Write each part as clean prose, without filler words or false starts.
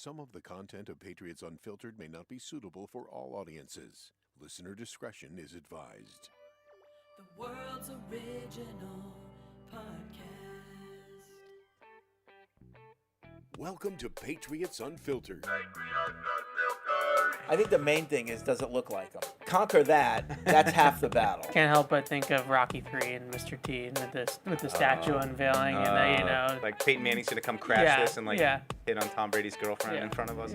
Some of the content of Patriots Unfiltered may not be suitable for all audiences. Listener discretion is advised. The world's original podcast. Welcome to Patriots Unfiltered. I think the main thing is, does it look like them? Conquer that. That's half the battle. Can't help but think of Rocky III and Mr. T with the statue unveiling and like Peyton Manning's gonna come crash this and hit on Tom Brady's girlfriend in front of us.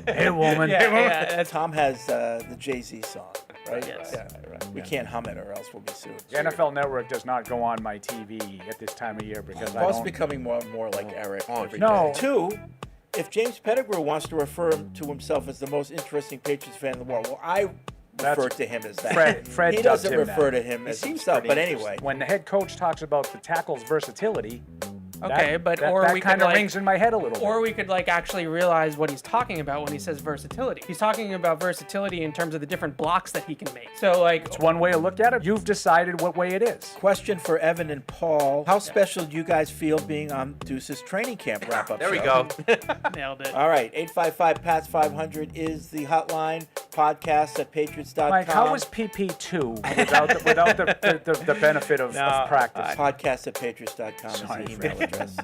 Hey woman. That's Tom has the Jay-Z song, right? Yes. Yeah, right. We can't hum it or else we'll be sued. The NFL Network does not go on my TV at this time of year because I Paul's don't. becoming more and more like Eric. Every No. day. Two, if James Pettigrew wants to refer to himself as the most interesting Patriots fan in the world, well, I refer to him as that. Fred he dubbed doesn't him refer that. to him He as seems himself. pretty But anyway, When the head coach talks about the tackle's versatility, okay, that we kind could of rings in my head a little or bit. we could actually realize what he's talking about when he says versatility. He's talking about versatility in terms of the different blocks that he can make. So It's one way to look at it. You've decided what way it is. question for Evan and Paul. How special do you guys feel being on Deuce's training camp wrap-up There we show? go. nailed it. All right, 855-PATS-500 is the hotline. Podcast at Patriots.com. Mike, how was PP2 without the benefit of practice? Podcast at Patriots.com is Sorry, the email address.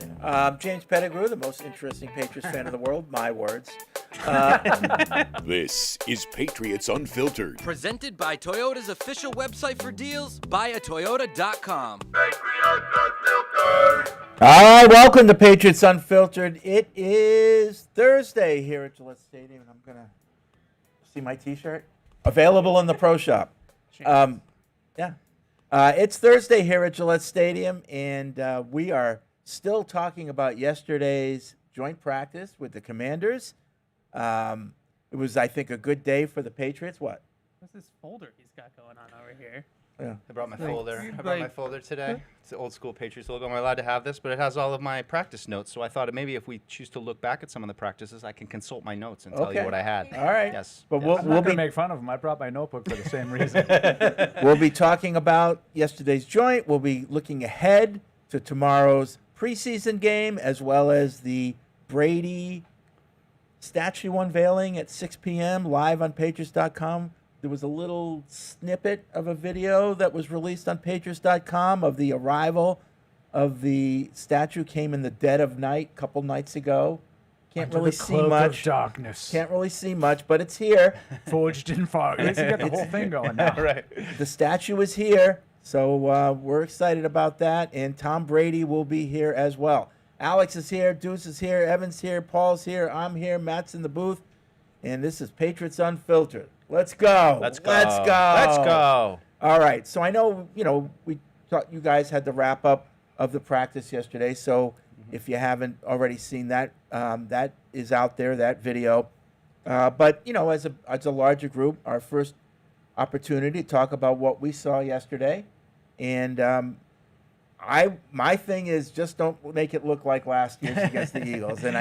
James Pettigrew, the most interesting Patriots fan in the world. My words. This is Patriots Unfiltered. Presented by Toyota's official website for deals, buyatoyota.com. All right, welcome to Patriots Unfiltered. It is Thursday here at Gillette Stadium, and I'm going to see my T-shirt. Available in the Pro Shop. It's Thursday here at Gillette Stadium, and we are still talking about yesterday's joint practice with the Commanders. It was, I think, a good day for the Patriots. What? What's this folder he's got going on over here? Yeah. I brought my Like- folder. I brought like- my folder today. It's the old school Patriots logo. I'm allowed to have this, but it has all of my practice notes. So I thought maybe if we choose to look back at some of the practices, I can consult my notes and tell you Okay. what I had. All right. Yes. But yes. we'll I'm not be going to make fun of him. I brought my notebook for the same reason. We'll be talking about yesterday's joint. We'll be looking ahead to tomorrow's preseason game, as well as the Brady statue unveiling at 6 p.m. live on Patriots.com. There was a little snippet of a video that was released on Patriots.com of the arrival of the statue. Came in the dead of night a couple nights ago. Can't Under really the see cloak much. of darkness. Can't really see much, but it's here. Forged in fire. At least you got the whole thing going now. Right. The statue is here, so we're excited about that. And Tom Brady will be here as well. Alex is here, Deuce is here, Evan's here, Paul's here, I'm here, Matt's in the booth, and this is Patriots Unfiltered. Let's go. Let's go. Let's go. Let's go. All right. So I know, we thought you guys had the wrap up of the practice yesterday. So if you haven't already seen that, that is out there, that video. But as a larger group, our first opportunity to talk about what we saw yesterday, and my thing is just don't make it look like last year's against the Eagles. And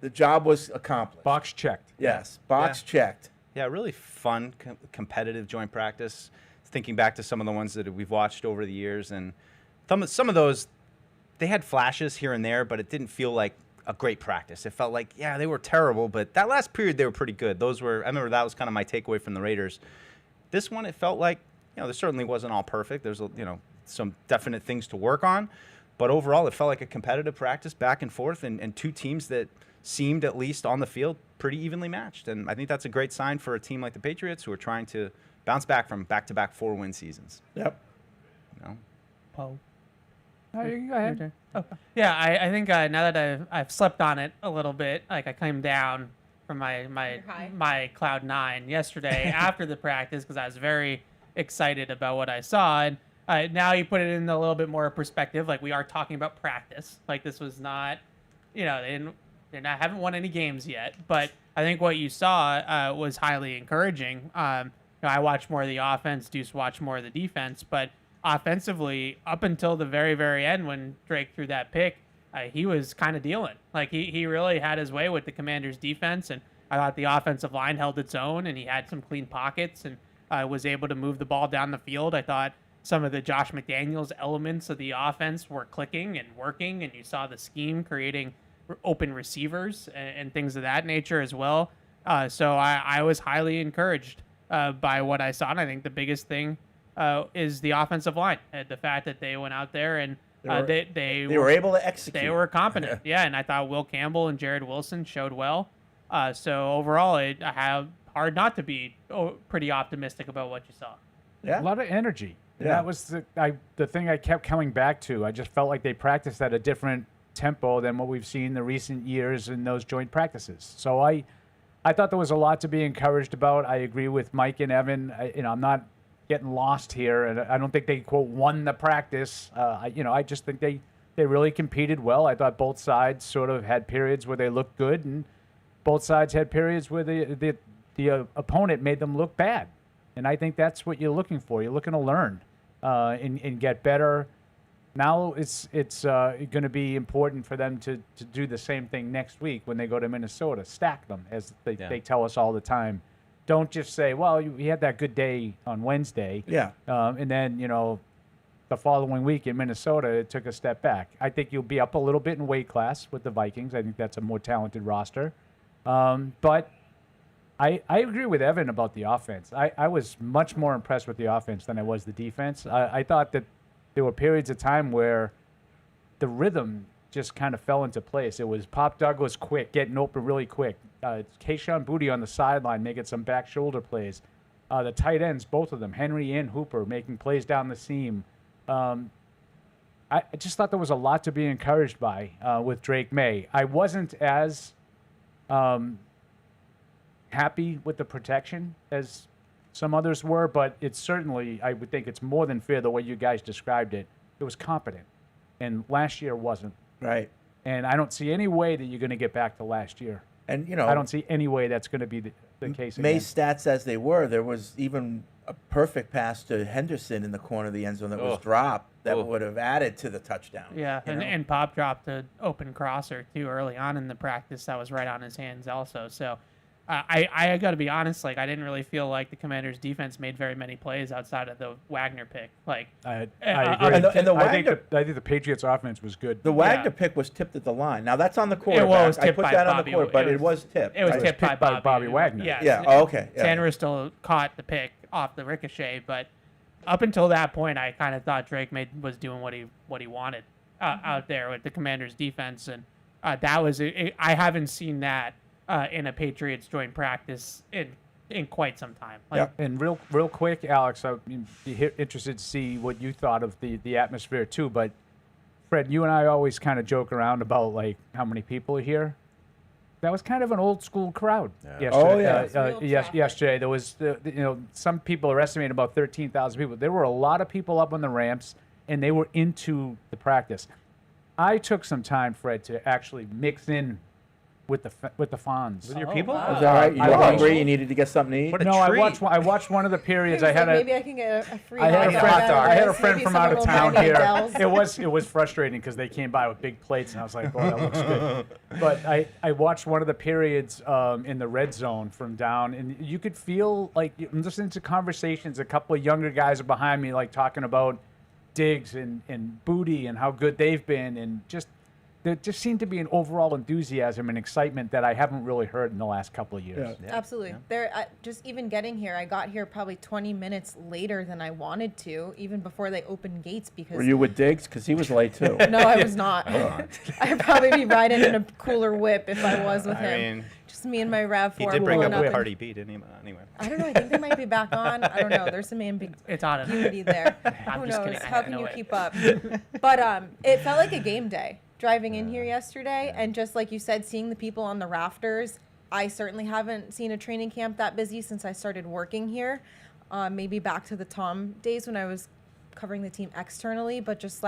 the job was accomplished. Box checked. Yes, box checked. Yeah, really fun, competitive joint practice. Thinking back to some of the ones that we've watched over the years, and some of those, they had flashes here and there, but it didn't feel like a great practice. It felt like, they were terrible, but that last period they were pretty good. I remember that was kind of my takeaway from the Raiders. This one, it felt like, there certainly wasn't all perfect. There's, some definite things to work on, but overall, it felt like a competitive practice back and forth, and two teams that seemed, at least on the field, pretty evenly matched. And I think that's a great sign for a team like the Patriots, who are trying to bounce back from back-to-back 4-win seasons. Yep. Paul. No, you can go ahead. Oh. Yeah, I think now that I've slept on it a little bit, I came down from my cloud 9 yesterday after the practice because I was very excited about what I saw, and now you put it in a little bit more perspective. Like, we are talking about practice. Like, this was not, they haven't won any games yet, but I think what you saw was highly encouraging. I watched more of the offense, Deuce watched more of the defense, but offensively, up until the very, very end when Drake threw that pick, he was kind of dealing. Like, he really had his way with the Commanders' defense, and I thought the offensive line held its own, and he had some clean pockets and was able to move the ball down the field. I thought some of the Josh McDaniels elements of the offense were clicking and working, and you saw the scheme creating open receivers and things of that nature as well. So I was highly encouraged by what I saw, and I think the biggest thing is the offensive line. The fact that they went out there and they were able to execute. They were competent, yeah. And I thought Will Campbell and Jared Wilson showed well. So overall, I have hard not to be pretty optimistic about what you saw. Yeah, a lot of energy. Yeah. That was the thing I kept coming back to. I just felt like they practiced at a different tempo than what we've seen in the recent years in those joint practices. So I thought there was a lot to be encouraged about. I agree with Mike and Evan. I'm not getting lost here, and I don't think they quote won the practice. I just think they really competed well. I thought both sides sort of had periods where they looked good, and both sides had periods where the opponent made them look bad. And I think that's what you're looking for. You're looking to learn and get better. Now it's going to be important for them to do the same thing next week when they go to Minnesota. Stack them, as they tell us all the time. Don't just say, well, he had that good day on Wednesday. Yeah. And then, the following week in Minnesota, it took a step back. I think you'll be up a little bit in weight class with the Vikings. I think that's a more talented roster. But I agree with Evan about the offense. I was much more impressed with the offense than I was the defense. I thought that there were periods of time where the rhythm just kind of fell into place. It was Pop Douglas quick, getting open really quick. Kayshon Boutte on the sideline making some back shoulder plays. The tight ends, both of them, Henry and Hooper, making plays down the seam. I just thought there was a lot to be encouraged by with Drake May. I wasn't as happy with the protection as some others were, but it's certainly, I would think it's more than fair the way you guys described it. It was competent, and last year wasn't. Right. And I don't see any way that you're going to get back to last year. And, I don't see any way that's going to be the case again. May's stats as they were, there was even a perfect pass to Henderson in the corner of the end zone that was dropped that would have added to the touchdown. Yeah, and Pop dropped an open crosser too early on in the practice that was right on his hands also. So I got to be honest, I didn't really feel like the Commanders' defense made very many plays outside of the Wagner pick. I agree. And the I think the Patriots' offense was good. The Wagner pick was tipped at the line. Now that's on the quarterback. It was tipped I put by that on Bobby. the quarterback, but it was tipped. It was right? tipped by Bobby Wagner. Yeah. Yeah. Oh, okay. Yeah. Tanner still caught the pick off the ricochet, but up until that point, I kind of thought Drake was doing what he wanted out there with the Commanders' defense, and that was I haven't seen that in a Patriots joint practice in quite some time. And real quick, Alex, I'd be interested to see what you thought of the atmosphere too. But Fred, you and I always kind of joke around about how many people are here. That was kind of an old school crowd yesterday. Yesterday there was some people are estimating about 13,000 people. There were a lot of people up on the ramps, and they were into the practice. I took some time, Fred, to actually mix in with the fans. With your people? Was that right? You were hungry? You needed to get something to eat? What a No, treat. I watched one of the periods. Maybe I can get a free I had a friend Maybe from some out of little town mini here. Dells. It was frustrating because they came by with big plates, and I was like, "Oh, that looks good." But I watched one of the periods in the red zone from down, and you could feel I'm listening to conversations. A couple of younger guys are behind me, talking about Diggs and Booty and how good they've been, and there just seemed to be an overall enthusiasm and excitement that I haven't really heard in the last couple of years. Yeah. Absolutely. There, just even getting here, I got here probably 20 minutes later than I wanted to, even before they opened gates. Because Were you with Diggs? Because he was late too. no, I was not. I'd probably be riding in a cooler whip if I was with him. Just me and my RAV4. He did bring up pulling a and- Cardi B, didn't he? Anyway. I don't know. I think they might be back on. I don't know. There's some It's on ambiguity there. I'm Who just knows? kidding. I How know can you it. keep up? But it felt like a game day driving in here yesterday, and just like you said, seeing the people on the rafters. I certainly haven't seen a training camp that busy since I started working here. Maybe back to the Tom days when I was covering the team externally, but just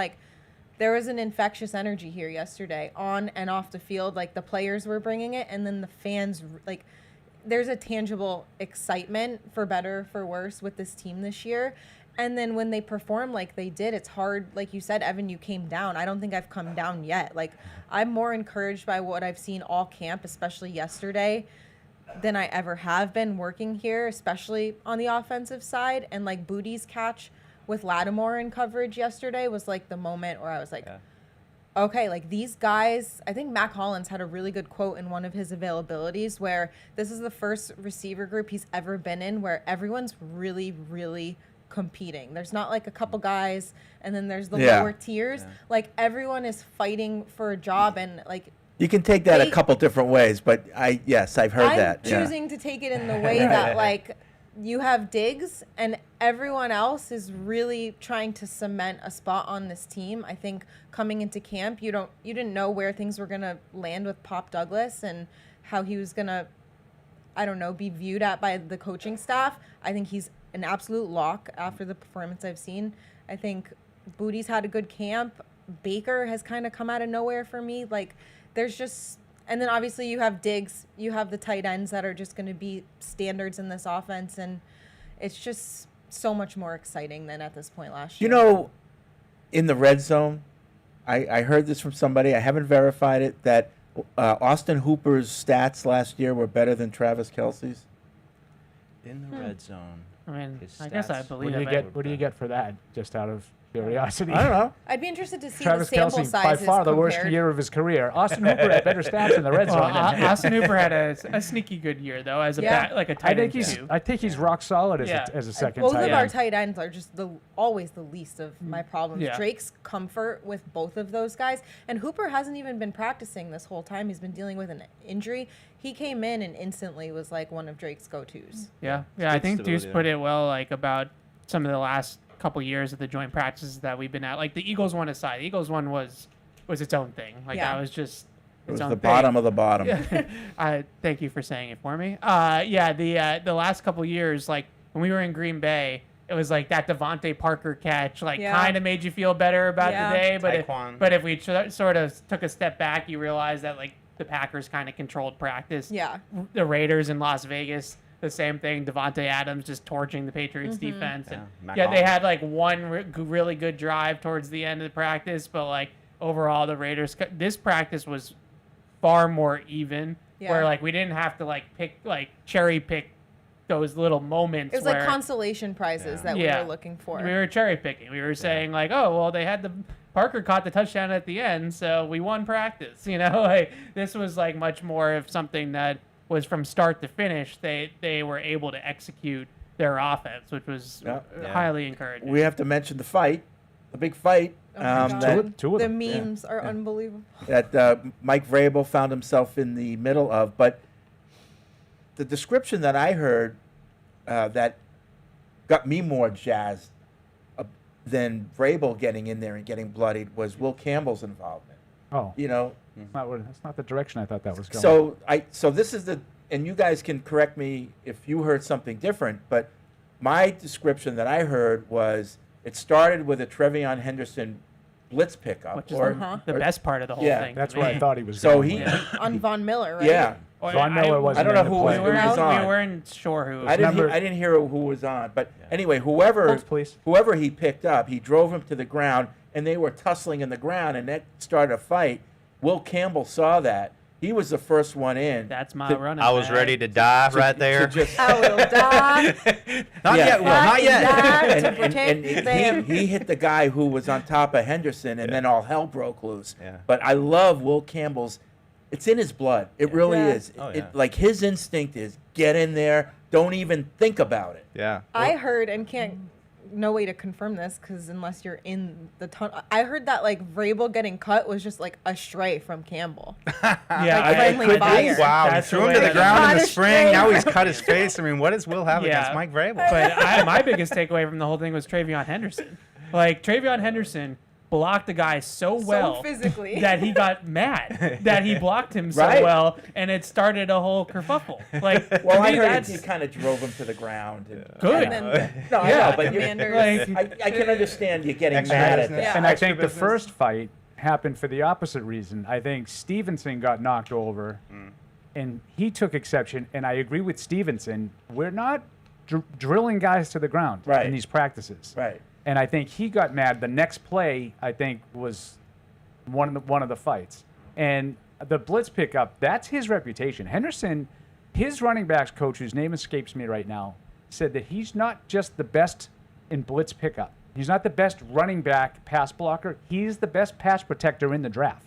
there was an infectious energy here yesterday on and off the field. The players were bringing it, and then the fans, there's a tangible excitement, for better, for worse, with this team this year. And then when they perform like they did, it's hard. Like you said, Evan, you came down. I don't think I've come down yet. I'm more encouraged by what I've seen all camp, especially yesterday, than I ever have been working here, especially on the offensive side. And Bootie's catch with Lattimore in coverage yesterday was the moment where I was okay, like these guys, I think Mac Hollins had a really good quote in one of his availabilities where this is the first receiver group he's ever been in where everyone's really, really competing. There's not like a couple guys and then there's the lower tiers. Like everyone is fighting for a job, and like You can take that a couple different ways, but I've heard that. I'm choosing to take it in the way that like you have Diggs and everyone else is really trying to cement a spot on this team. I think coming into camp, you didn't know where things were gonna land with Pop Douglas and how he was gonna, I don't know, be viewed at by the coaching staff. I think he's an absolute lock after the performance I've seen. I think Booty's had a good camp. Baker has kind of come out of nowhere for me. Like there's just, and then obviously you have Diggs, you have the tight ends that are just going to be standards in this offense, and it's just so much more exciting than at this point last year. You know, in the red zone, I heard this from somebody, I haven't verified it, that Austin Hooper's stats last year were better than Travis Kelce's. In the red zone. I mean, His I guess I stats. believe What do you get for that? Just out of curiosity. I don't know. I'd be interested to see Travis the sample Kelce, by sizes far the worst compared. year of his career. Austin Hooper had better stats in the red zone. Well, than him. Austin Hooper had a sneaky good year though, as a like a tight end too. I think he's rock solid as Yeah. as a second Both tight of our end. tight ends are just always the least of my problems. Yeah. Drake's comfort with both of those guys, and Hooper hasn't even been practicing this whole time. He's been dealing with an injury. He came in and instantly was like one of Drake's go-tos. Yeah, I think stability Deuce there. put it well, like about some of the last couple years of the joint practices that we've been at. Like the Eagles one aside, the Eagles one was its own thing. Like Yeah. that was just It was its own the thing. bottom of the bottom. Thank you for saying it for me. The last couple years, like when we were in Green Bay, it was like that Devontae Parker catch, like Yeah. kind of made you feel better about Yeah. the day. But Tyquan. if we sort of took a step back, you realize that like the Packers kind of controlled practice. Yeah. The Raiders in Las Vegas, the same thing. Devontae Adams just torching the Patriots defense. And Mac they Hollins. had like one really good drive towards the end of the practice, but like overall the Raiders, this practice was far more even, where Yeah. like we didn't have to like cherry pick those little moments. It was where like consolation prizes that we were looking for. we were cherry picking. We were saying like, oh well, they had Parker caught the touchdown at the end, so we won practice. You know, like this was like much more of something that was from start to finish. They were able to execute their offense, which was highly encouraging. We have to mention the fight, the big fight. Oh my God. That Two of The them. memes are unbelievable. that Mike Vrabel found himself in the middle of. But the description that I heard that got me more jazzed than Vrabel getting in there and getting bloodied was Will Campbell's involvement. Oh, You know, that's not the direction I thought that was going. so this is and you guys can correct me if you heard something different, but my description that I heard was it started with a Trayvon Henderson blitz pickup, which is the or- best part of the whole Yeah. thing. That's to where I me. thought he was So going. he, with. On Von Miller, right? yeah. Well, Von Miller wasn't I don't know in the who play. was- We weren't, on. we weren't sure who. I didn't Number- I didn't hear who was on, but anyway, whoever Folks, please. whoever he picked up, he drove him to the ground, and they were tussling in the ground, and that started a fight. Will Campbell saw that. He was the first one in. That's my to- running. I was back. ready to die right to there. just I will die. Not Yeah. yet, Will. Not Fucking yet. die to and protect them. he hit the guy who was on top of Henderson, and then all hell broke loose. Yeah. But I love Will Campbell's. It's in his blood. It really Yeah. is. Oh, It- yeah. like his instinct is get in there. Don't even think about it. Yeah. I heard, and no way to confirm this because unless you're in the tunnel, I heard that like Vrabel getting cut was just like a stray from Campbell. Yeah, Like friendly fire. Wow, he That's threw the him to way the I- ground in Cut the his spring. face. Now he's cut his face. I mean, what does Will have Yeah. against Mike Vrabel? But my biggest takeaway from the whole thing was Trayvon Henderson. Like Trayvon Henderson blocked the guy so well physically. that he got mad that he blocked him so Right. well, and it started a whole kerfuffle. Like, Well, to I me, heard that's he kind of drove him to the ground. And, good. And then No, I Yeah. know, but Commanders. Like, I can understand you getting Extra mad at business. that. Yeah. And I Extra think the business. first fight happened for the opposite reason. I think Stevenson got knocked over, and he took exception. And I agree with Stevenson. We're not drilling guys to the ground Right. in these practices. Right. And I think he got mad. The next play, I think, was one of the fights. And the blitz pickup, that's his reputation. Henderson, his running backs coach, whose name escapes me right now, said that he's not just the best in blitz pickup. He's not the best running back pass blocker. He's the best pass protector in the draft.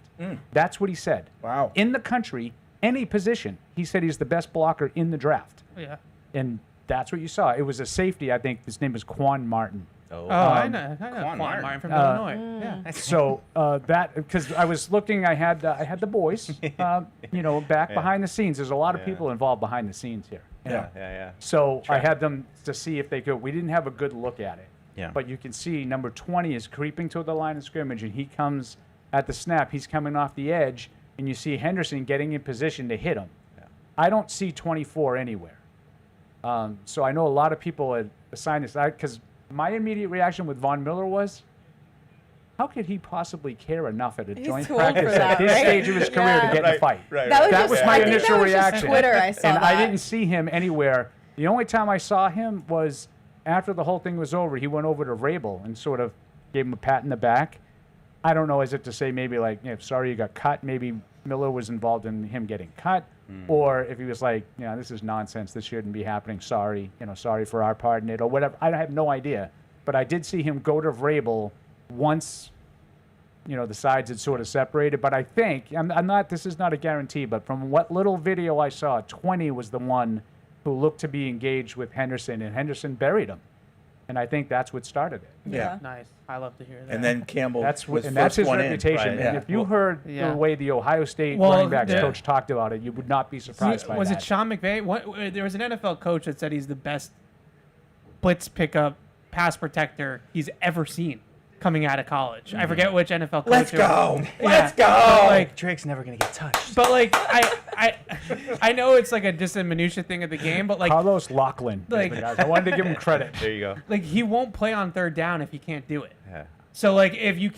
That's what he said. Wow. In the country, any position, he said he's the best blocker in the draft. Yeah. And that's what you saw. It was a safety, I think. His name was Quan Martin. Oh, I know Quan Martin. Martin from Illinois. Yeah. So that, because I was looking, I had the boys, back behind the scenes. There's a lot of people involved behind the scenes here. Yeah. So I had them to see if they could. We didn't have a good look at it. Yeah. But you can see number 20 is creeping to the line of scrimmage, and he comes at the snap. He's coming off the edge, and you see Henderson getting in position to hit him. Yeah. I don't see 24 anywhere. So I know a lot of people had assigned this because my immediate reaction with Von Miller was, how could he possibly care enough at a He's joint too old for practice that, at this right? stage of his career to get in a fight? That Was my I think initial that was just reaction. Twitter, I saw And that. I didn't see him anywhere. The only time I saw him was after the whole thing was over. He went over to Vrabel and sort of gave him a pat in the back. I don't know, is it to say maybe like, sorry you got cut? Maybe Miller was involved in him getting cut. Or if he was like, this is nonsense. This shouldn't be happening. Sorry, sorry for our part in it or whatever. I have no idea. But I did see him go to Vrabel once, the sides had sort of separated. But I think, I'm not, this is not a guarantee, but from what little video I saw, 20 was the one who looked to be engaged with Henderson, and Henderson buried him. And I think that's what started it. Yeah. Nice. I love to hear that. And then Campbell That's was and that's first his one reputation. in. And if you heard Yeah. the way the Ohio State Well, running backs yeah. coach talked about it, you would not be surprised by was that. it Sean McVay? There was an NFL coach that said he's the best blitz pickup pass protector he's ever seen coming out of college. I forget which NFL coach. Let's it was. go. Yeah. Let's go. But, like, Drake's never gonna get touched. but like I know it's like just a minutia thing of the game, but like Carlos Lachlan. Like- I wanted to give him credit. There you go. like he won't play on third down if he can't do it. Yeah. So like if he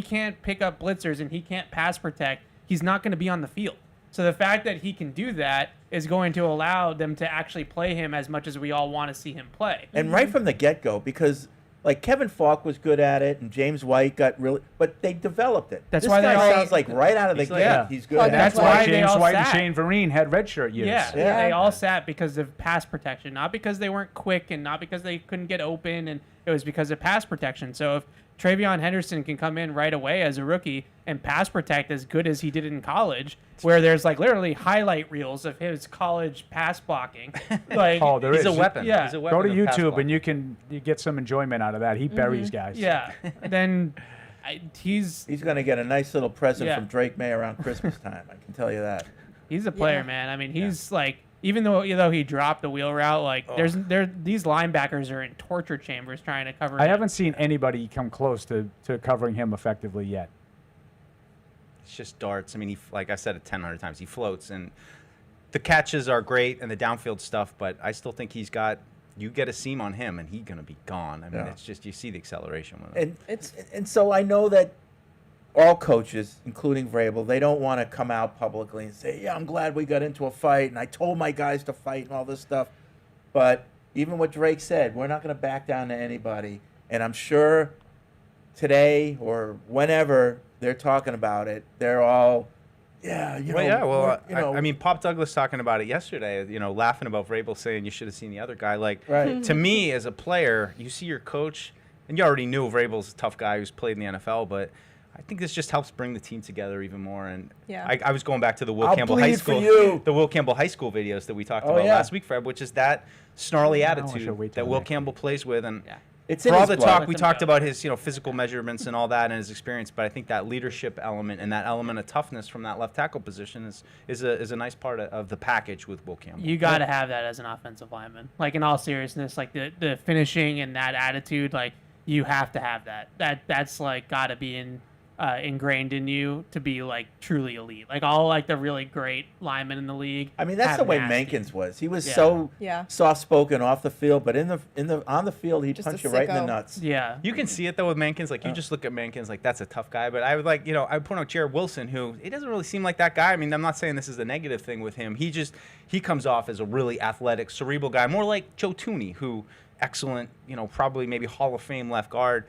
can't pick up blitzers and he can't pass protect, he's not going to be on the field. So the fact that he can do that is going to allow them to actually play him as much as we all want to see him play. And right from the get-go, because like Kevin Falk was good at it, and James White got really, but they developed it. That's this why they guy all- sounds like right out of the He's gate, like- Yeah. he's good. Well, at that's it. why they James all White and sat. Shane Vereen had redshirt years. Yeah, Yeah. they all sat because of pass protection, not because they weren't quick and not because they couldn't get open, and it was because of pass protection. So if Trayvon Henderson can come in right away as a rookie and pass protect as good as he did in college, where there's like literally highlight reels of his college pass blocking, like Oh, there He's is. a weapon. Yeah. He's a weapon Go to of pass YouTube block. and you get some enjoyment out of that. He buries guys. yeah, then he's He's going to get a nice little present Yeah. from Drake May around Christmas time. I can tell you that. he's a player, Yeah. man. I mean, he's like, even though he dropped the wheel route, like these linebackers are in torture chambers trying to cover I him. haven't seen anybody come close to covering him effectively yet. It's just darts. I mean, like I said it 1,000 times, he floats, and the catches are great and the downfield stuff, but I still think you get a seam on him and he's going to be gone. I mean, Yeah. it's just, you see the acceleration with him. And so I know that all coaches, including Vrabel, they don't want to come out publicly and say, yeah, I'm glad we got into a fight and I told my guys to fight and all this stuff. But even what Drake said, we're not going to back down to anybody. And I'm sure today or whenever they're talking about it, they're all, yeah, you know. Well, yeah, well, you know, I mean, Pop Douglas talking about it yesterday, laughing about Vrabel saying you should have seen the other guy. Like, Right. to me, as a player, you see your coach, and you already knew Vrabel's a tough guy who's played in the NFL, but I think this just helps bring the team together even more. And Yeah. I was going back to the Will I'll Campbell High bleed for School, you. the Will Campbell High School videos that we talked Oh, about yeah. last week, Fred, which is that snarly I wish I'd attitude wait till that Will next Campbell plays with, and. Yeah. it's For in all his the blood. talk, Let we them talked go. about his, physical measurements and all that, and his experience. But I think that leadership element and that element of toughness from that left tackle position is a nice part of the package with Will Campbell. You got to have that as an offensive lineman. Like, in all seriousness, like the finishing and that attitude, like, you have to have that. That's like got to be ingrained in you to be like truly elite. Like all like the really great linemen in the league. I mean, that's have the way nasty. Mankins was. He was Yeah. so Yeah. soft-spoken off the field, but on the field, he'd Just a punch you right in the sicko. nuts. Yeah. You can see it though with Mankins. Like you just look at Mankins, like that's a tough guy. But I would like, I would point out Jared Wilson, who he doesn't really seem like that guy. I mean, I'm not saying this is a negative thing with him. He comes off as a really athletic, cerebral guy, more like Joe Tooney, who excellent, probably maybe Hall of Fame left guard.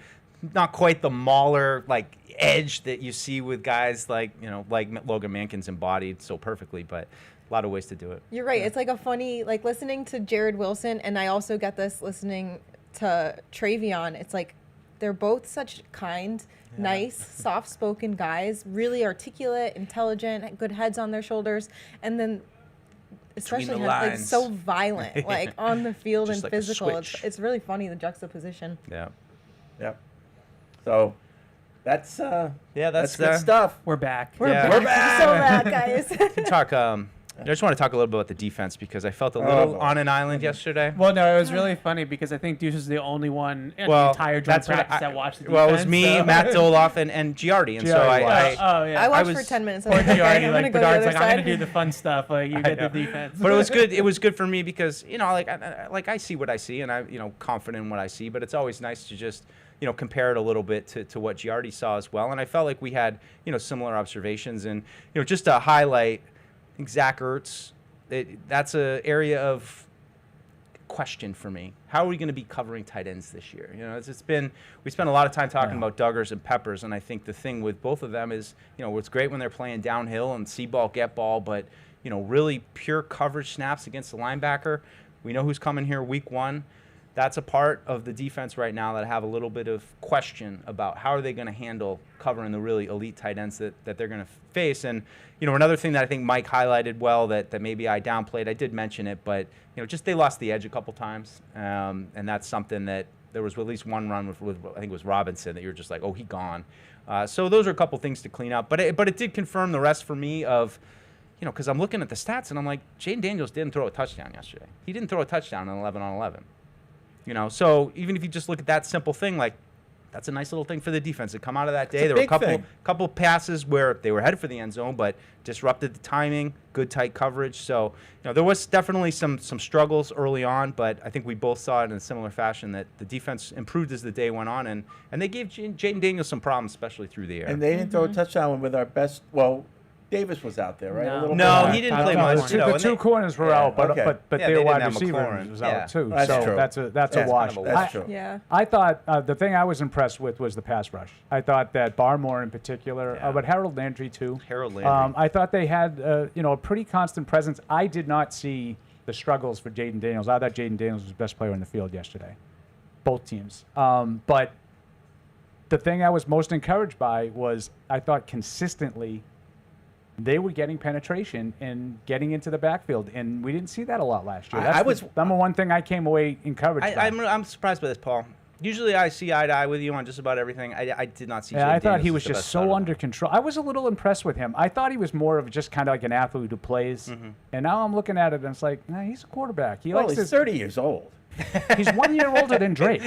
Not quite the mauler like edge that you see with guys like Logan Mankins embodied so perfectly, but a lot of ways to do it. You're right. It's like a funny, like listening to Jared Wilson, and I also get this listening to Travion. It's like they're both such kind, nice, soft-spoken guys, really articulate, intelligent, good heads on their shoulders, and then especially the like lines. so violent, like on the field Just and like a physical. switch. It's really funny, the juxtaposition. Yeah. Yep. So that's that's good stuff. We're back. We're Yeah. back. We're back. So back, guys. Talk. I just want to talk a little bit about the defense because I felt a little boy. on an island yesterday. Well, no, it was really funny because I think Deuce was the only one in the entire joint that's what practice that watched the defense. Well, it was me, so. Matt Doloff, and Giardi, and so Giardi I Oh, yeah. I watched was- for 10 minutes. Poor I'm like, okay, Giardi, I'm gonna like go to the Bedard's other like, I'm side. gonna do the fun stuff. Like you get the defense. But it was good. It was good for me because I I see what I see, and I confident in what I see. But it's always nice to just compare it a little bit to what Giardi saw as well. And I felt like we had similar observations, and just to highlight, I think Zach Ertz. That's an area of question for me. How are we going to be covering tight ends this year? We spent a lot of time talking about Duggars and Peppers, and I think the thing with both of them is, it's great when they're playing downhill and see ball, get ball, but really pure coverage snaps against the linebacker. We know who's coming here week 1. That's a part of the defense right now that I have a little bit of question about how are they going to handle covering the really elite tight ends that they're going to face. And, another thing that I think Mike highlighted well that maybe I downplayed, I did mention it, but, just they lost the edge a couple times. And that's something that there was at least one run with I think it was Robinson that you're just like, oh, he gone. So those are a couple things to clean up. But it did confirm the rest for me of, because I'm looking at the stats and I'm like, Jaden Daniels didn't throw a touchdown yesterday. He didn't throw a touchdown in 11-on-11. So even if you just look at that simple thing, like that's a nice little thing for the defense to come out of that day. There were a couple passes where they were headed for the end zone, but disrupted the timing, good tight coverage. So there was definitely some struggles early on, but I think we both saw it in a similar fashion that the defense improved as the day went on, and they gave Jaden Daniels some problems, especially through the air. And they didn't throw a touchdown with our best. Well, Davis was out there, right? No. A little No, bit. he didn't I play don't know. much. The two corners were out, but okay. but Yeah, their they wide didn't have receiver McLaurin. was Yeah. out too. That's so true. that's Yeah, a wash. that's true. Yeah. I thought the thing I was impressed with was the pass rush. I thought that Barmore in particular, Yeah. but Harold Landry too. Harold Landry. I thought they had a pretty constant presence. I did not see the struggles for Jaden Daniels. I thought Jaden Daniels was the best player in the field yesterday, both teams. But the thing I was most encouraged by was I thought consistently they were getting penetration and getting into the backfield, and we didn't see that a lot last year. That's the number one thing I came away encouraged by. I'm surprised by this, Paul. Usually I see eye to eye with you on just about everything. I did not see. Yeah, Jaden I thought Daniels he as was the just best out so of them. under control. I was a little impressed with him. I thought he was more of just kind of like an athlete who plays. And now I'm looking at it and it's like, nah, he's a quarterback. Well, he's 30 years old. He's 1 year older than Drake.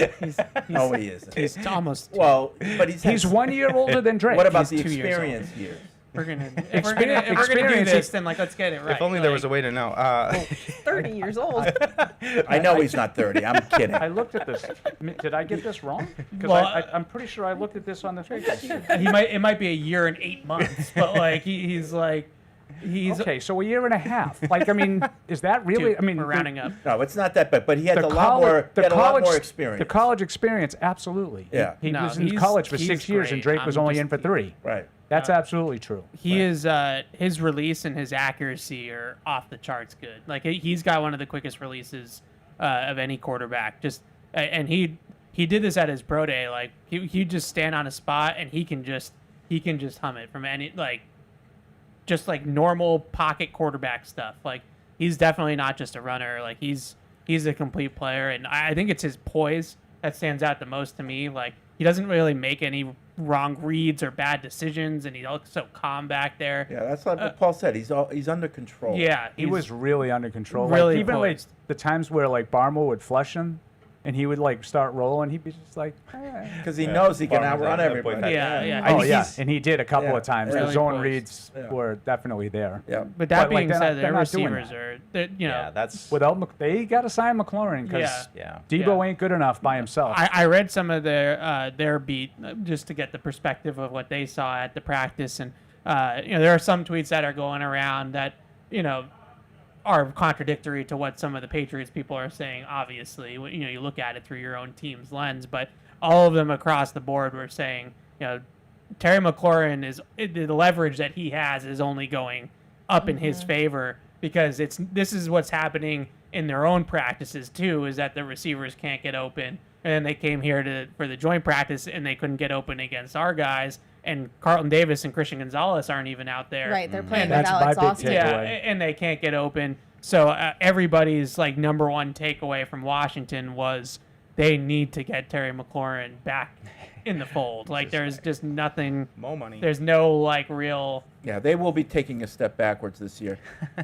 No, he isn't. He's almost. Well, but He's 1 year older than Drake. What about He's the 2 years old. experience years? If we're gonna do Experience this, is- then let's get it right. If only there was a way to know. 30 years old. I know he's not 30. I'm kidding. I looked at this. Did I get this wrong? Because Well, I'm pretty sure I looked at this on the figures. It might be a year and 8 months, but like he's Okay, so a year and a half. Like, I mean, is that really? Dude, I mean, we're rounding up. No, it's not that bad. But he had the a lot more. He had a lot more experience. The college experience, absolutely. Yeah. He No, was in he's- college for he's 6 years, and great. Drake was I'm only just- in for 3. Right. That's absolutely true. He is his release and his accuracy are off the charts good. Like he's got one of the quickest releases of any quarterback. And he did this at his pro day. Like he just stand on a spot and he can just hum it from any just like normal pocket quarterback stuff. Like he's definitely not just a runner. Like he's a complete player, and I think it's his poise that stands out the most to me. Like he doesn't really make any wrong reads or bad decisions, and he looks so calm back there. Yeah, that's like what Paul said. He's under control. Yeah, He was really under control. really like, even like poised. the times where like Barmore would flush him, and he would like start rolling, he'd be just like, all right. Because he knows he can Farmer's outrun that everybody. boy. Yeah. Oh think yeah, he's- and he did a couple Yeah. of times. Yeah. The Really zone poised. reads Yeah. were definitely there. Yeah. But that But, like, being they're said, not- their they're not doing receivers are, Yeah, that's Without they got to sign McLaurin because yeah. Debo Yeah. ain't good enough by himself. I read some of their beat just to get the perspective of what they saw at the practice, and there are some tweets that are going around that are contradictory to what some of the Patriots people are saying. Obviously, you look at it through your own team's lens, but all of them across the board were saying, Terry McLaurin the leverage that he has is only going up in his favor because this is what's happening in their own practices too, is that the receivers can't get open. And then they came here for the joint practice, and they couldn't get open against our guys. And Carlton Davis and Christian Gonzalez aren't even out there. Right, they're playing with That's my Alex big Austin. takeaway. Yeah, and they can't get open. So everybody's like number one takeaway from Washington was they need to get Terry McLaurin back in the fold. Like there's just nothing. Mo money. There's no like real. Yeah, they will be taking a step backwards this year.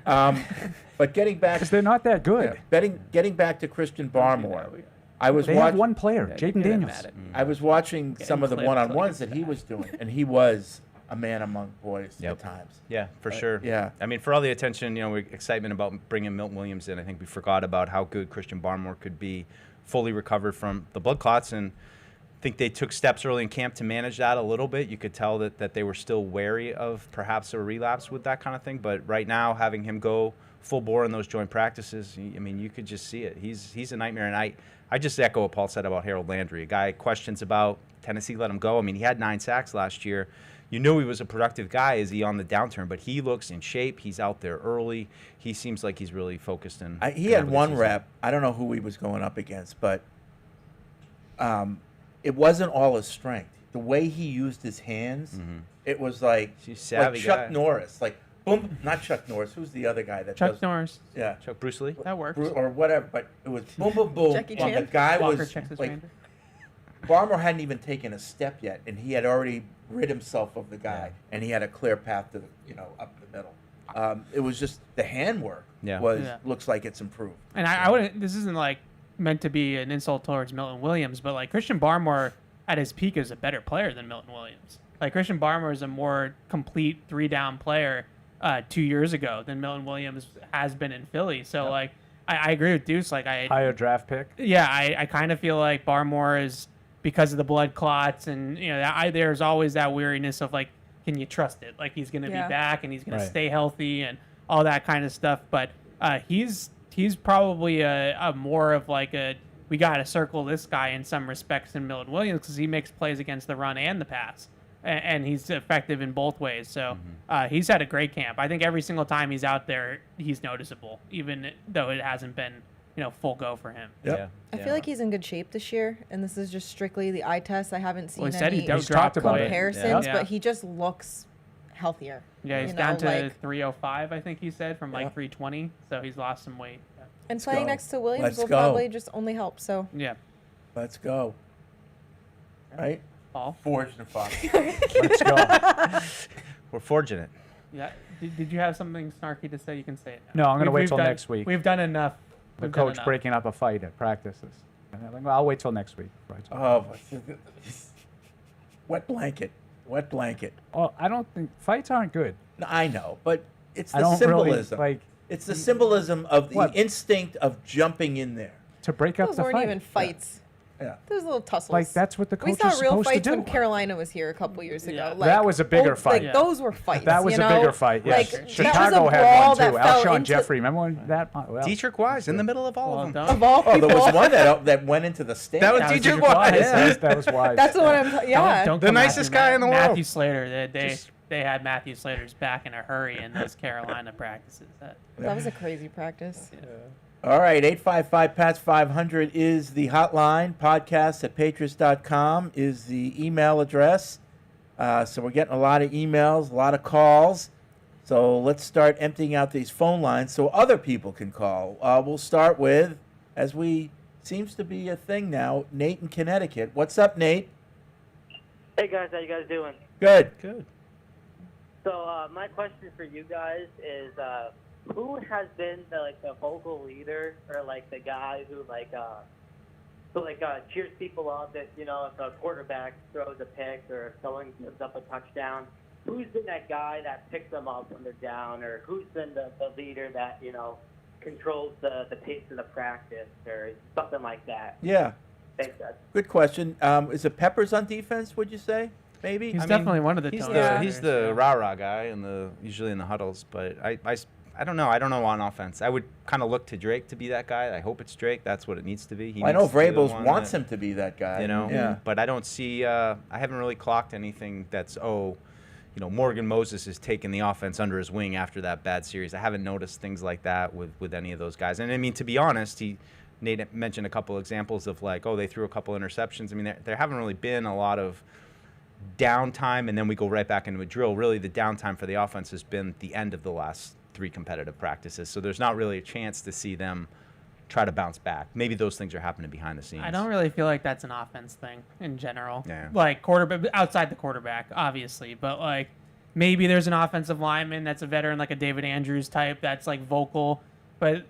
But getting back, Because they're not that good. getting back to Christian Barmore, I was They have watching. one player, Jaden Daniels. I was watching some of the clipped one-on-ones like that he was doing, and he was a man among boys Yep. at times. Yeah, for sure. yeah. I mean, for all the attention, excitement about bringing Milton Williams in, I think we forgot about how good Christian Barmore could be fully recovered from the blood clots. And I think they took steps early in camp to manage that a little bit. You could tell that they were still wary of perhaps a relapse with that kind of thing. But right now, having him go full bore in those joint practices, I mean, you could just see it. He's a nightmare. And I just echo what Paul said about Harold Landry. A guy questions about Tennessee let him go. I mean, he had 9 sacks last year. You knew he was a productive guy. Is he on the downturn? But he looks in shape. He's out there early. He seems like he's really focused. He had one rep. I don't know who he was going up against, but it wasn't all his strength. The way he used his hands, it was like, He's a savvy like Chuck guy. Norris. Like, boom, not Chuck Norris. Who's the other guy that Chuck does? Norris. Yeah. Chuck Bruce Lee? That works. Or whatever, but it was boom, boom, boom. Jackie and the Chan? guy Walker was checks his like, ranger. Barmore hadn't even taken a step yet, and he had already rid himself of the guy, and he had a clear path to up the middle. It was just the handwork looks like it's improved. And I wouldn't. This isn't like meant to be an insult towards Milton Williams, but like Christian Barmore at his peak is a better player than Milton Williams. Like Christian Barmore is a more complete 3-down player 2 years ago than Milton Williams has been in Philly. So like I agree with Deuce. Like Higher draft pick. Yeah, I kind of feel like Barmore is, because of the blood clots, and there's always that weariness of like, can you trust it? Like he's going to be back and he's going to stay healthy and all that kind of stuff. But he's probably a more of like we got to circle this guy in some respects than Milton Williams, because he makes plays against the run and the pass, and he's effective in both ways. So he's had a great camp. I think every single time he's out there, he's noticeable, even though it hasn't been full go for him. Yep. I feel like he's in good shape this year, and this is just strictly the eye test. I haven't seen Well, he said any he does talked about it. comparisons, Yeah. but he just looks healthier. Yeah, he's You down know, to like- 305, I think he said, from like 320. So he's lost some weight. And playing go. next to Williams Let's will go. probably just only help. So Yeah. Let's go. Right? Paul? Forged and Fox. Let's go. We're fortunate. Yeah. Did you have something snarky to say? You can say it now. No, I'm going to wait We've till done- next week. We've done enough. The We've done coach enough. breaking up a fight at practices. And I'm like, well, I'll wait till next week. before I talk. Oh, wet blanket. Wet blanket. Oh, I don't think fights aren't good. No, I know, but it's I the don't really, symbolism. like- it's the symbolism of the What? instinct of jumping in there. To break up those the weren't fight. even fights. Yeah. Those little tussles. Like, that's what the we coach saw is real supposed to fights when do. Carolina was here a couple years ago. Yeah. Like, That was a bigger fight. Like Yeah. those were fights. That was you a know? bigger fight. Yes. Like, Chicago that was a had brawl one too. that fell Alshon into Jeffrey. Remember when that? Well, Dietrich Wise in the middle of all Well of them. done. of all Oh, people. there was one that went into the stand. That was That was Dietrich Dietrich Wise. Wise. that was wise. That's what I'm. Yeah. Don't The come nicest after guy in the world. Matthew Slater. They had Matthew Slater's back in a hurry in those Carolina practices. That was a crazy practice. All right, 855-PATS-500 is the hotline. Podcast at patriots.com is the email address. So we're getting a lot of emails, a lot of calls. So let's start emptying out these phone lines so other people can call. We'll start with, as we seems to be a thing now, Nate in Connecticut. What's up, Nate? Hey guys, how you guys doing? Good. Good. So my question for you guys is, who has been the vocal leader, or the guy who cheers people up if if a quarterback throws a pick or if someone gives up a touchdown? Who's been that guy that picks them up when they're down, or who's been the leader that controls the pace of the practice or something like that? Yeah, Thanks, guys. good question. Is it Peppers on defense, would you say? Maybe? He's definitely one of the He's tone the setters, he's the yeah. rah-rah guy usually in the huddles, but I don't know. I don't know on offense. I would kind of look to Drake to be that guy. I hope it's Drake. That's what it needs to be. I know needs to be the Vrabel one wants that- him to be that guy. Yeah. But I don't see. I haven't really clocked anything that's Morgan Moses is taking the offense under his wing after that bad series. I haven't noticed things like that with any of those guys. And I mean, to be honest, Nate mentioned a couple examples of like, oh, they threw a couple interceptions. I mean, there haven't really been a lot of downtime, and then we go right back into a drill. Really, the downtime for the offense has been the end of the last 3 competitive practices. So there's not really a chance to see them try to bounce back. Maybe those things are happening behind the scenes. I don't really feel like that's an offense thing in general. Yeah. Like quarterback, outside the quarterback, obviously, but like maybe there's an offensive lineman that's a veteran, like a David Andrews type, that's like vocal. But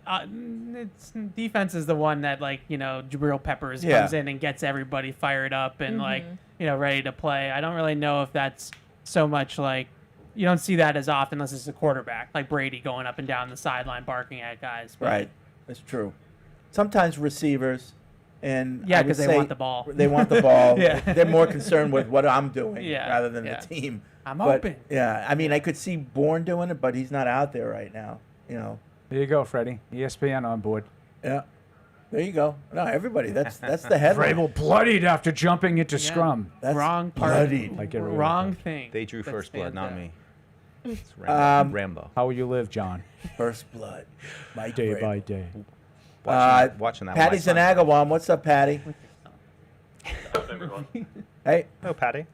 it's defense is the one that, like, you know, Jabril Peppers comes in and gets everybody fired up and like, you know, ready to play. I don't really know if that's so much like, you don't see that as often unless it's a quarterback, like Brady going up and down the sideline barking at guys. But Right, that's true. Sometimes receivers, and yeah, because they want the ball. They want the ball. Yeah. They're more concerned with what I'm doing Yeah, rather than yeah. the team. I'm But, open. Yeah, I mean, I could see Bourne doing it, but he's not out there right now. You know. There you go, Freddie. ESPN on board. Yeah. There you go. No, everybody. That's the headline. Vrabel bloodied after jumping into scrum. That's Wrong part. bloodied. Like it really Wrong does. thing. They drew That's first blood, not me. fantastic. It's Rambo. Rambo. How will you live, John? First blood. Mike Day Vrabel. by day. Watching that. Patty's in Agawam. What's up, Patty? What's up, everyone? Hey. Oh, Patty.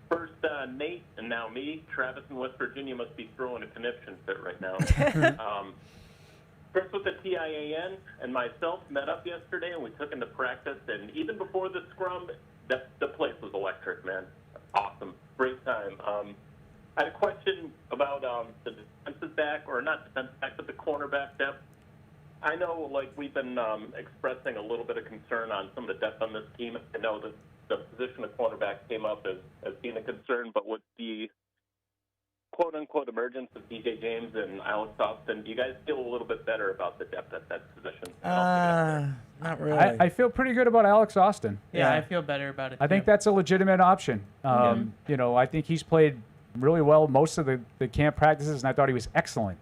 First, Nate, and now me. Travis in West Virginia must be throwing a conniption fit right now. Chris with the TIAN and myself met up yesterday, and we took into practice. And even before the scrum, the place was electric, man. Awesome. Great time. I had a question about the defensive back, or not defensive back, but the cornerback depth. I know, like, we've been expressing a little bit of concern on some of the depth on this team. I know that the position of cornerback came up as being a concern, but with the quote-unquote emergence of DJ James and Alex Austin, do you guys feel a little bit better about the depth at that position? Not really. I feel pretty good about Alex Austin. Yeah, Yeah. I feel better about it. I think too. that's a legitimate option. You know, I think he's played really well most of the camp practices, and I thought he was excellent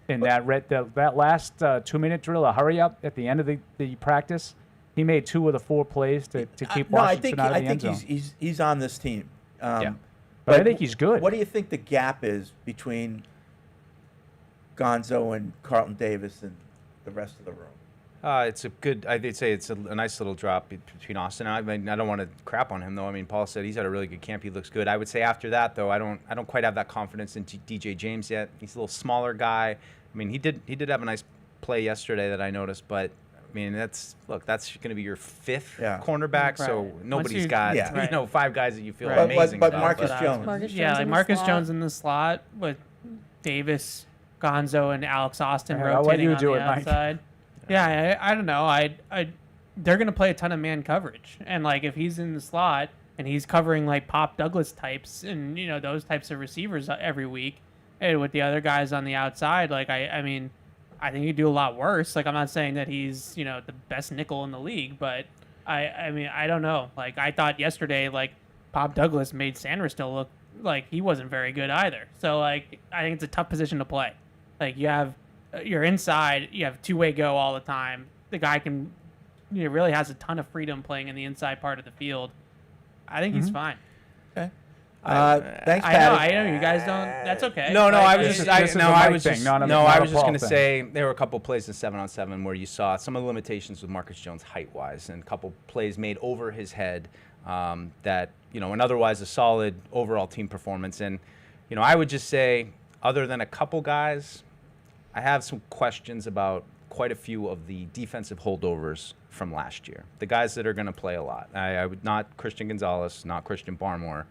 in that last 2-minute drill, a hurry up at the end of the practice. He made 2 of the 4 plays to keep Washington out of the end zone. he's on this team. Yeah. But I think he's good. What do you think the gap is between Gonzo and Carlton Davis and the rest of the room? It's a good. I'd say it's a nice little drop between Austin. I mean, I don't want to crap on him though. I mean, Paul said he's had a really good camp. He looks good. I would say after that though, I don't quite have that confidence in DJ James yet. He's a little smaller guy. I mean, he did have a nice play yesterday that I noticed, but I mean, that's going to be your 5th cornerback, so Right. nobody's got Right. 5 guys that you feel Right. amazing But about. Marcus but- Jones. Like Marcus Jones in the slot with Davis, Gonzo, and Alex Austin All right, I'll let rotating you on do the it, Mike. outside. Yeah, I don't know. They're gonna play a ton of man coverage, and like if he's in the slot and he's covering like Pop Douglas types and those types of receivers every week, and with the other guys on the outside, like I mean, I think he'd do a lot worse. Like I'm not saying that he's the best nickel in the league, but I mean I don't know. Like I thought yesterday, like Pop Douglas made Sanders still look like he wasn't very good either. So like I think it's a tough position to play. Like you're inside, you have two-way go all the time. The guy can really has a ton of freedom playing in the inside part of the field. I think he's fine. Okay. Thanks, Patty. I know you guys don't. That's okay. No, Like, I was This just, is- I, this is no, a I Mike was thing, just, not a- no, not I a was just Paul going to thing. say there were a couple plays in 7-on-7 where you saw some of the limitations with Marcus Jones height-wise, and a couple plays made over his head that and otherwise a solid overall team performance. And I would just say, other than a couple guys, I have some questions about quite a few of the defensive holdovers from last year. The guys that are going to play a lot. I would not Christian Gonzalez, not Christian Barmore,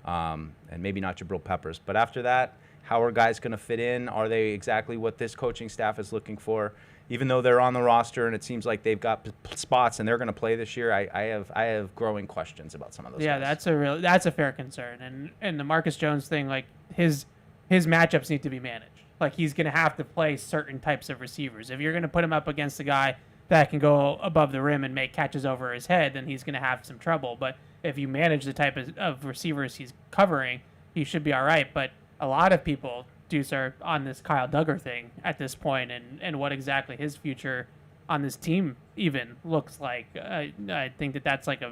and maybe not Jabril Peppers. But after that, how are guys going to fit in? Are they exactly what this coaching staff is looking for? Even though they're on the roster and it seems like they've got spots and they're going to play this year, I have growing questions about some of those. Yeah, guys. that's a fair concern. And the Marcus Jones thing, like his matchups need to be managed. Like he's going to have to play certain types of receivers. If you're going to put him up against a guy that can go above the rim and make catches over his head, then he's going to have some trouble. But if you manage the type of receivers he's covering, he should be all right. But a lot of people are on this Kyle Duggar thing at this point, and what exactly his future on this team even looks like. I think that's like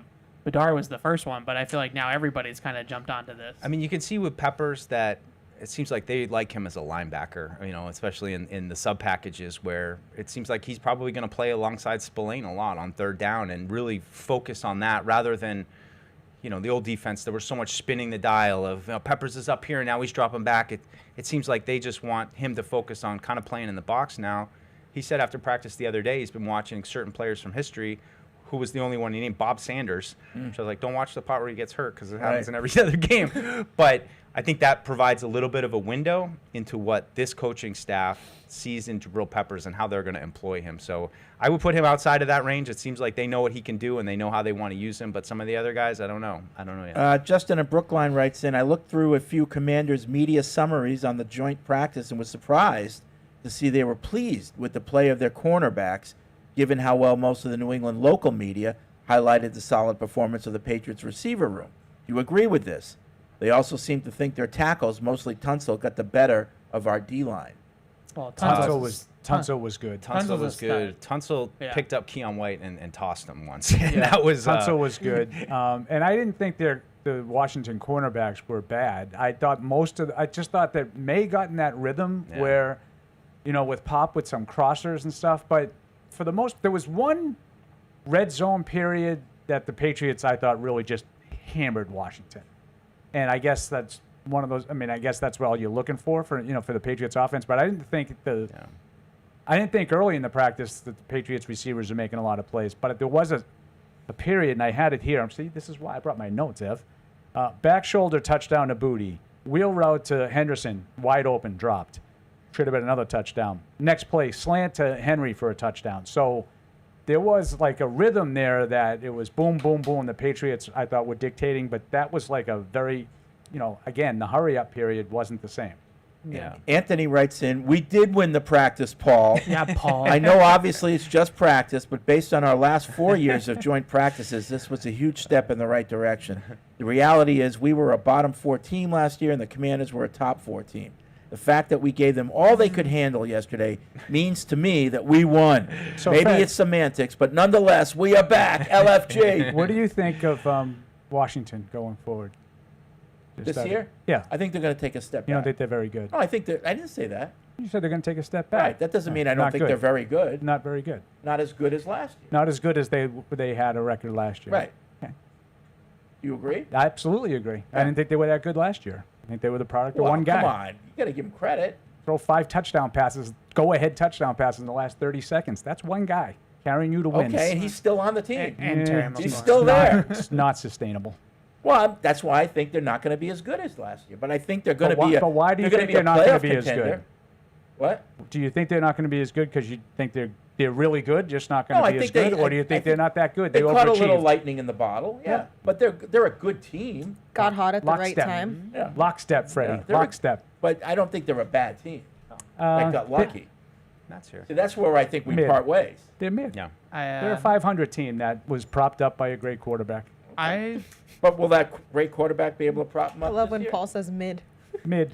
Badar was the first one, but I feel like now everybody's kind of jumped onto this. I mean, you can see with Peppers that it seems like they like him as a linebacker, especially in the sub packages where it seems like he's probably going to play alongside Spillane a lot on third down and really focus on that rather than, the old defense. There was so much spinning the dial of Peppers is up here and now he's dropping back. It seems like they just want him to focus on kind of playing in the box now. He said after practice the other day he's been watching certain players from history. Who was the only one he named? Bob Sanders. Which I was like, don't watch the part where he gets hurt because it happens in every other game. But I think that provides a little bit of a window into what this coaching staff sees in Jabril Peppers and how they're going to employ him. So I would put him outside of that range. It seems like they know what he can do and they know how they want to use him. But some of the other guys, I don't know. Yet. Justin in Brookline writes in, I looked through a few Commanders media summaries on the joint practice and was surprised to see they were pleased with the play of their cornerbacks, given how well most of the New England local media highlighted the solid performance of the Patriots receiver room. Do you agree with this? They also seem to think their tackles, mostly Tunsil, got the better of our D-line. Well, Tunsil was good. Tunsil was good. Tunsil picked up Keon White and tossed him once. Tunsil was good. And I didn't think the Washington cornerbacks were bad. I just thought that May got in that rhythm where, with Pop with some crossers and stuff, but for the most, there was one red zone period that the Patriots, I thought, really just hammered Washington. And I guess that's one of those. I mean, I guess that's what all you're looking for the Patriots offense. But I didn't think I didn't think early in the practice that the Patriots receivers are making a lot of plays. But there was a period, and I had it here. See, this is why I brought my notes, Ev. Back shoulder touchdown to Booty. Wheel route to Henderson, wide open, dropped. Should have been another touchdown. Next play, slant to Henry for a touchdown. So there was like a rhythm there that it was boom, boom, boom. The Patriots, I thought, were dictating, but that was like a very, again, the hurry-up period wasn't the same. Yeah. Anthony writes in, we did win the practice, Paul. Yeah, Paul. I know obviously it's just practice, but based on our last 4 years of joint practices, this was a huge step in the right direction. The reality is we were a bottom 4 team last year, and the Commanders were a top 4 team. The fact that we gave them all they could handle yesterday means to me that we won. So maybe it's semantics, but nonetheless, we are back, LFG. What do you think of Washington going forward? This year? Yeah. I think they're going to take a step back. You don't think they're very good? No, I think I didn't say that. You said they're going to take a step back. Right. That doesn't mean I don't think they're very good. Not very good. Not as good as last year. Not as good as they had a record last year. Right. Okay. You agree? I absolutely agree. I didn't think they were that good last year. I think they were the product of one guy. Come on. You got to give him credit. Throw 5 touchdown passes, go-ahead touchdown passes in the last 30 seconds. That's one guy carrying you to wins. Okay, and he's still on the team. And he's still there. It's not sustainable. Well, that's why I think they're not going to be as good as last year. But I think they're going to be. But why do you think they're not going to be as good? What? Do you think they're not going to be as good because you think they're really good, just not going to be as good, or do you think they're not that good? They caught a little lightning in the bottle, yeah. But they're a good team. Got hot at the right Lockstep. time. Yeah. Lockstep, Freddie. Yeah, Lockstep. But I don't think they're a bad team. They got lucky. That's here. See, that's where I think we Mid. part ways. They're mid. Yeah. They're a 500 team that was propped up by a great quarterback. But will that great quarterback be able to prop him I up love this when year? Paul says mid. Mid.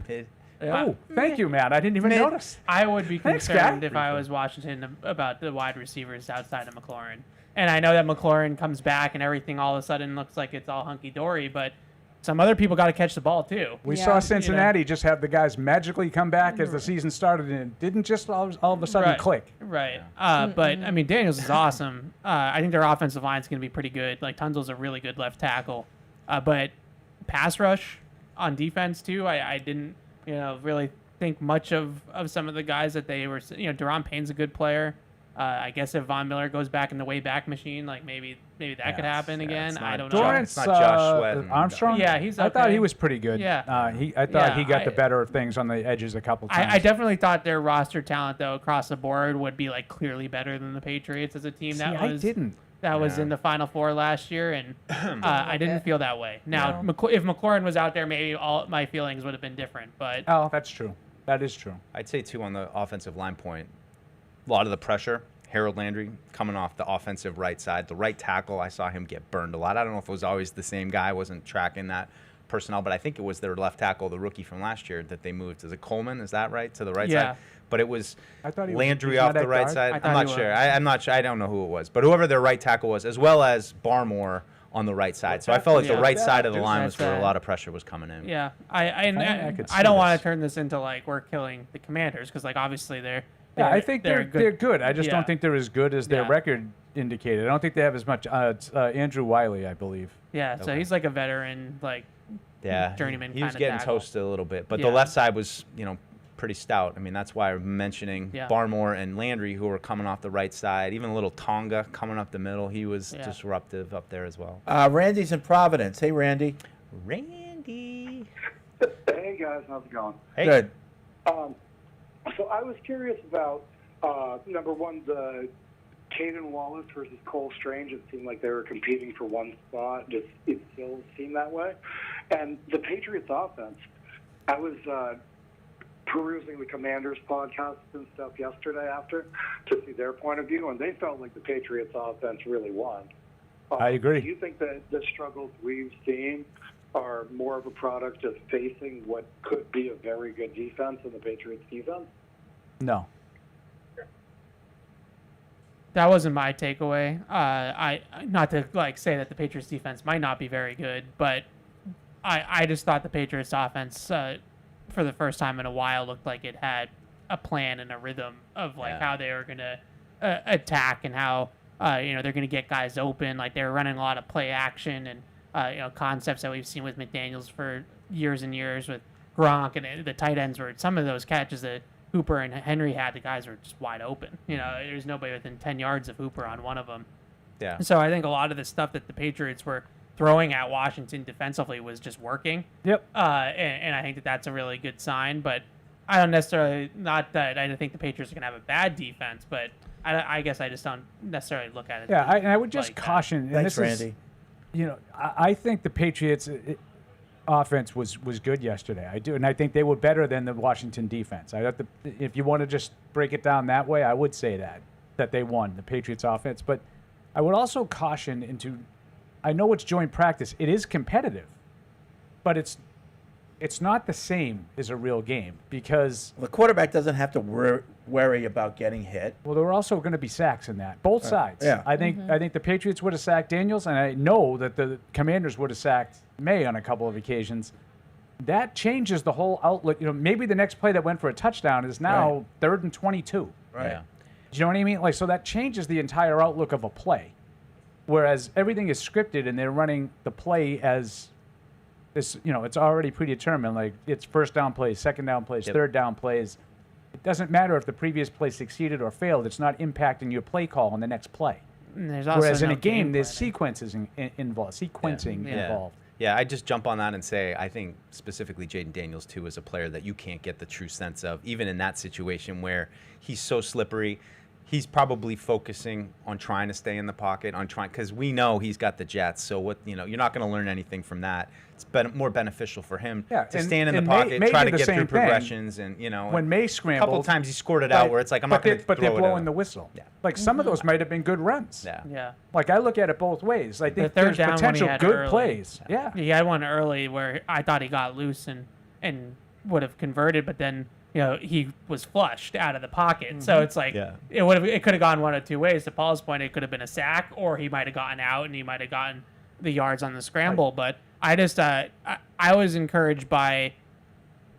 Yeah. Oh, thank you, man. I didn't even notice. I would be Thanks, concerned Guy. if I was Washington about the wide receivers outside of McLaurin. And I know that McLaurin comes back and everything all of a sudden looks like it's all hunky-dory, but some other people got to catch the ball too. We Yeah. saw Cincinnati just have the guys magically come back as the season started, and it didn't just all of a sudden click. Right. But, I mean, Daniels is awesome. I think their offensive line is going to be pretty good. Like, Tunsil's a really good left tackle. But pass rush on defense, too, I didn't, really think much of some of the guys that they were, Deron Payne's a good player. I guess if Von Miller goes back in the Wayback Machine, like maybe that could happen again. I don't know. It's not Josh Sweat and Armstrong. Yeah, he's I thought okay. he was pretty good. Yeah. I thought he got the better of things on the edges a couple times. I definitely thought their roster talent, though, across the board would be like clearly better than the Patriots as a team. That was in the Final Four last year, and I didn't feel that way. Now, if McLaurin was out there, maybe all my feelings would have been different. But that's true. That is true. I'd say, too, on the offensive line point, a lot of the pressure, Harold Landry coming off the offensive right side. The right tackle, I saw him get burned a lot. I don't know if it was always the same guy. I wasn't tracking that personnel, but I think it was their left tackle, the rookie from last year, that they moved. Is it Coleman? Is that right? To the right side? But it was Landry off the right side. I'm not sure. I'm not sure. I don't know who it was. But whoever their right tackle was, as well as Barmore on the right side. So I felt like the right side of the line was That's where a lot of pressure was coming in. Yeah, I could see I don't want this. to turn this into like we're killing the Commanders because like obviously they're I think they're good. I just Yeah. don't think they're as good as their Yeah. record indicated. I don't think they have as much. It's Andrew Wiley, I believe. Yeah, so he's like a veteran, like Yeah, journeyman he was kinda getting tackle. toasted a little bit, but Yeah. the left side was, pretty stout. I mean, that's why I'm mentioning Yeah. Barmore and Landry, who were coming off the right side. Even a little Tonga coming up the middle. He was Yeah. disruptive up there as well. Randy's in Providence. Hey, Randy. Randy. Hey guys, how's it going? Hey. Good. So I was curious about number one, the Caden Wallace versus Cole Strange. It seemed like they were competing for one spot. It still seemed that way. And the Patriots offense. I was perusing the Commanders podcast and stuff yesterday after to see their point of view, and they felt like the Patriots offense really won. I agree. Do you think that the struggles we've seen are more of a product of facing what could be a very good defense in the Patriots defense? No. That wasn't my takeaway. I not to like say that the Patriots defense might not be very good, but I just thought the Patriots offense for the first time in a while looked like it had a plan and a rhythm of like how they were gonna attack and how they're gonna get guys open. Like they were running a lot of play action and concepts that we've seen with McDaniels for years and years with Gronk and the tight ends were some of those catches that Hooper and Henry had, the guys were just wide open. There's nobody within 10 yards of Hooper on one of them. Yeah. So I think a lot of the stuff that the Patriots were throwing at Washington defensively was just working. Yep. And I think that that's a really good sign. But I don't necessarily, not that I don't think the Patriots are going to have a bad defense, but I guess I just don't necessarily look at it. Yeah, I would just like that. caution. And Thanks, this Randy. Is, I think the Patriots offense was good yesterday. I do, and I think they were better than the Washington defense. If you want to just break it down that way, I would say that they won the Patriots offense. But I would also caution into. I know it's joint practice. It is competitive, but it's not the same as a real game because The quarterback doesn't have to worry about getting hit. well, there were also going to be sacks in that, both sides. yeah. I think the Patriots would have sacked Daniels, and I know that the Commanders would have sacked May on a couple of occasions. That changes the whole outlook. Maybe the next play that went for a touchdown is now 3rd and 22. Right. Yeah. Do you know what I mean? Like, so that changes the entire outlook of a play. Whereas everything is scripted and they're running the play as this, it's already predetermined. Like it's first down plays, second down plays, third down plays. It doesn't matter if the previous play succeeded or failed. It's not impacting your play call on the next play. And there's also Whereas in no a game, there's planning. sequences involved, sequencing involved. Yeah, I just jump on that and say I think specifically Jaden Daniels too is a player that you can't get the true sense of, even in that situation where he's so slippery. He's probably focusing on trying to stay in the pocket, because we know he's got the Jets. So you're not going to learn anything from that. It's been more beneficial for him to and- stand in the and pocket, May try did to the get through same thing. progressions, and When May a scrambled, couple of times he scored it out where it's like I'm not going to throw But they're it blowing out. the whistle. Yeah. Like some of those might have been good runs. Yeah. Yeah. Like I look at it both ways. I think third there's down one he potential had good early. plays. Yeah. He had one early where I thought he got loose and would have converted, but then he was flushed out of the pocket. So it's like it could have gone one of two ways. To Paul's point, it could have been a sack, or he might have gotten out and he might have gotten the yards on the scramble. But I just I was encouraged by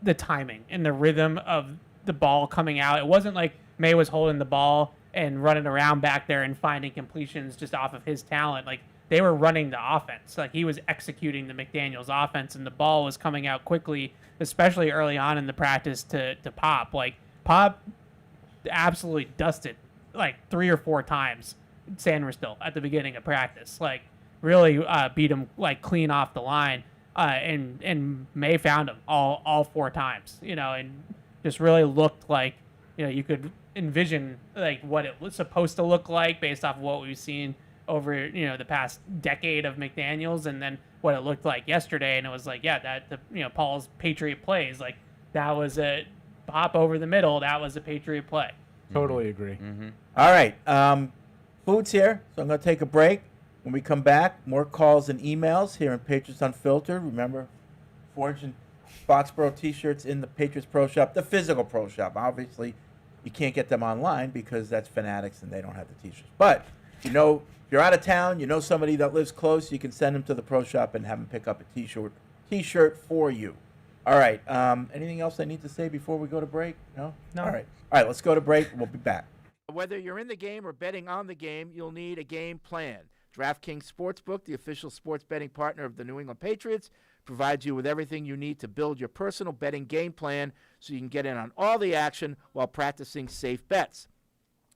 the timing and the rhythm of the ball coming out. It wasn't like May was holding the ball and running around back there and finding completions just off of his talent. Like they were running the offense. Like he was executing the McDaniels offense, and the ball was coming out quickly, especially early on in the practice to Pop. Like Pop absolutely dusted like 3 or 4 times Sanders at the beginning of practice. Like really beat him like clean off the line. And May found him all 4 times, and just really looked like, you could envision like what it was supposed to look like based off of what we've seen over, the past decade of McDaniels, and then what it looked like yesterday. And it was like, Paul's Patriot plays, like that was a pop over the middle. That was a Patriot play. Totally agree. Mm-hmm. All right. Food's here, so I'm going to take a break. When we come back, more calls and emails here in Patriots Unfiltered. Remember, Forge and Foxborough T-shirts in the Patriots Pro Shop, the physical Pro Shop. Obviously, you can't get them online because that's Fanatics and they don't have the T-shirts. But If you're out of town, you know somebody that lives close, you can send them to the pro shop and have them pick up a t-shirt for you. All right. Anything else I need to say before we go to break? No? No. All right. All right, let's go to break. We'll be back. Whether you're in the game or betting on the game, you'll need a game plan. DraftKings Sportsbook, the official sports betting partner of the New England Patriots, provides you with everything you need to build your personal betting game plan so you can get in on all the action while practicing safe bets.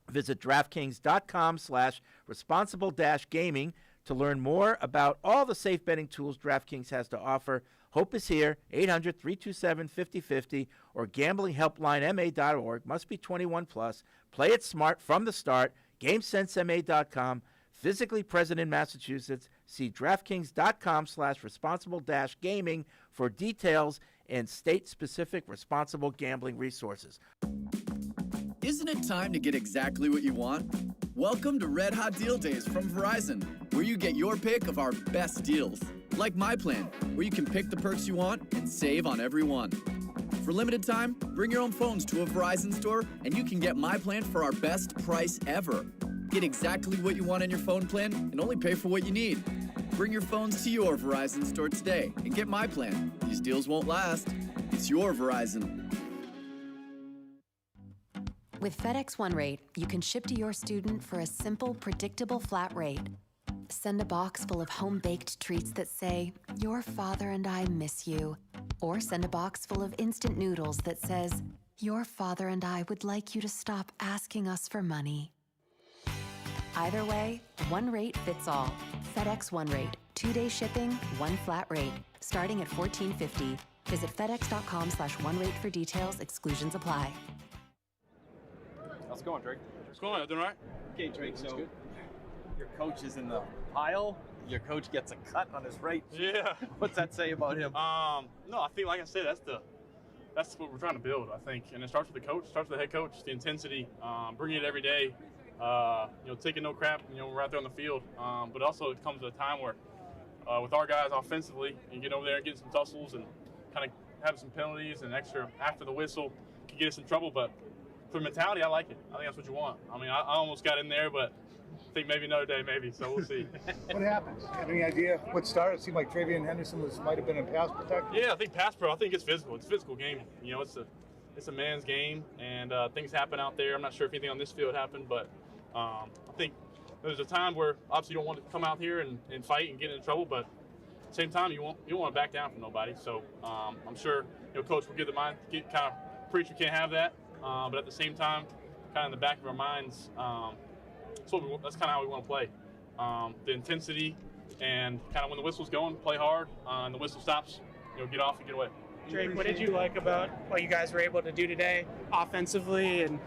Visit DraftKings.com/responsible-gaming to learn more about all the safe betting tools DraftKings has to offer. Hope is here, 800-327-5050 or gamblinghelplinema.org. Must be 21 plus. Play it smart from the start. GameSenseMA.com. Physically present in Massachusetts. See DraftKings.com/responsible-gaming for details and state-specific responsible gambling resources. Isn't it time to get exactly what you want? Welcome to Red Hot Deal Days from Verizon, where you get your pick of our best deals. Like My Plan, where you can pick the perks you want and save on every one. For limited time, bring your own phones to a Verizon store and you can get My Plan for our best price ever. Get exactly what you want in your phone plan and only pay for what you need. Bring your phones to your Verizon store today and get My Plan. These deals won't last. It's your Verizon. With FedEx One Rate, you can ship to your student for a simple, predictable flat rate. Send a box full of home-baked treats that say, "Your father and I miss you." Or send a box full of instant noodles that says, "Your father and I would like you to stop asking us for money." Either way, one rate fits all. FedEx One Rate. 2-day shipping, one flat rate. Starting at $14.50. Visit FedEx.com/OneRate for details. Exclusions apply. How's it going, Drake? What's going on? You doing all right? Okay, Drake, so your coach is in the pile. Your coach gets a cut on his right. Yeah. What's that say about him? No, I think, like I said, that's what we're trying to build, I think. And it starts with the coach, starts with the head coach, the intensity, bringing it every day, taking no crap, we're out there on the field. But also it comes at a time where with our guys offensively, you get over there and get some tussles and kind of have some penalties and extra after the whistle can get us in trouble. But for mentality, I like it. I think that's what you want. I mean, I almost got in there, but I think maybe another day, maybe. So we'll see. What happened? Have any idea what started? It seemed like Trayvon Henderson might have been in pass protection. Yeah, I think pass pro. I think it's physical. It's a physical game. It's a man's game, and things happen out there. I'm not sure if anything on this field happened, but I think there's a time where obviously you don't want to come out here and fight and get in trouble, but at the same time you don't want to back down from nobody. So I'm sure coach will get kind of preach we can't have that. But at the same time, kind of in the back of our minds, that's kind of how we want to play. The intensity and kind of when the whistle's going, play hard, and the whistle stops, get off and get away. Drake, what did you like about what you guys were able to do today offensively, and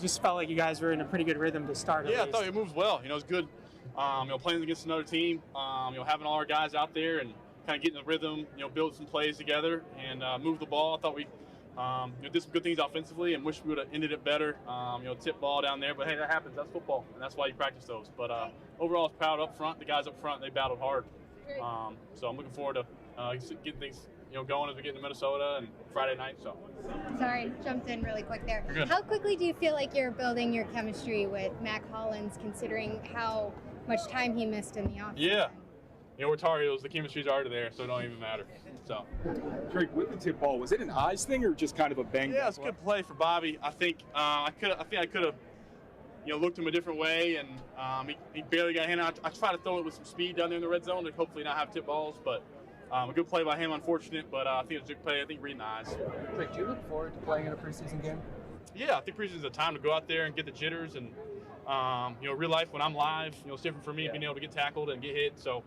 just felt like you guys were in a pretty good rhythm to start? Yeah, I thought it moves well. It's good. Playing against another team, having all our guys out there and kind of getting the rhythm, build some plays together and move the ball. I thought we did some good things offensively and wish we would have ended it better. Tip ball down there, but hey, that happens. That's football, and that's why you practice those. But overall, I was proud up front. The guys up front, they battled hard. So I'm looking forward to getting things going as we get to Minnesota and Friday night. So. Sorry, jumped in really quick there. How quickly do you feel like you're building your chemistry with Mac Hollins, considering how much time he missed in the offseason? Yeah. We're Tar Heels. The chemistry's already there, so it don't even matter. So, Drake, with the tip ball, was it an eyes thing or just kind of a bang? Yeah, it's a good play for Bobby. I think I could have, looked him a different way, and he barely got a hand out. I tried to throw it with some speed down there in the red zone to hopefully not have tip balls, but a good play by him. Unfortunate, but I think it was a good play. I think reading the eyes. Drake, do you look forward to playing in a preseason game? Yeah, I think preseason is a time to go out there and get the jitters, and real life when I'm live, it's different for me being able to get tackled and get hit. So.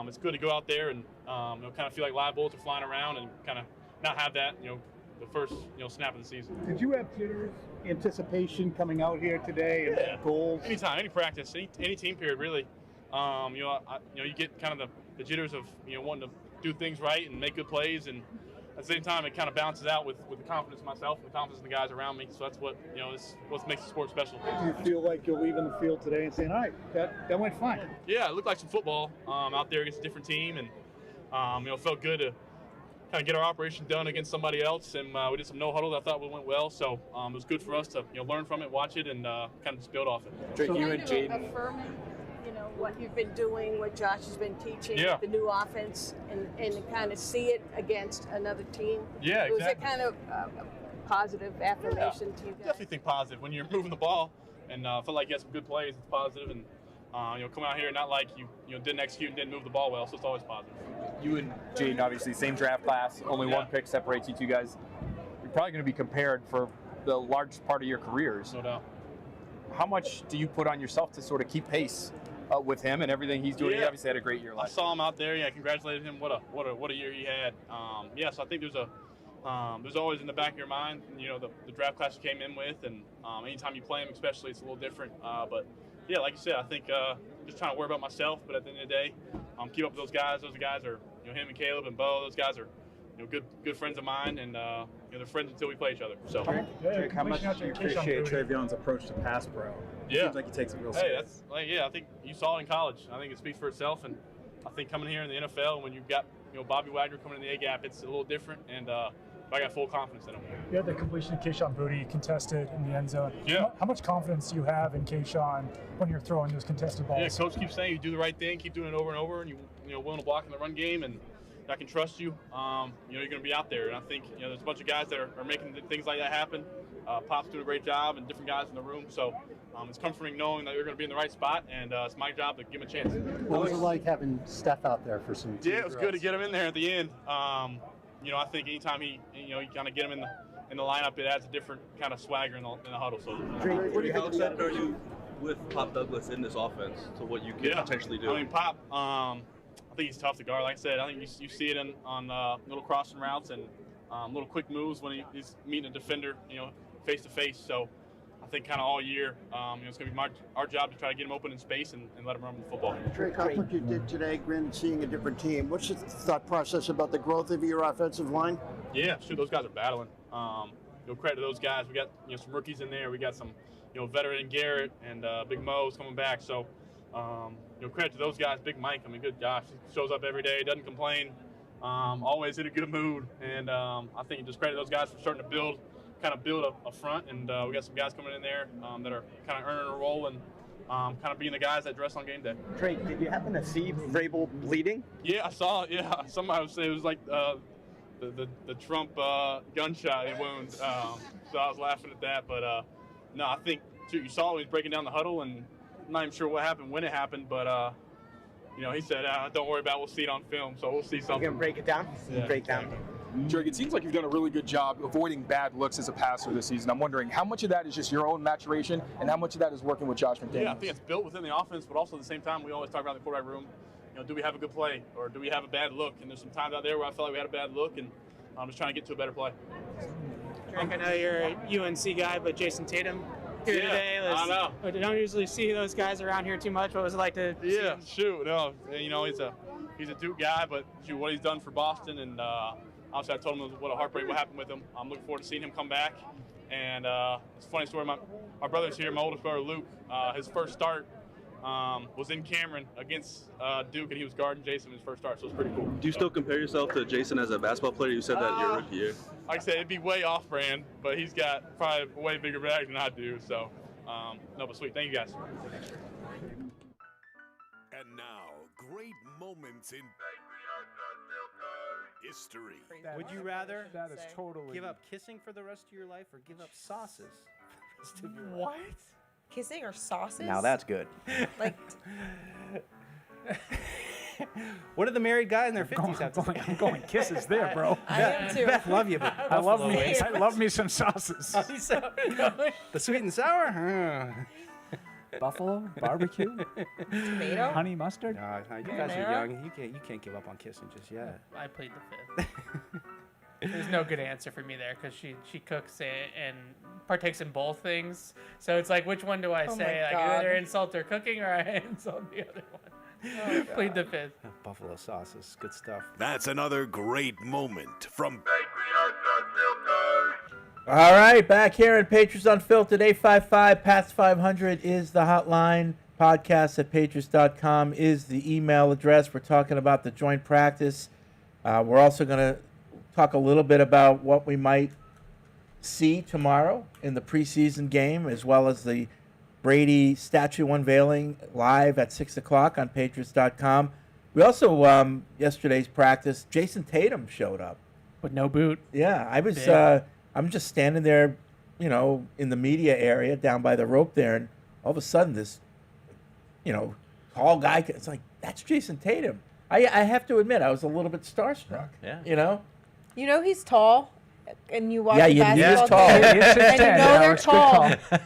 It's good to go out there and kind of feel like live bullets are flying around and kind of not have that, the first snap of the season. Did you have jitters, anticipation coming out here today, and goals? Anytime, any practice, any team period really. You get kind of the jitters of wanting to do things right and make good plays, and at the same time it kind of balances out with the confidence in myself and the confidence in the guys around me. So that's what is what makes the sport special. Do you feel like you're leaving the field today and saying, all right, that went fine? Yeah, it looked like some football out there against a different team, and felt good to kind of get our operation done against somebody else, and we did some no huddle that I thought went well. So it was good for us to learn from it, watch it, and kind of just build off it. Drake, you and Jaden. what you've been doing, what Josh has been teaching, Yeah. the new offense, and kind of see it against another team? Yeah, Was exactly. it kind of a positive affirmation to you guys? Definitely think positive when you're moving the ball, and feel like you had some good plays. It's positive, and come out here not like you didn't execute and didn't move the ball well, so it's always positive. You and Jaden, obviously, same draft class. Only one pick separates you two guys. You're probably going to be compared for the largest part of your careers. No doubt. How much do you put on yourself to sort of keep pace with him and everything he's doing? He obviously had a great year I last saw him out there. Yeah, congratulated him. What a year he had. So I think there's always in the back of your mind, the draft class you came in with, and anytime you play him, especially, it's a little different. But yeah, like you said, I think just trying to worry about myself. But at the end of the day, keep up with those guys. Those guys are him and Caleb and Bo. Those guys are good friends of mine, and they're friends until we play each other. So. Jake, how much do you appreciate Trayvon's approach to pass pro? Yeah. Seems like he takes it real Hey, serious. I think you saw it in college. I think it speaks for itself, and I think coming here in the NFL, when you've got Bobby Wagner coming in the A gap, it's a little different, and I got full confidence in him. You had the completion of Keyshawn Boutte contested in the end zone. Yeah. How much confidence do you have in Keyshawn when you're throwing those contested balls? Yeah, coach keeps saying you do the right thing, keep doing it over and over, and you're willing to block in the run game, and I can trust you. You're going to be out there, and I think there's a bunch of guys that are making things like that happen. Pop's doing a great job, and different guys in the room. So it's comforting knowing that you're going to be in the right spot, and it's my job to give him a chance. What was it like having Steph out there for some? Yeah, it was good to get him in there at the end. I think anytime you kind of get him in the lineup, it adds a different kind of swagger in the huddle. So, How excited are you with Pop Douglas in this offense to what you can potentially do? I mean, Pop, I think he's tough to guard. Like I said, I think you see it on little crossing routes and little quick moves when he's meeting a defender, face to face. So I think kind of all year, it's going to be our job to try to get him open in space and let him run with the football. Trey, how what you did today, Grin, seeing a different team. What's your thought process about the growth of your offensive line? Yeah, those guys are battling. Credit to those guys. We got some rookies in there. We got some veteran Garrett and Big Mo's coming back. So credit to those guys. Big Mike, good gosh, he shows up every day, doesn't complain, always in a good mood. And I think you just credit those guys for starting to build a front. And we got some guys coming in there that are kind of earning a role and kind of being the guys that dress on game day. Trey, did you happen to see Vrabel bleeding? Yeah, I saw it. Yeah, somebody would say it was like the Trump gunshot wound. So I was laughing at that. But no, I think you saw it when he was breaking down the huddle, and I'm not even sure what happened when it happened. But he said, "Don't worry about it. We'll see it on film." So we'll see something. You gonna break it down? Yeah. Break down. Drake, it seems like you've done a really good job avoiding bad looks as a passer this season. I'm wondering how much of that is just your own maturation and how much of that is working with Josh McDaniels? Yeah, I think it's built within the offense, but also at the same time, we always talk about the quarterback room. Do we have a good play or do we have a bad look? And there's some times out there where I felt like we had a bad look, and I'm just trying to get to a better play. Drake, I know you're a UNC guy, but Jason Tatum here today. I know. I don't usually see those guys around here too much. What was it like to? Yeah, shoot, no, he's a Duke guy, but what he's done for Boston, and obviously I told him what a heartbreak what happened with him. I'm looking forward to seeing him come back. And it's a funny story. My brother's here. My oldest brother Luke. His first start was in Cameron against Duke, and he was guarding Jason in his first start. So it's pretty cool. Do you still compare yourself to Jason as a basketball player? You said that your rookie year. Like I said, it'd be way off-brand, but he's got probably a way bigger bag than I do. So no, but sweet. Thank you guys. And now, great moments in history. Would you rather That is totally give up kissing for the rest of your life or give up sauces for the rest of your life? What? Kissing or sauces? Now that's good. Like, What do the married guy in their 50s have to say? I'm going kisses there, bro. I am too. Beth, love you, but I love Buffalo me. wings. Some sauces. The sweet and sour? Buffalo barbecue, Tomato? honey mustard. No, you guys are young. You can't give up on kissing just yet. I plead the fifth. There's no good answer for me there because she cooks it and partakes in both things. So it's like, which one do I Oh say? my Like, God. either insult her cooking or I insult the other one. Plead the fifth. Buffalo sauces, good stuff. That's another great moment from All right, back here at Patriots Unfiltered, 855 past 500 is the hotline. Podcast at patriots.com is the email address. We're talking about the joint practice. We're also going to talk a little bit about what we might see tomorrow in the preseason game, as well as the Brady statue unveiling live at 6 o'clock on Patriots.com. We also, yesterday's practice, Jason Tatum showed up. With no boot. Yeah, I was. Big. I'm just standing there, in the media area down by the rope there, and all of a sudden this, tall guy. It's like, that's Jason Tatum. I have to admit, I was a little bit starstruck. Yeah. He's tall, and you watch Yeah, basketball he is tall. games, He is 6'10", and you know they're Alex, good tall. call.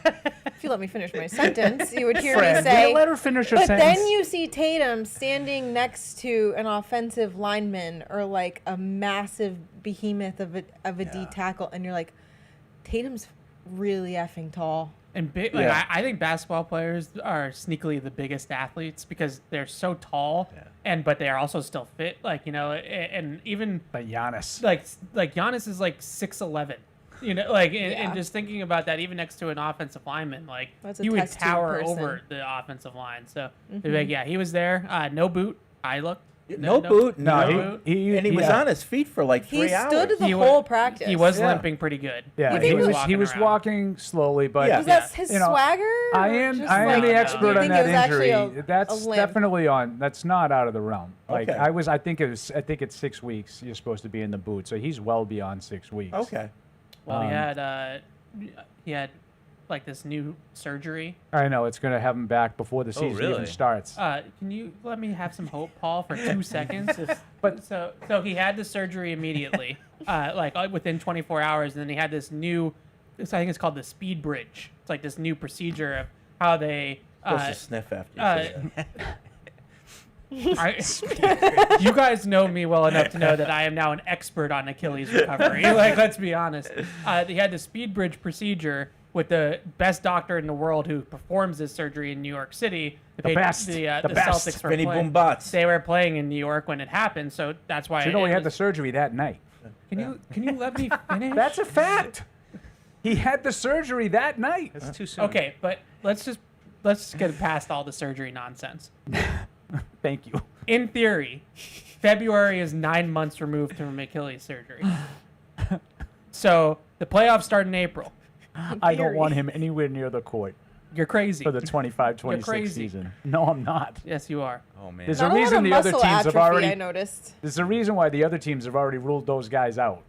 If you let me finish my sentence, you would hear Fred, me say. will you let her finish her but sentence? then you see Tatum standing next to an offensive lineman or like a massive behemoth of a D tackle, and you're like, Tatum's really effing tall. And big, I think basketball players are sneakily the biggest athletes because they're so tall, but they are also still fit. And even But Giannis, like Giannis is like 6'11". And just thinking about that, even next to an offensive lineman, That's a he would test tube tower person. over the offensive line. So, Mhm. he was there. No boot. I looked. No boot. No boot. And he was on his feet for like 3 hours. He stood the He whole wa- practice. He was limping pretty good. Yeah, when he was walking around. walking slowly, but Was that his swagger? I or am just I am the like- expert You on think it that was actually injury. a That's limp? definitely on. That's not out of the realm. Like Okay. I think it's 6 weeks. You're supposed to be in the boot, so he's well beyond 6 weeks. Okay. Well, he had like this new surgery. I know it's going to have him back before the season even starts. Can you let me have some hope, Paul, for 2 seconds? But so he had the surgery immediately, within 24 hours, and then he had this new, I think it's called the speed bridge. It's like this new procedure of how they Supposed to sniff after you say you guys know me well enough to know that I am now an expert on Achilles recovery. Let's be honest. He had the speed bridge procedure with the best doctor in the world who performs this surgery in New York City. The best. The best. Celtics were Vinny playing. Boom Butts. They were playing in New York when it happened, so that's why. So he had the surgery that night. Can you let me finish? That's a fact. He had the surgery that night. That's too soon. Okay, but let's get past all the surgery nonsense. Thank you. In theory, February is 9 months removed from Achilles surgery. So the playoffs start in April. I don't want him anywhere near the court You're crazy. for the 25-26 crazy. season. No, I'm not. Yes, you are. Oh man. There's Not a lot reason of the other muscle teams have atrophy, already. I noticed. There's a reason why the other teams have already ruled those guys out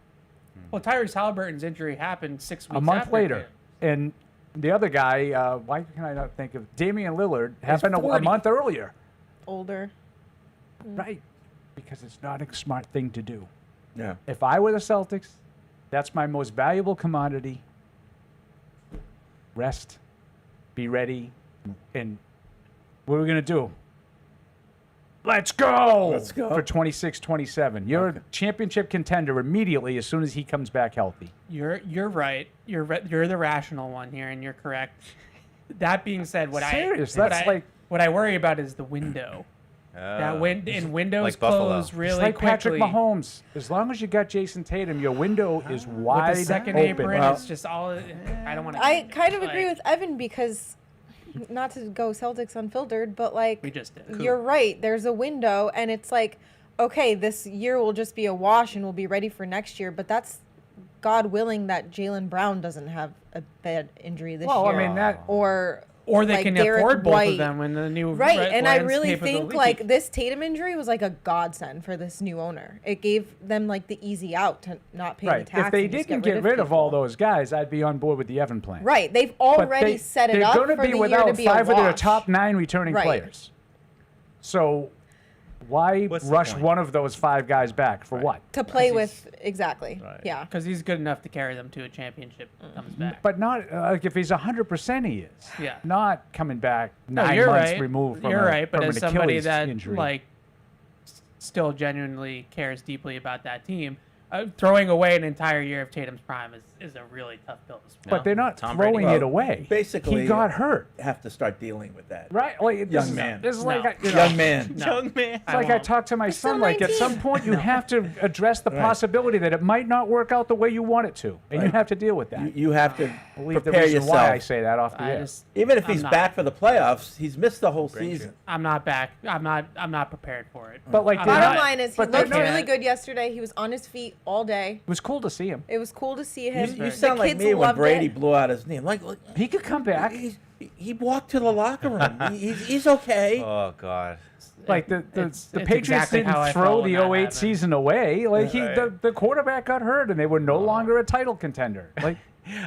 Well, Tyrese Halliburton's injury happened 6 weeks a month after later, and the other guy. Why can I not think of Damian Lillard? Happened a 40. month earlier. Older. Right. Because it's not a smart thing to do. Yeah. If I were the Celtics, that's my most valuable commodity. Rest, be ready, and what are we going to do? Let's go! Let's go. For 26-27. You're a championship contender immediately as soon as he comes back healthy. You're right. You're the rational one here, and you're correct. That being said, what I worry about is the window. Windows Like Buffalo. close really It's like quickly. Patrick Mahomes. As long as you got Jason Tatum, your window is wide With the second open. apron, Well- it's just all. I don't want to. I kind of agree with Evan because, not to go Celtics Unfiltered, but We just did. you're right. There's a window, and it's like, okay, this year will just be a wash, and we'll be ready for next year. But that's God willing that Jaylen Brown doesn't have a bad injury this Well, year. I mean, that. Or they like can Derek afford both White. of them when the new Right, and I really landscape of the think league. like this Tatum injury was like a godsend for this new owner. It gave them like the easy out to not pay the Right. tax. If they and just didn't get rid of all those guys, I'd be on board with the Evan plan. Right, they've But already set it up They're for going to the be year to without be a 5 of their wash. top 9 returning Right. players. So why What's the rush point? one of those 5 guys back for what? To play with, exactly. Right. Yeah. because he's good enough to carry them to a championship. Comes back. But not like if he's 100%, he is. Yeah. Not coming back No, 9 you're months right. removed from You're right, but from as an somebody Achilles that injury. still genuinely cares deeply about that team, throwing away an entire year of Tatum's prime is a really tough pill to swallow. But they're not Tom throwing Brady. it away. Basically, he got hurt. Have to start dealing with that. Right, like Young man. This is No. like you know, Young man. No. Young man. It's like I won't. talk to my son. still Like at 19. some point, you have to address the Right. possibility that it might not work out the way you want it to, and you Right. have to deal with that. You have to Believe the prepare reason yourself. why I say that off the I air. just, Even if I'm he's not. back for the playoffs, he's missed the whole season. I'm not back. I'm not prepared for it. But like, I'm they're Bottom not- line is he but they're looked not- really good yesterday. He was on his feet all day. It was cool to see him. It was cool to see him. You You sound like me when Brady blew out his knee. I'm like, look, he could come back. He walked to the locker room. He's okay. Oh God. Like the Patriots exactly how didn't I throw felt when the that 08 happened. season away. Like the quarterback got hurt, and they were no longer a title contender. Like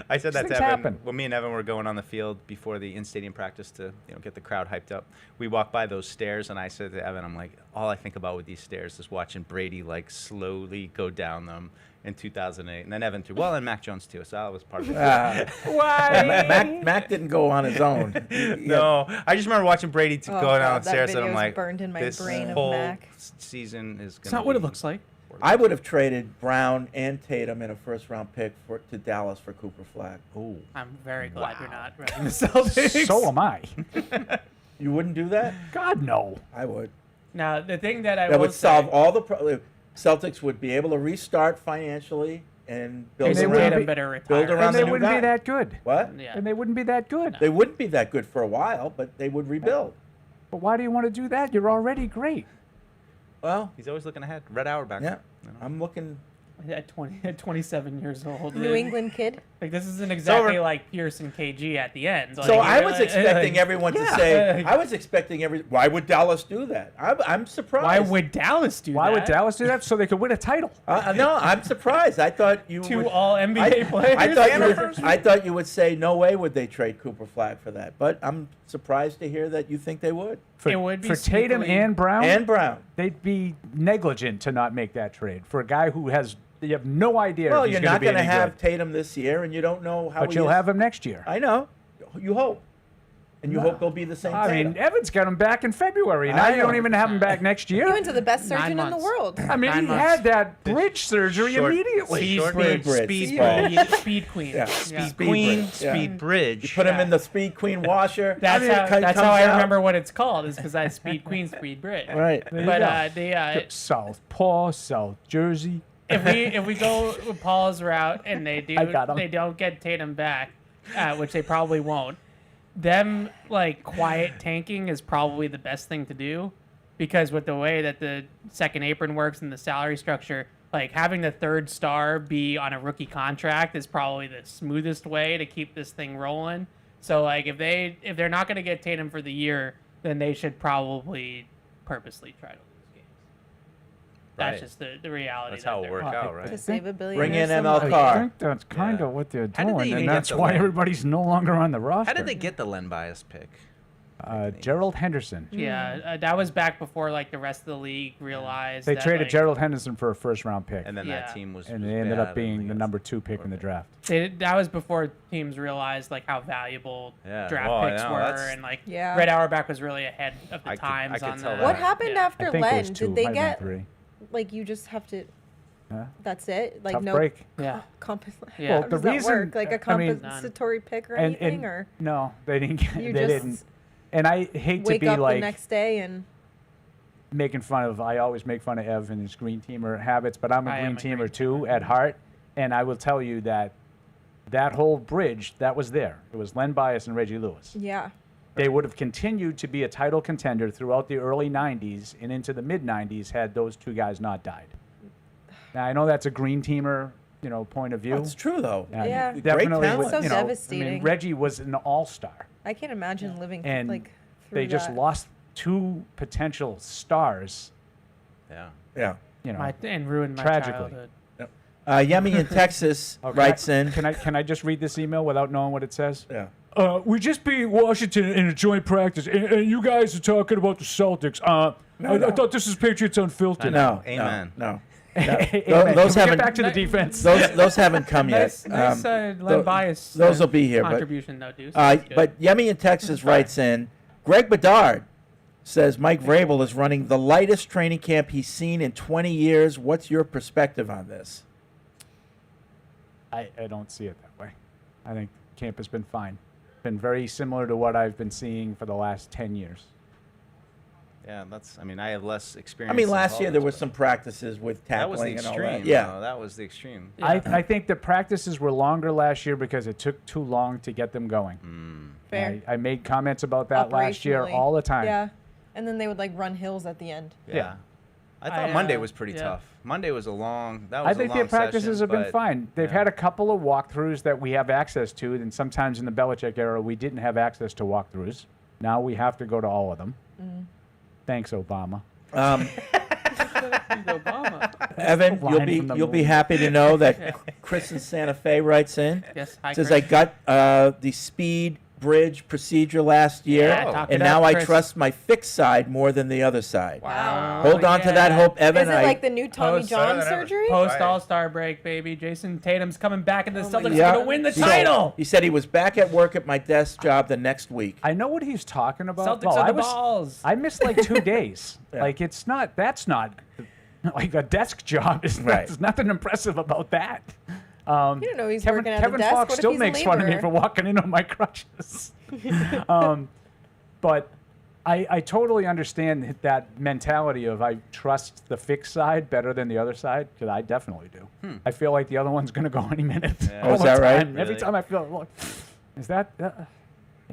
I said that things to Evan happen. when me and Evan were going on the field before the in-stadium practice to get the crowd hyped up. We walked by those stairs, and I said to Evan, I'm like, all I think about with these stairs is watching Brady like slowly go down them in 2008, and then Evan too. Well, and Mac Jones too. So that was part of it. Why? Mac didn't go on his own. No, I just remember watching Brady go down God, the stairs, that and I'm video's like, burned in my this brain of whole Mac. season is. It's not what it looks like. I would have traded Brown and Tatum in a first-round pick to Dallas for Cooper Flag. Oh, I'm very glad you're not running the Celtics. So am I. You wouldn't do that? God, no. I would. Now, the thing that I That will would solve say, all the problems. Celtics would be able to restart financially and build And they around, wouldn't Tatum better retire. build around And the they new wouldn't guy. be that good. What? Yeah. And they wouldn't be that good. They wouldn't be that good for a while, but they would rebuild. But why do you want to do that? You're already great. Well, He's always looking ahead. Red Auerbach. yeah, I'm looking. at 27 years old. New England kid. Like, this isn't exactly over. like Pierce and KG at the end. So Like, I was like- expecting everyone to Yeah. say. I was expecting why would Dallas do that? I'm surprised. Why would Dallas do Why that? would Dallas do that? So they could win a title. No, I'm surprised. I thought you Two would, all NBA players? I thought you would say no way would they trade Cooper Flag for that. But I'm surprised to hear that you think they would. It would be For Tatum sneakily- and Brown? And Brown. They'd be negligent to not make that trade. For a guy who has, you have no idea Well, if he's you're going to not be going to any have good. Tatum this year, and you don't know how. But he you'll is. have him next year. I know. You hope, and you hope they'll be the same. I Tatum. mean, Evans got him back in February. Now I you don't know. even have him back next year. He went to the best 9 surgeon in the months. world. I mean, 9 he months. had that bridge surgery immediately. Speed bridge. Speed Queen. Yeah. Speed Speed Queen, bridge. Yeah. Speed Bridge. You put him in the Speed Queen washer. That's how. Comes That's how I out. remember what it's called. Is because I Speed Queen, Speed Bridge. Right. There you But go. South Paw, South Jersey. if we go with Paul's route and I got 'em. they don't get Tatum back, which they probably won't, them like quiet tanking is probably the best thing to do, because with the way that the second apron works and the salary structure, like having the third star be on a rookie contract is probably the smoothest way to keep this thing rolling. So like if they're not going to get Tatum for the year, then they should probably purposely try to lose games. That's Right. just the reality. That's that how it they're worked in. out, right? To save a billion. Bring in some ML money. I Carr. think that's kind of what they're How did they doing, even and get that's the why Len- everybody's no longer on the roster. How did they get the Len Bias pick? Gerald Henderson. Yeah, that was back before like the rest of the league realized They that, traded like, Gerald Henderson for a first-round pick, And then Yeah. that team was. and was they ended bad, up being and the they number 2 pick in the draft. that was before teams realized like how valuable Yeah, draft well, picks no, were, that's- and like Yeah. Red Auerbach was really ahead of the I could times tell on that. that. What happened Yeah. after I think it was Len? 2, Did they might have get been 3. like you just have to? Huh? That's it. Like Tough no break. Yeah. Yeah. Well, How the does that reason- work? Like a I mean- compensatory pick or anything, or no, they didn't. Get, you they just didn't. And I hate to wake be up like the next day and making fun of. I always make fun of Ev and his green teamer habits, but I'm a I green am a teamer green too at heart. And I will tell you that that whole bridge that was there. It was Len Bias and Reggie Lewis. yeah. They would have continued to be a title contender throughout the early 90s and into the mid 90s had those two guys not died. Now I know that's a green teamer, point of view. That's true though. Yeah. Great Definitely, talent. So I mean, devastating. Reggie was an all-star, I can't imagine living and like through they just that. lost 2 potential stars. Yeah. Yeah. And ruined my Tragically. childhood. Yemi in Texas writes in. Can I just read this email without knowing what it says? Yeah. We just beat Washington in a joint practice, and you guys are talking about the Celtics. I thought this was Patriots Unfiltered. No. Amen. No. Amen. Those Can we get haven't. back to the defense. Those haven't come Nice, yet. nice Len Bias. Those will be here. Contribution though, Deuce. That's good. But Yemi in Texas writes in. Greg Bedard says Mike Vrabel is running the lightest training camp he's seen in 20 years. What's your perspective on this? I don't see it that way. I think camp has been fine. Been very similar to what I've been seeing for the last 10 years. Yeah, that's. I mean, I have less experience. I mean, in last year college, there was but some practices with that was the tackling and all extreme. that. Yeah. though. That was the extreme. I think the practices were longer last year because it took too long to get them going. Fair. I made comments about that last year Operationally. all the time. Yeah. And then they would like run hills at the end. Yeah. I thought Monday was pretty tough. Monday was a long. That was I think a long their practices session, have been fine. They've had a couple of walkthroughs that we have access to, and sometimes in the Belichick era we didn't have access to walkthroughs. Now we have to go to all of them. Thanks, Obama. Evan, you'll be happy to know that Chris in Santa Fe writes in. Yes, hi, Says Chris. I got the speed bridge procedure last year, Yeah, and it now up, I Chris. trust my fixed side more than the other side. Wow. Hold on to that hope, Evan. Is it like the new Tommy John surgery? Post All-Star break, baby. Jason Tatum's coming back, and the Celtics Yeah. are going to win the So, title. he said he was back at work at my desk job the next week. I know what he's talking about. Celtics are the balls. I missed like 2 days. Like that's not like a desk job. There's nothing impressive about that. You don't know he's working at Kevin the desk. Fox What if still he's a makes fun of me laborer? for walking in on my crutches. But I totally understand that mentality of I trust the fixed side better than the other side, because I definitely do. I feel like the other one's going to go any minute. Oh, is that right? Every Really? time I feel like, is that...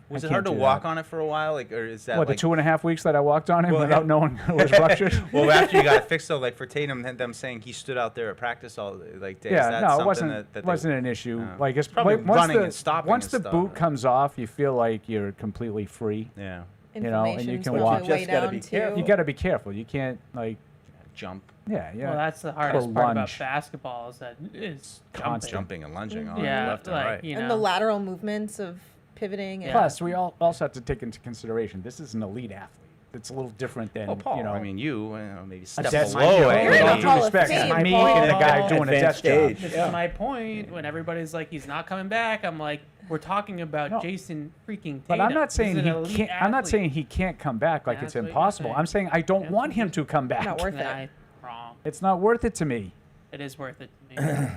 Was I it hard to can't do walk that. on it for a while? Like, or is that What, like the 2.5 weeks that I walked on it Well, without knowing it was ruptured? Well, after you got it fixed, though, like for Tatum, them saying he stood out there at practice all like day. Is Yeah, that no, something it wasn't. that they- wasn't an issue. Oh. Like it's Probably once running the, and stopping Once and the stuff. boot comes off, you feel like you're completely free. Yeah. You know, and you Inflammation's can working walk. its way down, too. You got to be careful. You can't like jump. Yeah, yeah. Well, that's the Or hardest part about lunge. basketball is that is Constant. Jumping and lunging on Yeah, left and like, right. you And know. the lateral movements of pivoting. And Plus, we also have to take into consideration this is an elite athlete. It's a little different than Well, Paul, you know. I mean, maybe a step desk below job. it. You're in With the all due Hall of respect, Fame, it's me Paul. and a guy doing a Advanced desk job. stage. This is my point. When everybody's like, he's not coming back, I'm like, we're talking about Jason freaking Tatum. But I'm not saying He's he an elite can't. I'm not athlete. saying he can't come back like it's That's what you're impossible. saying. I'm saying I don't want him to come back. Not worth Then it. wrong. It's not worth it to me. It is worth it to me.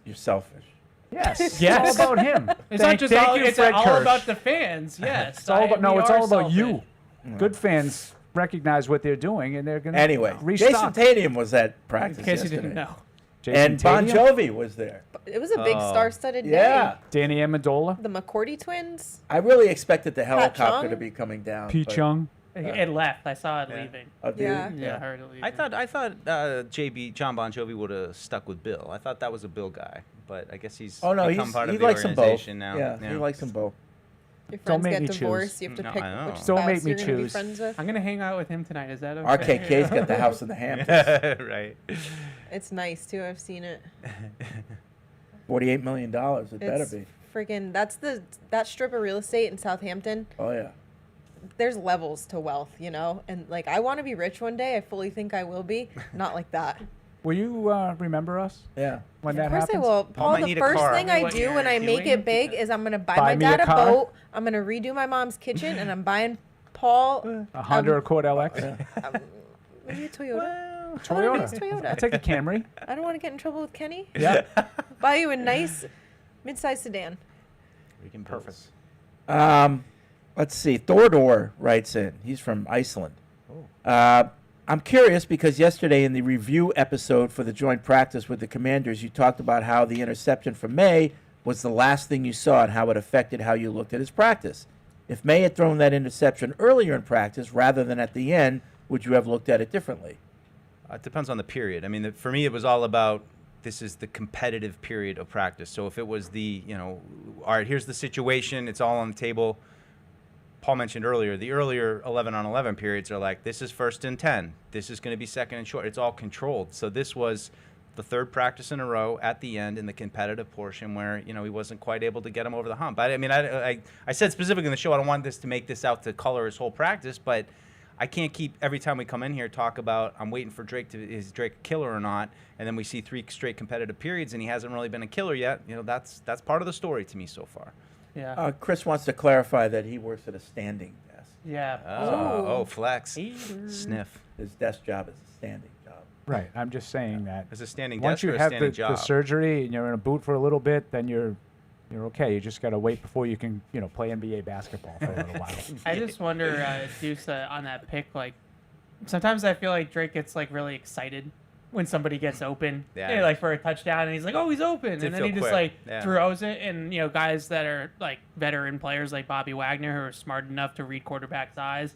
You're selfish. Yes, Yes. it's all about him. It's not just all. It's Fred all Kirsch. about the fans. Yes. It's all about we it's are all about selfish. you. Good fans recognize what they're doing, and they're going to Anyway, restock. Jason Tatum was at practice In case you yesterday. didn't know. Jason And Bon Tatum? Jovi was there. It was a big star-studded Yeah. Danny Amendola, day. The McCourty twins. I really expected the helicopter Chung? to be coming down. P. but- Chung. It left. I saw it leaving. Oh, did Yeah. it? Yeah, I heard it leaving. I thought John Bon Jovi would have stuck with Bill. I thought that was a Bill guy, but I guess he's Oh no, become part he of the likes them both. organization now. Yeah, he likes them both. Your Don't friends make get me choose. divorced. You have to No, pick I know. which Don't spouse make me you're gonna be choose. friends with. I'm gonna hang out with him tonight. Is that okay? RKK's got the house in the Hamptons. Right. It's nice too. I've seen it. $48 million. It better It's be. freaking. That strip of real estate in Southampton. Oh yeah. There's levels to wealth, you know, and like I want to be rich one day. I fully think I will be. Not like that. Will you remember us? Yeah. When Of that course happens? I will. Paul Paul, might the need a first car. thing I What do you're when I make doing? it big is I'm gonna buy Buy my me a dad a car? boat. I'm gonna redo my mom's kitchen, and I'm buying Paul A Honda Accord LX. maybe a Toyota. Toyota. Nice Toyota. I'll take a Camry. I don't want to get in trouble with Kenny. Yeah. Buy you a nice mid-sized sedan. Perfect. Let's see. Thordor writes in. He's from Iceland. I'm curious because yesterday in the review episode for the joint practice with the Commanders, you talked about how the interception from May was the last thing you saw and how it affected how you looked at his practice. If May had thrown that interception earlier in practice rather than at the end, would you have looked at it differently? It depends on the period. I mean, for me, it was all about this is the competitive period of practice. So if it was the, all right, here's the situation, it's all on the table. Paul mentioned earlier, the earlier 11-on-11 periods are like, this is 1st and 10. This is going to be 2nd and short. It's all controlled. So this was the third practice in a row at the end in the competitive portion where, he wasn't quite able to get him over the hump. I said specifically in the show, I don't want this to make this out to color his whole practice, but I can't keep every time we come in here talk about I'm waiting for Drake is Drake a killer or not, and then we see 3 straight competitive periods and he hasn't really been a killer yet. That's part of the story to me so far. Yeah. Chris wants to clarify that he works at a standing desk. Yeah. Oh, flex. Sniff. His desk job is a standing job. Right. I'm just saying that. It's a standing Once desk you or a have standing the job? surgery and you're in a boot for a little bit, then you're okay. You just got to wait before you can, play NBA basketball for a little while. I just wonder, Deuce, on that pick, like, sometimes I feel like Drake gets, like, really excited when somebody gets open, Yeah. like, for a touchdown, and he's like, oh, he's open, Did and then feel he just, quick. like, Yeah. throws it, and, guys that are, like, veteran players like Bobby Wagner who are smart enough to read quarterback's eyes,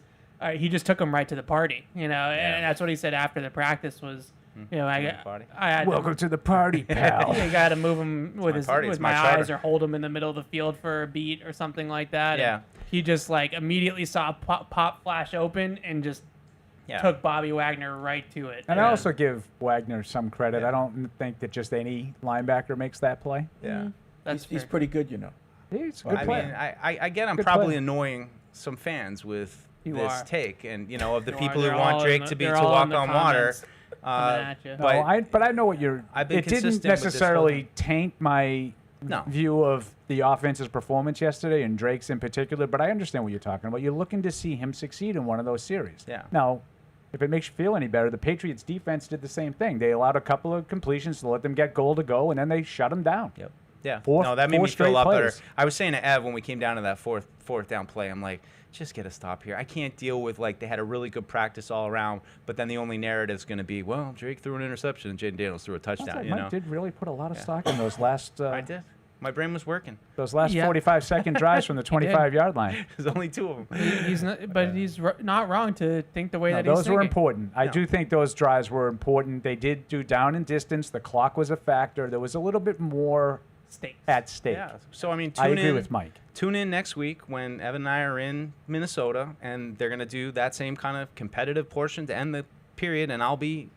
he just took him right to the party, and that's what he said after the practice was, I had Welcome to the party, pal. You got to move him with my charter. eyes or hold him in the middle of the field for a beat or something like that. Yeah. And he just like immediately saw pop flash open and just took Bobby Wagner right to it. And I also give Wagner some credit. I don't think that just any linebacker makes that play. Yeah. He's pretty good, He's a good player. mean, I get I'm Good probably player. annoying some fans with You this are. take, and of the You people are. who want Drake to They're all walk in the on water. comments coming at you. But I know what you're. I've been It didn't consistent with this necessarily whole thing. taint my view of the offense's performance yesterday, and Drake's in particular. But I understand what you're talking about. You're looking to see him succeed in one of those series. Yeah. Now, if it makes you feel any better, the Patriots defense did the same thing. They allowed a couple of completions to let them get goal to go, and then they shut them down. Yep. Yeah. Four That made me feel straight a lot plays. better. I was saying to Ev when we came down to that fourth down play, I'm like, just get a stop here. I can't deal with they had a really good practice all around, but then the only narrative is going to be, well, Drake threw an interception and Jaden Daniels threw a touchdown. Mike did really put a lot of stock in those last. I did. My brain was working. Those last 45-second drives from the 25-yard line. There's only two of them. He's not wrong to think the way that he's those were thinking. important. I do think those drives were important. They did do down and distance. The clock was a factor. There was a little bit more at stake. Yeah. So, I mean, I agree with Mike. Tune in next week when Evan and I are in Minnesota, and they're going to do that same kind of competitive portion to end the period, and I'll be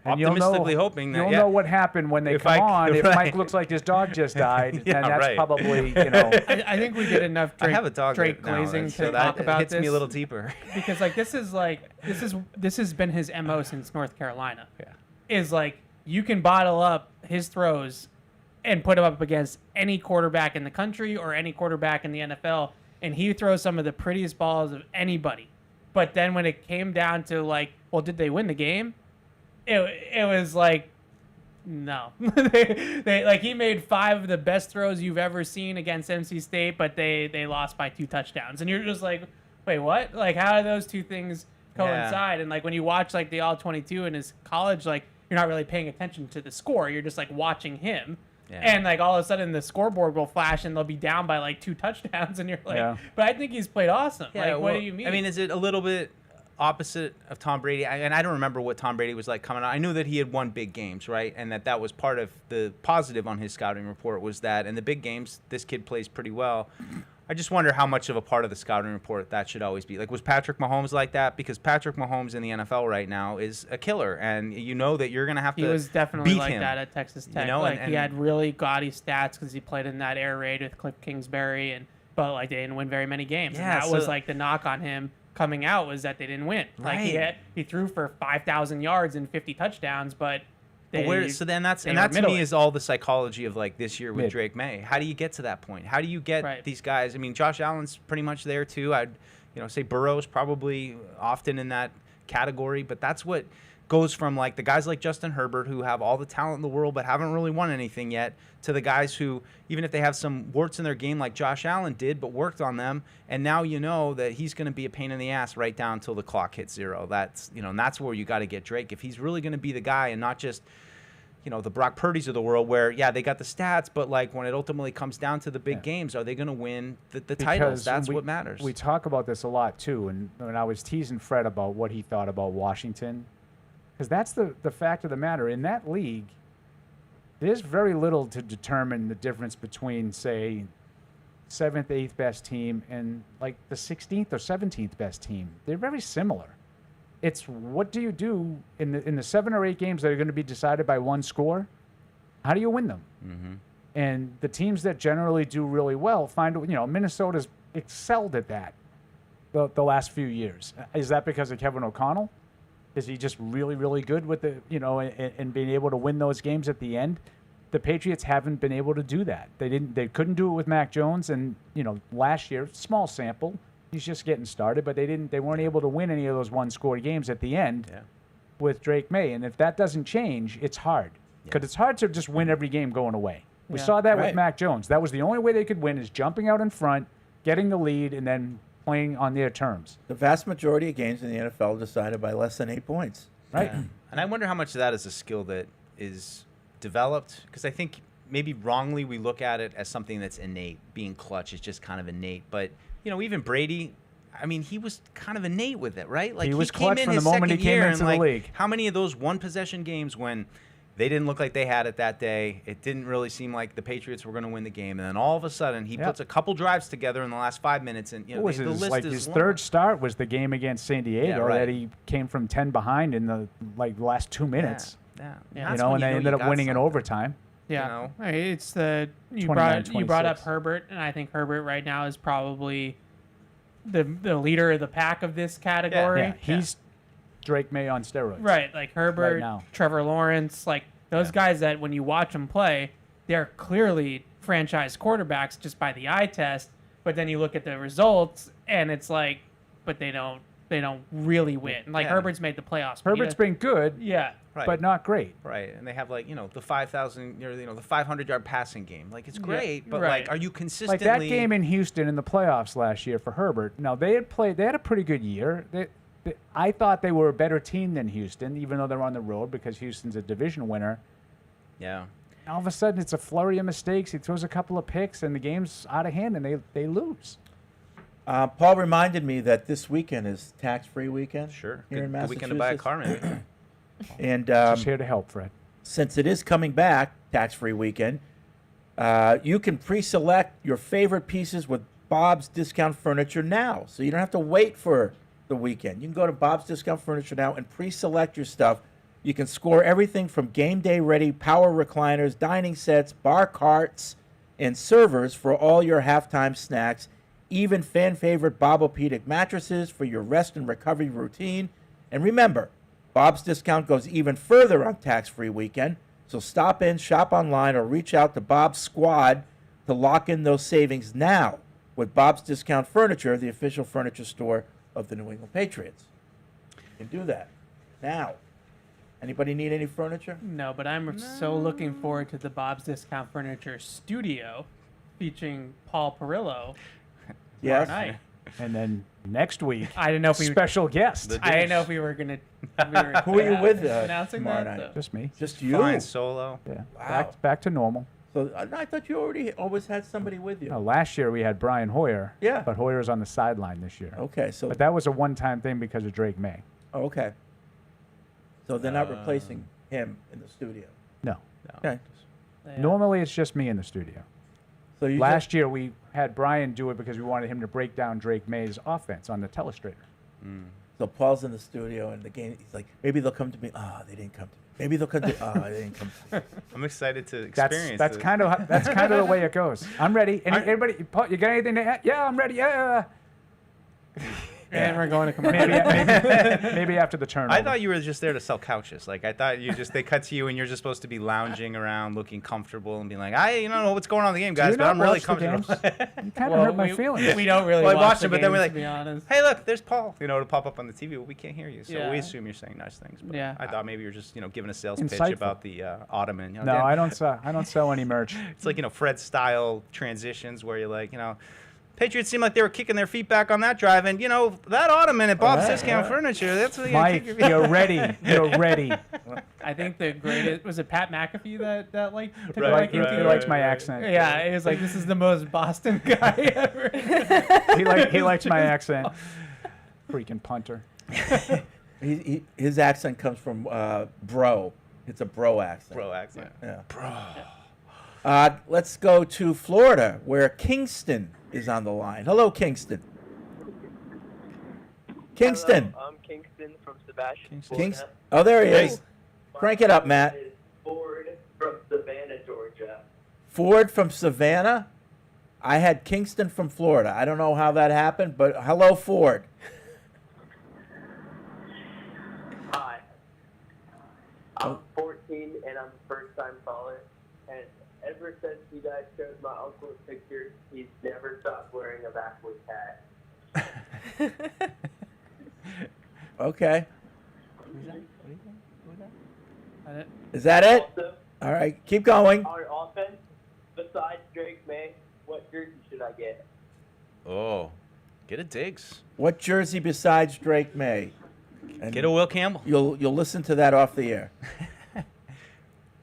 And you'll optimistically hoping that you'll know what happened when they come on. If Mike looks like his dog just died, Yeah, then that's right. probably I think we did enough I have a dog Drake now, glazing so to that talk about hits this. me a little deeper. Because this has been his MO since North Carolina. Yeah. Is you can bottle up his throws and put him up against any quarterback in the country or any quarterback in the NFL, and he throws some of the prettiest balls of anybody. But then when it came down to well, did they win the game? It was no. they he made 5 of the best throws you've ever seen against NC State, but they lost by 2 touchdowns, and you're just like, wait, what? How do those two things coincide? And when you watch the All 22 in his college, you're not really paying attention to the score. You're just watching him. Yeah. And all of a sudden the scoreboard will flash and they'll be down by 2 touchdowns, and you're Yeah. but I think he's played awesome. Yeah, What do you mean? I mean, is it a little bit opposite of Tom Brady? And I don't remember what Tom Brady was like coming out. I knew that he had won big games, right? And that was part of the positive on his scouting report was that in the big games, this kid plays pretty well. I just wonder how much of a part of the scouting report that should always be. Was Patrick Mahomes like that? Because Patrick Mahomes in the NFL right now is a killer, and you know that you're going to have to He was definitely beat like him. that at Texas Tech. You know, He had really gaudy stats because he played in that air raid with Cliff Kingsbury, but they didn't win very many games. Yeah, and that was the knock on him coming out was that they didn't win. Right. He threw for 5,000 yards and 50 touchdowns, but So then that to me is all the psychology of this year with Drake May. How do you get to that point? How do you get these guys? I mean, Josh Allen's pretty much there too. I'd say Burrow's probably often in that category, but that's what goes from the guys like Justin Herbert who have all the talent in the world but haven't really won anything yet to the guys who, even if they have some warts in their game like Josh Allen did but worked on them, and now you know that he's going to be a pain in the ass right down until the clock hits 0. That's and that's where you got to get Drake if he's really going to be the guy and not just the Brock Purdy's of the world where, they got the stats, but when it ultimately comes down to the big games, are they going to win the titles? That's what matters. We talk about this a lot too, and when I was teasing Fred about what he thought about Washington, because that's the fact of the matter. In that league, there's very little to determine the difference between, say, 7th, 8th best team and the 16th or 17th best team. They're very similar. It's what do you do in the 7 or 8 games that are going to be decided by one score? How do you win them? Mm-hmm. And the teams that generally do really well Minnesota's excelled at that the last few years. Is that because of Kevin O'Connell? Is he just really, really good with and being able to win those games at the end? The Patriots haven't been able to do that. They couldn't do it with Mac Jones, and last year, small sample. He's just getting started, but they weren't able to win any of those one-score games at the end with Drake May. And if that doesn't change, it's hard. Because it's hard to just win every game going away. We saw that with Mac Jones. That was the only way they could win is jumping out in front, getting the lead, and then playing on their terms. The vast majority of games in the NFL are decided by less than 8 points. Right. Yeah. And I wonder how much of that is a skill that is developed, because I think maybe wrongly we look at it as something that's innate. Being clutch is just kind of innate. But, even Brady, I mean, he was kind of innate with it, right? Like He was came clutch in from the his moment he second came year, into and the like, league. how many of those one possession games when they didn't look like they had it that day, it didn't really seem like the Patriots were going to win the game, and then all of a sudden he puts a couple drives together in the last 5 minutes, and you know, What was the his, list like is his long. third start was the game against San Diego right. that he came from 10 behind in the last 2 minutes. Yeah. You That's know, when and you they know ended you up got winning in something. overtime. Yeah, You know? I mean, it's the you 29-26. brought up Herbert, and I think Herbert right now is probably the leader of the pack of this category. Yeah, he's Drake May on steroids. Right, like Herbert, Right now. Trevor Lawrence, like those guys that when you watch them play, they're clearly franchise quarterbacks just by the eye test. But then you look at the results, and it's like, but they don't really win. Like Herbert's made the playoffs. but he Herbert's does- been good, yeah, Right. but not great. Right, and they have like the 5,000, the 500-yard passing game. Like it's Yeah, great, but right. like, are you consistently Like that game in Houston in the playoffs last year for Herbert. Now they had a pretty good year. I thought they were a better team than Houston, even though they're on the road because Houston's a division winner. Yeah. All of a sudden, it's a flurry of mistakes. He throws a couple of picks, and the game's out of hand, and they lose. Paul reminded me that this weekend is tax-free weekend. Sure. Here in Good weekend to buy a car, maybe. And Just here to help, Fred. since it is coming back, tax-free weekend, you can pre-select your favorite pieces with Bob's Discount Furniture now. So you don't have to wait for the weekend. You can go to Bob's Discount Furniture now and pre-select your stuff. You can score everything from game day ready power recliners, dining sets, bar carts, and servers for all your halftime snacks, even fan favorite Bobopedic mattresses for your rest and recovery routine. And remember, Bob's Discount goes even further on tax-free weekend. So stop in, shop online, or reach out to Bob's Squad to lock in those savings now with Bob's Discount Furniture, the official furniture store of the New England Patriots. You can do that now. Anybody need any furniture? No, but I'm so looking forward to the Bob's Discount Furniture studio featuring Paul Perillo. Yes. tomorrow night. And then next week, I didn't know if we special guest. I didn't know if we were gonna. Who are you with announcing tomorrow that? night? Just me. Just you? Fine solo. Yeah. Wow. Back to normal. So I thought you always had somebody with you. No, last year we had Brian Hoyer. Yeah. But Hoyer's on the sideline this year. Okay, so But that was a one-time thing because of Drake May. oh, okay. So they're not replacing him in the studio. No. Okay. Normally it's just me in the studio. So you Last year we had Brian do it because we wanted him to break down Drake May's offense on the telestrator. So Paul's in the studio and the game. He's like, maybe they'll come to me. Ah, they didn't come to me. Maybe they'll come to. Ah, they didn't come. To me. I'm excited to experience That's it. kind of the way it goes. I'm ready. Everybody, Paul, you got anything to add? Yeah, I'm ready. Yeah. And we're going to commercial. Maybe after the turnover. I thought you were just there to sell couches. Like I thought they cut to you and you're just supposed to be lounging around, llooking comfortable, and being like, I don't know what's going on in the game, guys, you but not I'm really watch the comfortable. You kind of hurt my feelings. We don't really Well, I watch watched the it, but then we're games, like, to be honest. hey, look, there's Paul. To pop up on the TV, but we can't hear you, so Yeah. we assume you're saying nice things. But Yeah. I thought maybe you're just giving a sales pitch Insightful. about the ottoman. No, I don't sell any merch. It's like Fred style transitions where you're like, Patriots seem like they were kicking their feet back on that drive, and that ottoman at Bob's Discount Furniture. That's what Mike, you're ready. You're ready. I think the greatest was it Pat McAfee that took Right, a liking He to it? likes my accent. Yeah, it was like this is the most Boston guy ever. He likes my accent. Freaking punter. His accent comes from bro. It's a bro accent. Bro accent. Yeah. Bro. Let's go to Florida, where Kingston is on the line. Hello, Kingston. Kingston. Hello, I'm Kingston from Sebastian. Kingston. Oh, there he is. Crank it up, Matt. Ford from Savannah, Georgia. Ford from Savannah. I had Kingston from Florida. I don't know how that happened, but hello, Ford. Hi. I'm 14 and I'm a first-time caller. And ever since you guys showed my uncle's picture, he's never stopped wearing a backwards hat. Okay. Is that it? Also, All right, keep going. on offense, besides Drake May, what jersey should I get? Oh, get a Diggs. What jersey besides Drake May? And Get a Will Campbell. You'll listen to that off the air.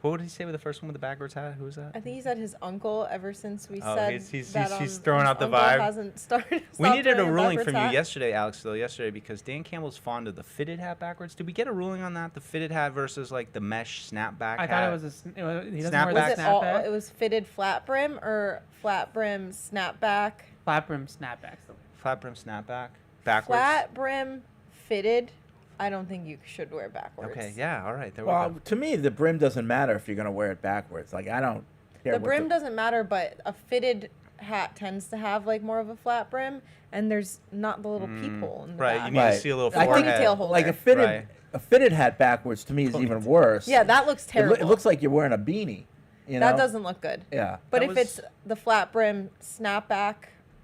What did he say with the first one with the backwards hat? Who was that? I think he said his uncle. Ever since we Oh, said he's that throwing his out the uncle vibe. Hasn't started. We stopped needed a wearing ruling backwards from you hat. yesterday, Alex, because Dan Campbell's fond of the fitted hat backwards. Did we get a ruling on that? The fitted hat versus like the mesh snapback I hat? thought it was he doesn't wear Snapback. the snapback. It was fitted flat brim or flat brim snapback. Flat brim snapback. Flat brim snapback. Backwards. Flat brim fitted. I don't think you should wear backwards. Okay, yeah, all right. There we Well, go. to me, the brim doesn't matter if you're going to wear it backwards. Like, I don't care. The what brim doesn't matter, but a fitted hat tends to have like more of a flat brim, and there's not the little peephole in the Right, back. you need to see a little I forehead. think Tail holder. like a fitted Right. a fitted hat backwards to me is even worse. Yeah, that looks terrible. It looks like you're wearing a beanie. You know? That doesn't look good. Yeah. But That if was- it's the flat brim snapback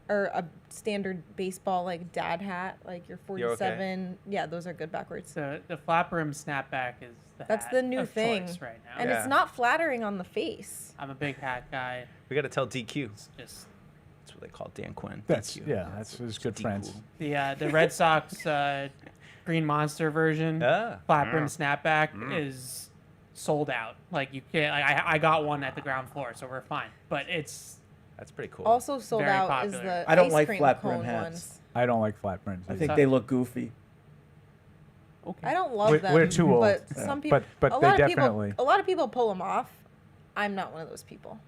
or a standard baseball like dad hat, like your You're okay. 47, yeah, those are good backwards. So the flat brim snapback is That's hat the new of thing. choice right now. And Yeah. it's not flattering on the face. I'm a big hat guy. We got to tell DQ. Just That's what they call Dan Quinn. That's DQ. that's his good friends. the Red Sox Green Monster version flat brim snapback is sold out. Like you can't. Like, I got one at the ground floor, so we're fine. But that's pretty cool. Also sold Very out popular. is the I don't ice like cream flat brim cone hats. ones. I don't like flat brims. I think they look goofy. I don't love We're- them. we're too old. But Yeah. some people, But a they lot of definitely- people, a lot of people pull them off. I'm not one of those people.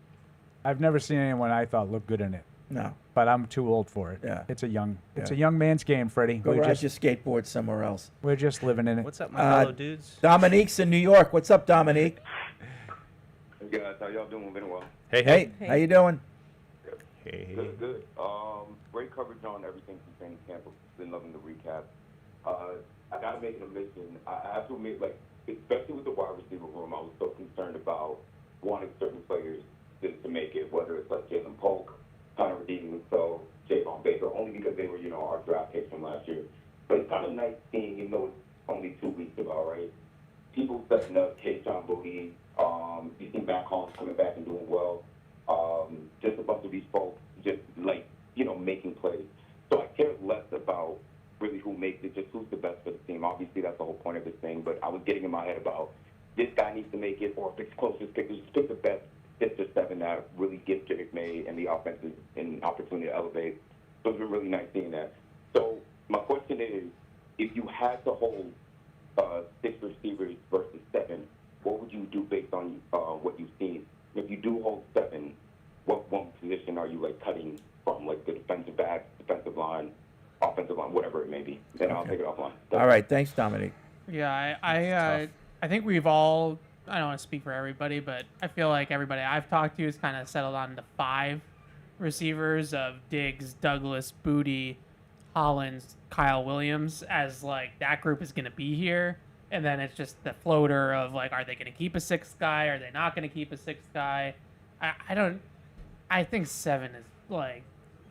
I've never seen anyone I thought looked good in it. No. But I'm too old for it. Yeah. It's a young Yeah. man's game, Freddie. Go ride your skateboard somewhere else. We're just living in it. What's up, my fellow dudes? Dominique's in New York. What's up, Dominique? Hey guys, how y'all doing? Been a while. Hey. How you doing? Hey. Good. Great coverage on everything from training camp. Been loving the recap. I gotta make an admission. I have to admit, like, especially with the wide receiver room, I was so concerned about wanting certain players to make it, whether it's like Jalen Polk, Connor Redeem, so Trayvon Baker, only because they were, our draft picks from last year. But it's kind of nice seeing, even though it's only 2 weeks ago, right? People stepping up, Keyshawn Boogie, you see Matt Collins coming back and doing well. Just a bunch of these folks just like, making plays. So I care less about really who makes it, just who's the best for the team. Obviously, that's the whole point of this thing, but I was getting in my head about this guy needs to make it, or if it's closest pick, just pick the best 6 or 7 that really give Jake May and the offenses an opportunity to elevate. So it's been really nice seeing that. So my question is, if you had to hold 6 receivers versus 7, what would you do based on what you've seen? If you do hold 7, what one position are you cutting from, like the defensive back, defensive line, offensive line, whatever it may be? Then I'll take it offline. All right. Thanks, Dominique. Yeah, I think we've all. I don't want to speak for everybody, but I feel like everybody I've talked to has kind of settled on the 5 receivers of Diggs, Douglas, Booty, Hollins, Kyle Williams, as like that group is going to be here. And then it's just the floater of like, are they going to keep a 6th guy? Are they not going to keep a 6th guy? I think 7 is like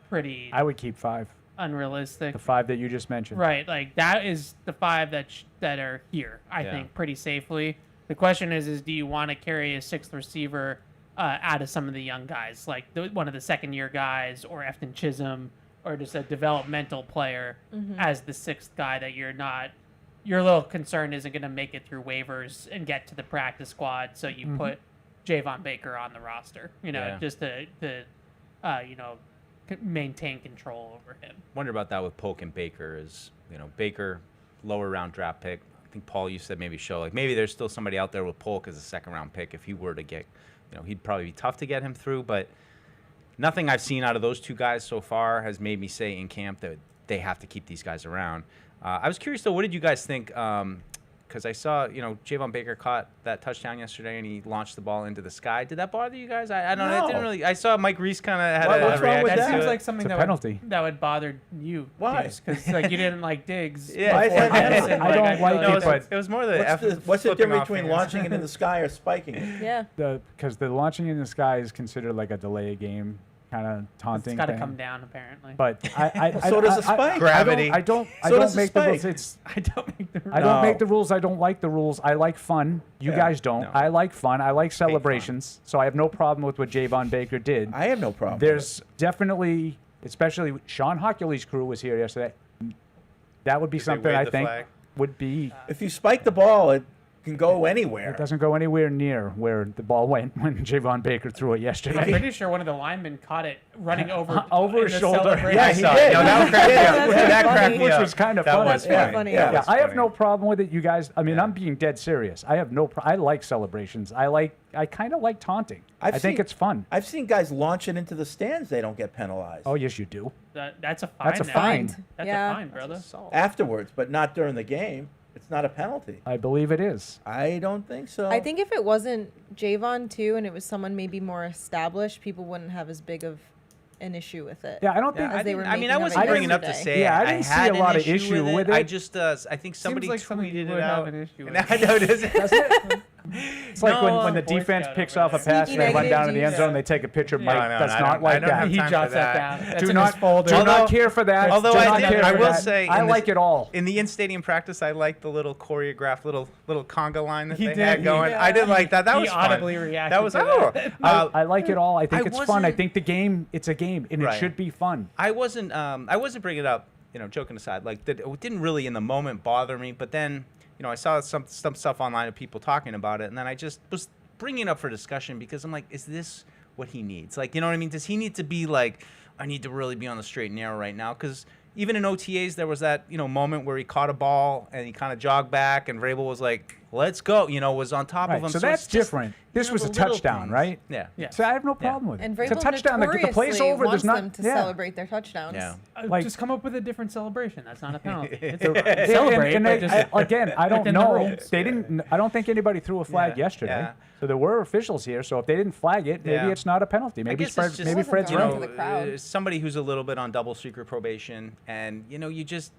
pretty I would keep 5. unrealistic. The 5 that you just mentioned. Right, like that is the 5 that are here. I Yeah. think pretty safely. The question is do you want to carry a 6th receiver out of some of the young guys, like one of the 2nd-year guys, or Efton Chisholm, or just a developmental player as the 6th guy that you're not. Your little concern isn't going to make it through waivers and get to the practice squad, so you put Javon Baker on the roster. Just to maintain control over him. Wonder about that with Polk and Baker. Is Baker lower round draft pick? I think Paul, you said maybe maybe there's still somebody out there with Polk as a 2nd round pick. If he were to get, he'd probably be tough to get him through. But nothing I've seen out of those 2 guys so far has made me say in camp that they have to keep these guys around. I was curious though, what did you guys think? Because I saw, Javon Baker caught that touchdown yesterday and he launched the ball into the sky. Did that bother you guys? I don't know. It didn't really. I saw Mike Reese kind of had What's a wrong with reaction that? to Seems it. like something It's a that penalty. that would bother you. Why? Because like you didn't like Diggs. Yeah. before Henderson. I don't like feel it, but it was more the What's the flipping difference off between hands. launching it in the sky or spiking it? Yeah. Because the launching in the sky is considered like a delay game kind of taunting It's got to thing. come down apparently. But So does the spike. Gravity. I don't So does the make the rules. spike. I don't make the rules. I don't No. make the rules. I don't like the rules. I like fun. You Yeah. guys don't. No. I like fun. I like celebrations. So I have no problem with what Javon Baker did. I have no problem. There's definitely, especially Sean Hoculi's crew was here yesterday. That would be Did they something wave I the think flag? would be. If you spike the ball, can go anywhere. It doesn't go anywhere near where the ball went when Trayvon Baker threw it I'm yesterday. pretty sure one of the linemen caught it running over Over in his the shoulder. celebration. Yeah, he did. No, that cracked me up. That cracked me Which up. was kind of That funny. was That's funny. funny. Yeah, I have no problem with it, you guys. I mean, I'm being dead serious. I have no. I like celebrations. I kind of like taunting. I think it's fun. I've seen guys launch it into the stands. They don't get penalized. Oh yes, you do. That's a fine. That's a now. fine. That's Yeah. a fine, brother. Afterwards, but not during the game. It's not a penalty. I believe it is. I don't think so. I think if it wasn't Javon too, and it was someone maybe more established, people wouldn't have as big of an issue with it. Yeah, I don't think. as they were I mean, making I of wasn't it bringing it up to yesterday. say Yeah, I I didn't see had a an lot of issue issue with with it. I it. just, I think somebody like something tweeted would it have out. an issue with I know, does it? It's like when the Boy defense Scout picks over off a there. pass and they run Sneaky down in the end negative zone. They take a picture. No, Mike, no, that's no, not like I don't that. have He time jots for that that. down. That's Do in not his folder. do not care for that. Although do I not did, care I for will that. say, I in like this- it all. In the in-stadium practice, I liked the little choreographed little conga line that He they did, had he- going. yeah. I did like that. That He was fun. audibly reacted That was to oh. that. I like it all. I think I it's fun. I wasn't- think the game. It's a game, and Right. it should be fun. I wasn't bringing it up, joking aside, like that it didn't really in the moment bother me, but then, I saw some stuff online of people talking about it, and then I just was bringing it up for discussion because I'm like, is this what he needs? Like, you know what I mean? Does he need to be like, I need to really be on the straight and narrow right now? Because even in OTAs, there was that, moment where he caught a ball and he kind of jogged back, and Vrabel was like, let's go, was on top of Right. him. So that's it's just, different. This was the a little touchdown, things. right? Yeah. Yeah. So I have no problem with it. And It's a Vrabel touchdown. The play's notoriously over. There's wants not them to yeah. celebrate their touchdowns. Yeah. Like- Just come up with a different celebration. That's not a penalty. It's Yeah, celebrate, and but they- just again, I don't within the know. rules. They didn't. I don't think anybody threw a flag Yeah, yesterday. yeah. So there were officials here. So if they didn't flag it, maybe Yeah. it's not a penalty. I Maybe guess Fred, it's just, maybe Fred's throwing right. to the crowd. Somebody who's a little bit on double secret probation, and you just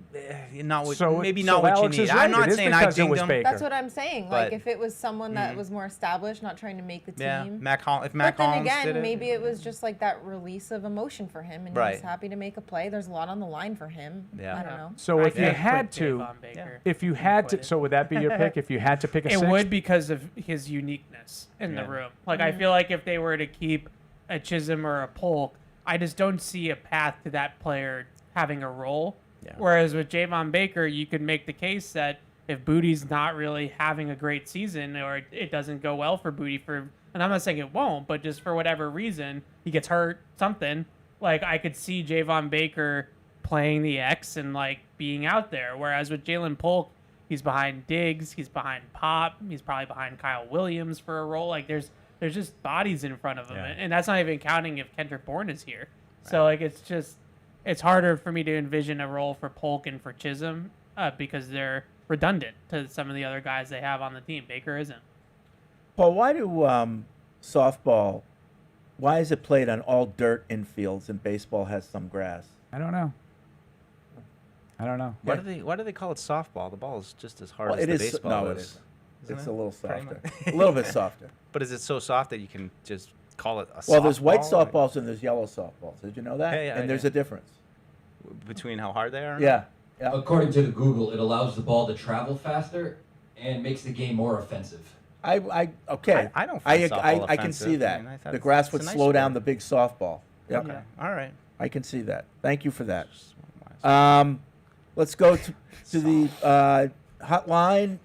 not what So- maybe so not what Alex you is need. right. I'm not It is saying I because it dinged was him. Baker. That's what I'm saying. Like But- if it was someone that was more established, not trying to make the team. Yeah, if Mac But then Hollins again, did it. maybe it was just like that release of emotion for him, and he Right. was happy to make a play. There's a lot on the line for him. Yeah. I don't know. So I if you think had quit to, Trayvon Baker. if you had to, so would that be your pick? If you had to pick a It sixth? would because of his uniqueness in the room. Like I feel like if they were to keep a Chisholm or a Polk, I just don't see a path to that player having a role. Yeah. Whereas with Javon Baker, you could make the case that if Booty's not really having a great season, or it doesn't go well for Booty and I'm not saying it won't, but just for whatever reason, he gets hurt, something, like I could see Javon Baker playing the X and like being out there. Whereas with Jalen Polk, he's behind Diggs, he's behind Pop, he's probably behind Kyle Williams for a role. Like there's just bodies in front of him, Yeah. and that's not even counting if Kendrick Bourne is here. So like it's harder for me to envision a role for Polk and for Chisholm because they're redundant to some of the other guys they have on the team. Baker isn't. Paul, why do softball? Why is it played on all dirt infields and baseball has some grass? I don't know. Why do they call it softball? The ball is just as hard Well, as it the is. baseball No, is. it isn't. Isn't It's it? a little Pretty softer. much. A little bit softer. But is it so soft that you can just call it a softball? Well, there's white Like, softballs and there's yellow softballs. Did you know that? Yeah, and there's yeah. a difference. between how hard they are? Yeah. Yeah. According to the Google, it allows the ball to travel faster and makes the game more offensive. Okay. I don't find softball I can see offensive. that. I mean, I thought the it's grass a would nice slow down sport. the big softball. Yep. Okay. All right. I can see that. Thank you for that. Let's go to the hotline.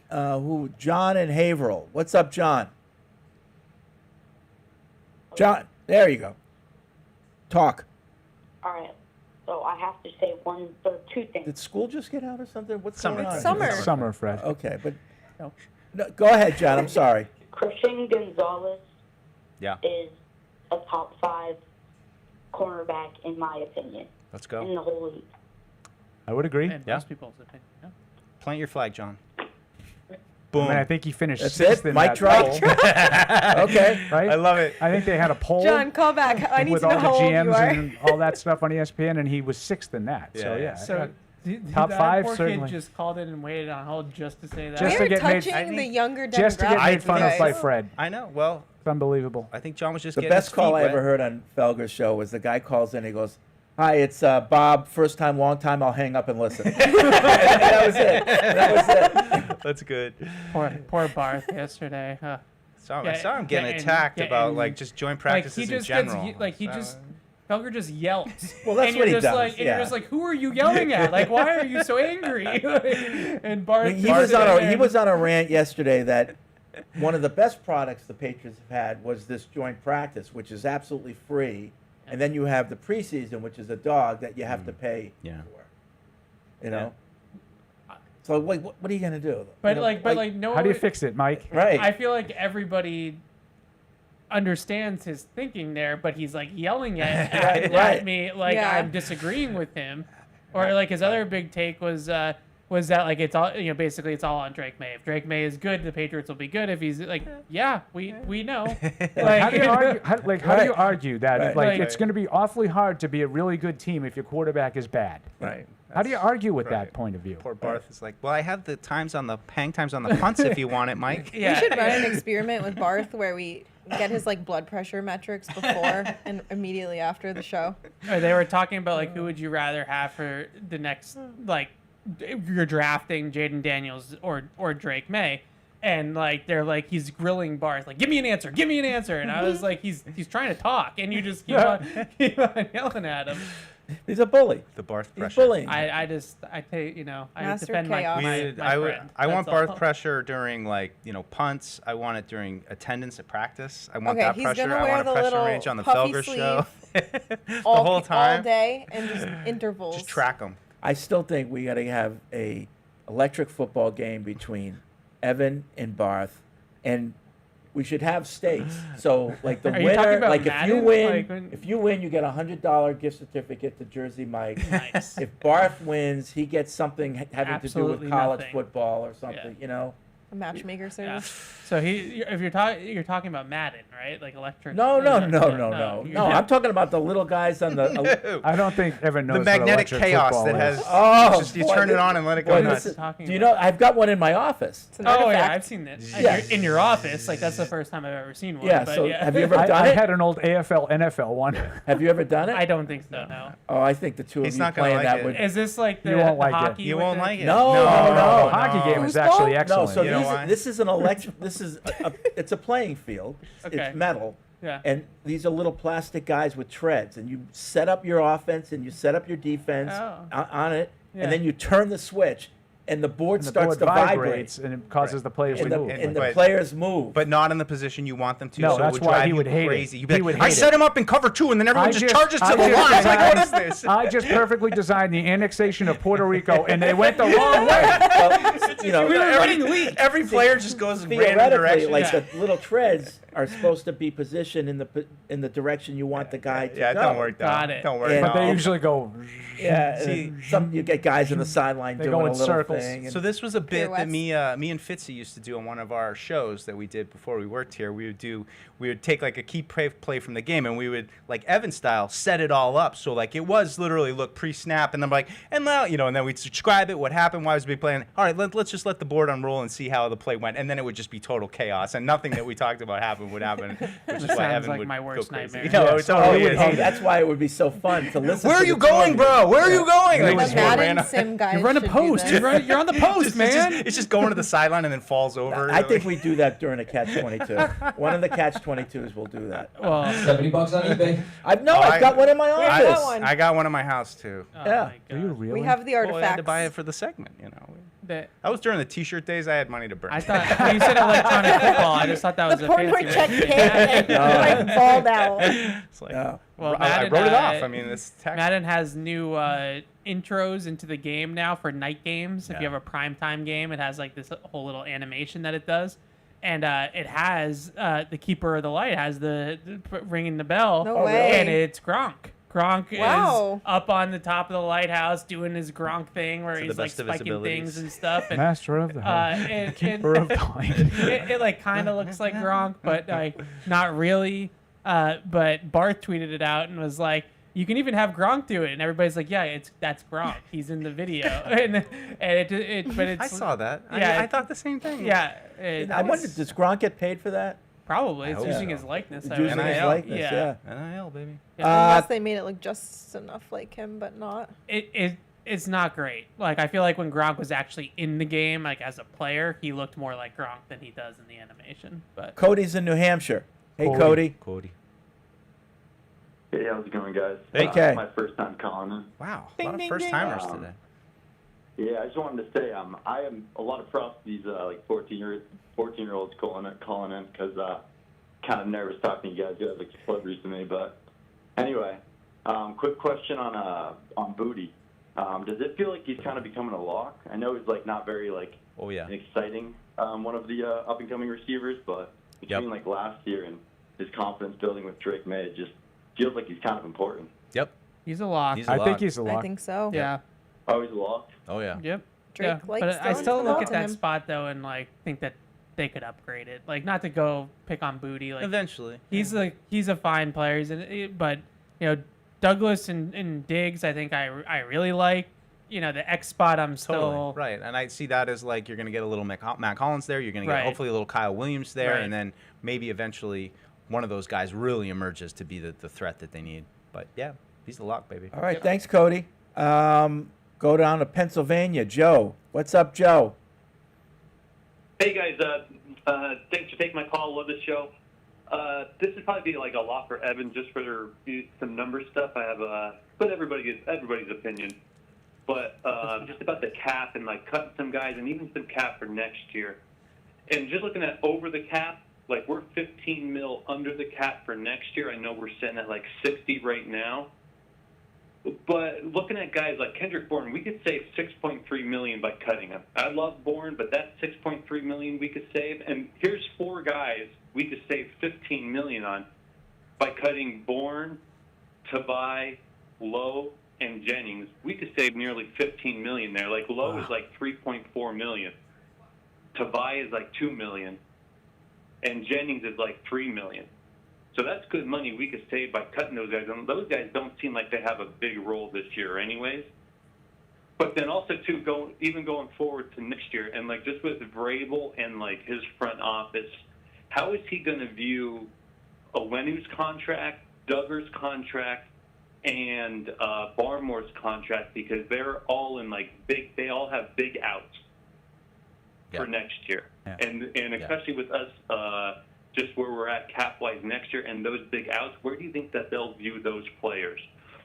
John and Haverhill. What's up, John? John, there you go. Talk. All right. So I have to say two things. Did school just get out or something? What's Summer. going on? It's summer. It's summer, Fred. Okay, but no, go ahead, John. I'm sorry. Christian Gonzalez Yeah. is a top 5 cornerback, in my opinion, Let's go. in the whole league. I would agree. And Yeah. most people's opinion. Yeah. Plant your flag, John. I Boom. mean, I think he finished That's sixth it? in Mic that drop? poll. Okay. Right? I love it. I think they had a poll John, call back. I need with to know all how the old you GMs are. and all that stuff on ESPN, and he was sixth in that. So Yeah. yeah. So Top that 5 poor certainly. kid just called in and waited on hold just to say that. Just to We're get made- touching the younger demographic. Just to get made fun of guys. by Fred. I know. Well, It's unbelievable. I think John was just The getting best his call feet I ever wet. heard on Felger's show was the guy calls in. He goes, "Hi, it's Bob. First time, long time. I'll hang up and listen." That was it. That was it. That's good. Poor Barth yesterday. I saw him getting attacked about like just joint practices he just in general. Gets, he Felger just yells. Well, that's and what you're he just does, Like, and yeah. you're just like, who are you yelling at? Like, why are you so angry? And Bart. He was on a rant yesterday that one of the best products the Patriots have had was this joint practice, which is absolutely free, and then you have the preseason, which is a dog that you have to pay for. You know. So what are you gonna do? But You know, no. How do you fix it, Mike? Right. I feel like everybody understands his thinking there, but he's like yelling at me like I'm disagreeing with him. Or like his other big take was that like it's all basically it's all on Drake May. If Drake May is good, the Patriots will be good. If he's like we know. Like, How do you argue? How do you argue that Right. it's going to be awfully hard to be a really good team if your quarterback is bad? Right. How do you argue with that point of view? Poor Barth is like, well, I have the hang times on the punts if you want it, Mike. We should run an experiment with Barth where we get his like blood pressure metrics before and immediately after the show. Or they were talking about like who would you rather have for the next like you're drafting Jaden Daniels or Drake May. And like they're like he's grilling Barth like give me an answer, and I was like he's trying to talk and you just keep on yelling at him. He's a bully. The Barth He's pressure. bullying. I Master defend my chaos. friend. I want That's Barth all. pressure during punts. I want it during attendance at practice. I want Okay, that he's pressure. gonna I wear want a the pressure little range on the puffy Felger sleeve show. The all whole time. all day and just intervals. Just track them. I still think we got to have a electric football game between Evan and Barth, and we should have stakes. So, like the Are you talking winner, about like if you Madden? win, Like when- if you win, you get a $100 gift certificate to Jersey Mike. Nice. If Barth wins, he gets something having to do Absolutely with college nothing. football or something. Yeah. You know. A matchmaker Yeah. service. So if you're talking about Madden, right? Like electric. No. you're I'm talking about the little guys on the. I don't think Evan knows The what magnetic electric chaos football that is. has. Oh, just, you boy, turn it this- on and let it boy, go this nuts. is- do you know? I've got one in my office. It's an Oh yeah, artifact. I've seen this. Yes. In your office, like that's the first time I've ever seen one. Yeah. But So yeah. have you ever done I it? had an old AFL NFL one. Have you ever done it? I don't think so. No. Oh, I think the two of He's you not gonna playing like that it. would. Is this like the, You won't the like it. hockey? You with won't the- like it. No. The hockey game is Foosball? actually excellent. No, so You know why? this is an electric. This is it's a playing field. Okay. It's metal. Yeah. And these are little plastic guys with treads, and you set up your offense and you set up your defense Oh. on it, Yeah. and then you turn the switch, and the board And the starts board to vibrate, vibrates and it causes the players and to the, move. and the But- players move. But not in the position you want them to. No, so that's it would why drive he you would hate it. crazy. You'd be He like, would I hate set it. him up in cover 2, and then everyone just charges to the line. Like, what is this? I just perfectly designed the annexation of Puerto Rico, and they went the wrong way. Well, you know, every player just goes in random theoretically, direction. like the little treads are supposed to be positioned in the direction you want the guy to Yeah, go. don't work. Got it. Don't work. And- But they usually go. Yeah, See, you get guys on the sideline They doing go a in little circles. thing. So this was a bit that Pirouettes. me and Fitzy used to do on one of our shows that we did before we worked here. We would take like a key play from the game, and we would, like Evan style, set it all up. So like it was literally look pre-snap, and then like and now and then we'd describe it, what happened, why was we playing. All right, let's just let the board unroll and see how the play went, and then it would just be total chaos, and nothing that we talked about would happen, which is why sounds Evan like would my worst go crazy. nightmare. No, Yes. it totally is. That's why it would be so fun to listen. Where to are you the two of going, you. bro? Where are you going? The Like, just Madden ran up. sim guys You run a should do post. this. You're on the post, It's man. it's just going to the sideline and then falls over. I think we do that during a catch-22. One of the catch-22s will do that. Well, $70 on eBay. I've I- got one in my Where's office. that one? I got one in my house too. oh Yeah. my Do you God. really? We have the Well, artifacts. I had to buy it for the segment, you know. That- That was during the T-shirt days. I had money to burn. I thought when you said electronic football, I just thought that was the a Portnoy fancy check way. came and like balled out. It's like, Yeah. Well, I Madden, wrote it off. I mean, this text. Madden has new intros into the game now for night games. If you have a primetime game, it has like this whole little animation that it does. And it has the Keeper of the Light has the ringing the bell. No way. And it's Gronk. Gronk Wow. is up on the top of the lighthouse doing his Gronk thing where To the he's like best of his spiking abilities. things and stuff. And, Master of the house. Keeper of the light. it like kind of looks like Gronk, but like not really. But Barth tweeted it out and was like, "You can even have Gronk do it," and everybody's like, "Yeah, that's Gronk. He's in the video." and but it's I saw that. Yeah, I thought the same thing. Yeah, I wonder, does Gronk get paid for that? probably it's hope using so. his likeness. It's I would using his think. likeness, yeah. NIL, baby. Unless they made it look just enough like him, but not. It's not great. Like I feel like when Gronk was actually in the game, like as a player, he looked more like Gronk than he does in the animation. But Cody's in New Hampshire. Hey, Cody. Cody. Hey, how's it going, guys? Hey. Okay. It's my first time calling in. Wow, a lot of first-timers today. Yeah, I just wanted to say I am a lot of props to these like 14-year-olds calling in because kind of nervous talking to you guys. You guys like celebrities to me, but anyway, quick question on Booty. Does it feel like he's kind of becoming a lock? I know he's like not very like exciting one of the up and coming receivers, but between like last year and his confidence building with Drake May, it just feels like he's kind of important. Yep. He's a lock. I think he's a lock. I think so. Yeah. Oh, he's a lock? Oh, yeah. Yep. Drake yeah. likes But I throwing still the look ball at to that him. spot though and like think that they could upgrade it. Like not to go pick on Booty. Like eventually. He's a fine player, but you know Douglas and Diggs, I think I really like. You know the X spot. I'm still right, and I see that as like you're going to get a little Matt Collins there. You're going to get Right. hopefully a little Kyle Williams there, Right. and then maybe eventually one of those guys really emerges to be the threat that they need. But yeah, he's the lock, baby. All right, thanks, Cody. Go down to Pennsylvania. Joe. What's up, Joe? Hey guys, thanks for taking my call. Love the show. This would probably be like a lot for Evan, just for some number stuff. I have, but everybody's opinion. But just about the cap and like cutting some guys and even some cap for next year. And just looking at over the cap, like we're 15 mil under the cap for next year. I know we're sitting at like 60 right now. But looking at guys like Kendrick Bourne, we could save $6.3 million by cutting him. I love Bourne, but that's $6.3 million we could save. And here's 4 guys we could save $15 million on by cutting Bourne, Tabai, Lowe, and Jennings. We could save nearly $15 million there. Like Lowe is like $3.4 million. Tabai is like $2 million, and Jennings is like $3 million. So that's good money we could save by cutting those guys. And those guys don't seem like they have a big role this year anyways. But then also, too, going forward to next year, and like just with Vrabel and like his front office, how is he going to view Owenu's contract, Duggar's contract, and Barmore's contract? Because they're all in like they all have big outs for next year. Yeah. And especially with us, just where we're at cap-wise next year and those big outs, where do you think that they'll view those players?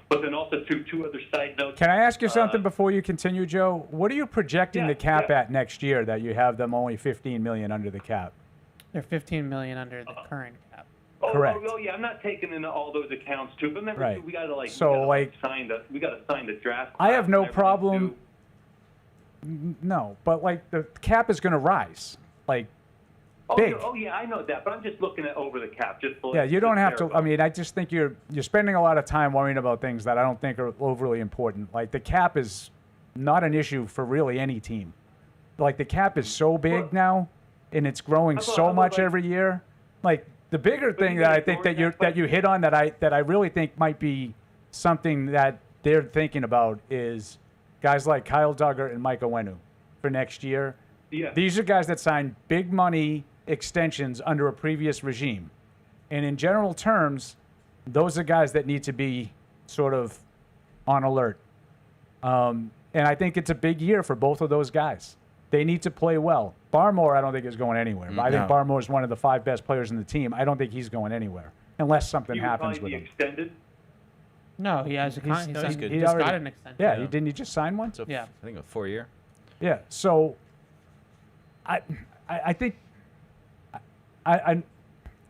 But then also, two other side notes. Can I ask you something before you continue, Joe? What are you projecting the cap at next year that you have them only $15 million under the cap? They're $15 million under the current cap. Correct. Oh, yeah, I'm not taking into all those accounts too. But remember, Right. we got to sign the draft. I have no class and everything, problem. too. No, but like the cap is going to rise, like big. Oh yeah, I know that, but I'm just looking at over the cap. Yeah, you don't have to. I mean, I just think you're spending a lot of time worrying about things that I don't think are overly important. Like the cap is not an issue for really any team. Like the cap is so big now, and it's growing so much every year. Like the bigger thing that I think that you hit on that I really think might be something that they're thinking about is guys like Kyle Duggar and Mike Owenu for next year. Yeah. These are guys that signed big money extensions under a previous regime. And in general terms, those are guys that need to be sort of on alert. And I think it's a big year for both of those guys. They need to play well. Barmore, I don't think is going anywhere. I think Barmore is one of the 5 best players in the team. I don't think he's going anywhere unless something happens with him. Extended? No, he has a He's he just got an extension. Yeah, didn't he just sign one? So Yeah. I think a 4-year. Yeah. So I think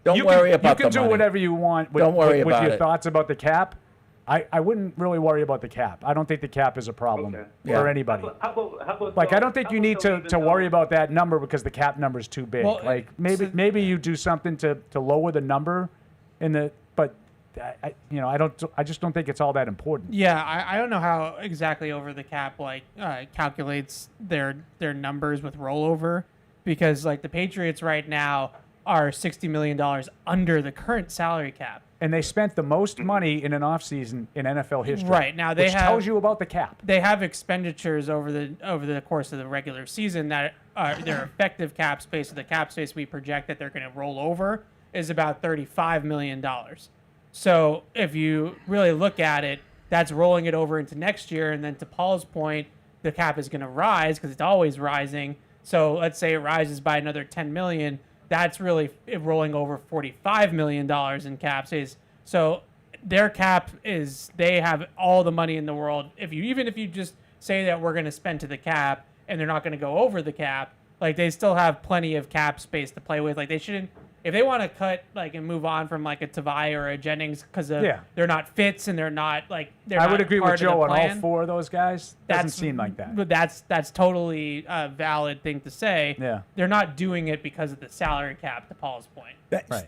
Don't worry about you can the do money. whatever you want with, Don't worry with about your it. thoughts about the cap. I wouldn't really worry about the cap. I don't think the cap is a problem for anybody. How about Like I don't think you need to worry about that number because the cap number is too big. Well, like maybe you do something to lower the number but I just don't think it's all that important. Yeah, I don't know how exactly over the cap calculates their numbers with rollover, because like the Patriots right now are $60 million under the current salary cap. And they spent the most money in an offseason in NFL history. Right now, which tells you about the cap. They have expenditures over the course of the regular season that are their effective cap space. So the cap space we project that they're going to roll over is about $35 million. So if you really look at it, that's rolling it over into next year. And then to Paul's point, the cap is going to rise because it's always rising. So let's say it rises by another $10 million. That's really rolling over $45 million in cap space. So their cap is they have all the money in the world. Even if you just say that we're going to spend to the cap and they're not going to go over the cap, like they still have plenty of cap space to play with. Like they shouldn't. If they want to cut and move on from like a Tavai or a Jennings because they're not fits and they're not I would agree with Joe on all 4 of those guys. Doesn't seem like that. But that's totally a valid thing to say. Yeah. They're not doing it because of the salary cap, to Paul's point.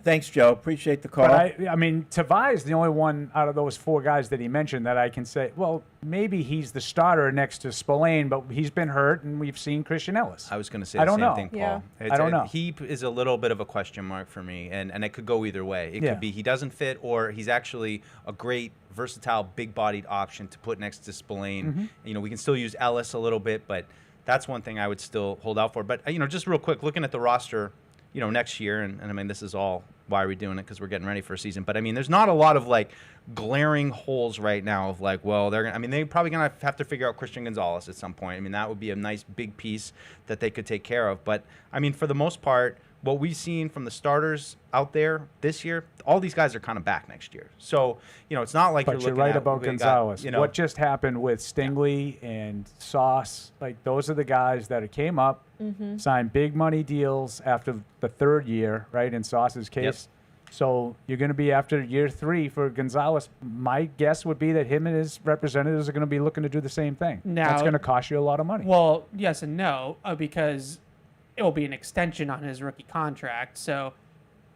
Thanks, Joe. Appreciate the call. But I mean, Tavai is the only one out of those 4 guys that he mentioned that I can say, well, maybe he's the starter next to Spillane, but he's been hurt, and we've seen Christian Ellis. I was going to say the same thing, Paul. Yeah. I don't know. He is a little bit of a question mark for me, and it could go either way. It could be he doesn't fit, or he's actually a great, versatile, big-bodied option to put next to Spillane. Mhm. We can still use Ellis a little bit, but that's one thing I would still hold out for. But, just real quick, looking at the roster, next year, and I mean, this is all why are we doing it, because we're getting ready for a season. But, I mean, there's not a lot of, glaring holes right now of, they're going to – I mean, they're probably going to have to figure out Christian Gonzalez at some point. I mean, that would be a nice big piece that they could take care of. But, I mean, for the most part, what we've seen from the starters out there this year, all these guys are kind of back next year. So, it's not like but you're right looking about Gonzalez. What just happened with Stingley and Sauce, those are the guys that came up, signed big money deals after the 3rd year, right, in Sauce's case. So you're going to be after year 3 for Gonzalez. My guess would be that him and his representatives are going to be looking to do the same thing. Now, that's going to cost you a lot of money. Well, yes and no, because it will be an extension on his rookie contract. So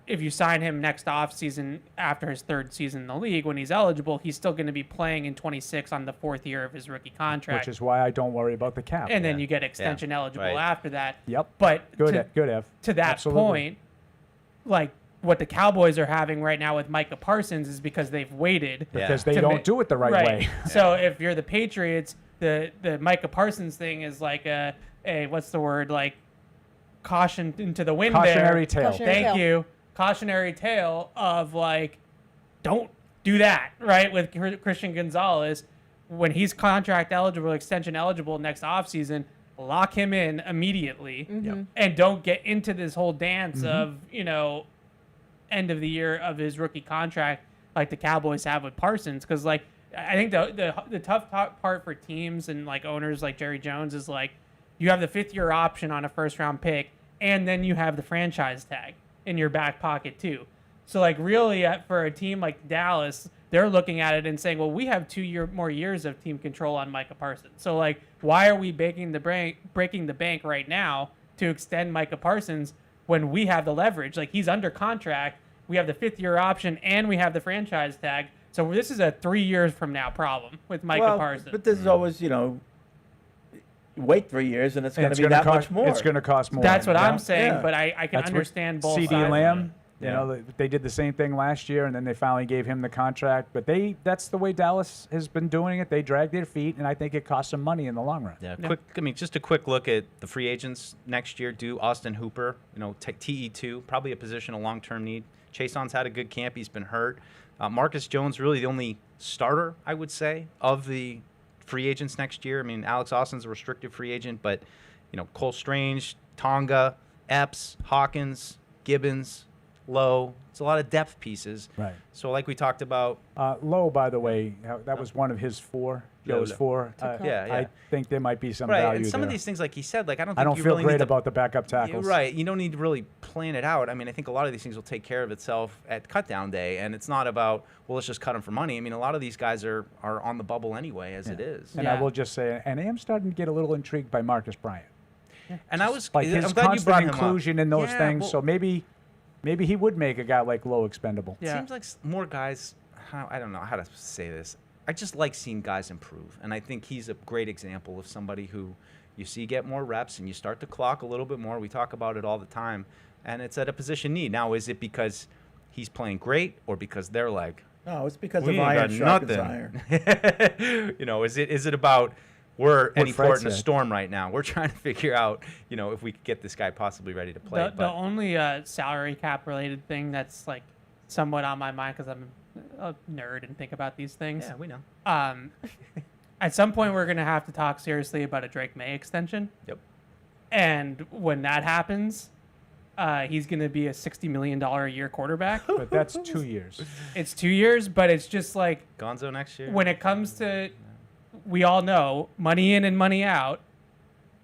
if you sign him next offseason after his 3rd season in the league, when he's eligible, he's still going to be playing in 26 on the 4th year of his rookie contract. Which is why I don't worry about the cap. And then you get extension eligible after that. Yep. But good, Ev. To that Absolutely. point, what the Cowboys are having right now with Micah Parsons is because they've waited. Because they don't do it the right way. So if you're the Patriots, the Micah Parsons thing is like a what's the word, caution into the wind. Cautionary tale. Thank you. Cautionary tale of don't do that, right? With Christian Gonzalez, when he's contract eligible, extension eligible next offseason, lock him in immediately and don't get into this whole dance of, end of the year of his rookie contract like the Cowboys have with Parsons. Because, I think the tough part for teams and, owners like Jerry Jones is, you have the 5th-year option on a first-round pick, and then you have the franchise tag in your back pocket too. So really for a team like Dallas, they're looking at it and saying, well, we have 2 more years of team control on Micah Parsons. So why are we breaking the bank right now to extend Micah Parsons when we have the leverage? He's under contract, we have the 5th-year option, and we have the franchise tag. So this is a 3 years from now problem with Micah Parsons. But there's always, wait 3 years and it's going to be that much more. It's going to cost more. That's what I'm saying, but I can understand both sides. CeeDee Lamb, they did the same thing last year, and then they finally gave him the contract. But that's the way Dallas has been doing it. They drag their feet, and I think it costs them money in the long run. Yeah, just a quick look at the free agents next year. Austin Hooper, TE2, probably a position of long-term need. Chason's had a good camp. He's been hurt. Marcus Jones, really the only starter, I would say, of the free agents next year. I mean, Alex Austin's a restricted free agent, but, Cole Strange, Tonga, Epps, Hawkins, Gibbons, Lowe. It's a lot of depth pieces. Right. So like we talked about. Lowe, by the way, that was one of his 4. Joe's 4. I think there might be some value and some there. of these things, like he said, I don't feel really great need about the backup tackles. Right. You don't need to really plan it out. I mean, I think a lot of these things will take care of itself at cutdown day, and it's not about, well, let's just cut them for money. I mean, a lot of these guys are on the bubble anyway, as it is. And I will just say, and I am starting to get a little intrigued by Marcus Bryant. Yeah. And I was his I'm glad you brought constant inclusion in those things. Well, so maybe he would make a guy like Lowe expendable. It seems like more guys. I don't know how to say this. I just like seeing guys improve, and I think he's a great example of somebody who you see get more reps and you start to clock a little bit more. We talk about it all the time, and it's at a position need. Now, is it because he's playing great or because they're no, it's because of iron sharpens iron. Is it about we're any port in a storm right now? We're trying to figure out, if we could get this guy possibly ready to play. The only salary cap related thing that's somewhat on my mind, because I'm a nerd and think about these things. Yeah, we know. At some point, we're going to have to talk seriously about a Drake May extension. Yep. And when that happens, he's going to be a $60 million a year quarterback. But that's 2 years. It's 2 years, but it's just like Gonzo next year. when it comes to, we all know money in and money out.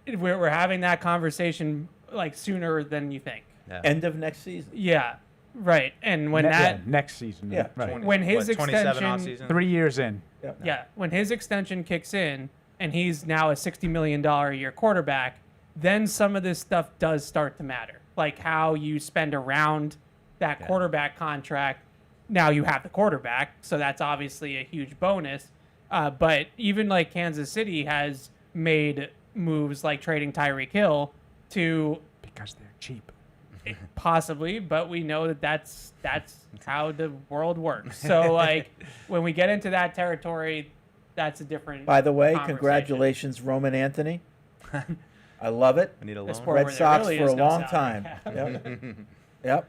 We're having that conversation like sooner than you think. Yeah. End of next season. Yeah, right. And when that next season. Yeah. Right. when his 27 extension, off-season? 3 years in. yeah, when his extension kicks in and he's now a $60 million a year quarterback, then some of this stuff does start to matter. Like how you spend around that quarterback contract. Now you have the quarterback, so that's obviously a huge bonus. But even like Kansas City has made moves like trading Tyreek Hill to because they're cheap. Possibly, but we know that that's how the world works. So like when we get into that territory, that's a different. By the way, conversation. congratulations, Roman Anthony. I love it. I need a This loan. poor Red where there Sox really for is a no long salary time. cap. Yep. Yep.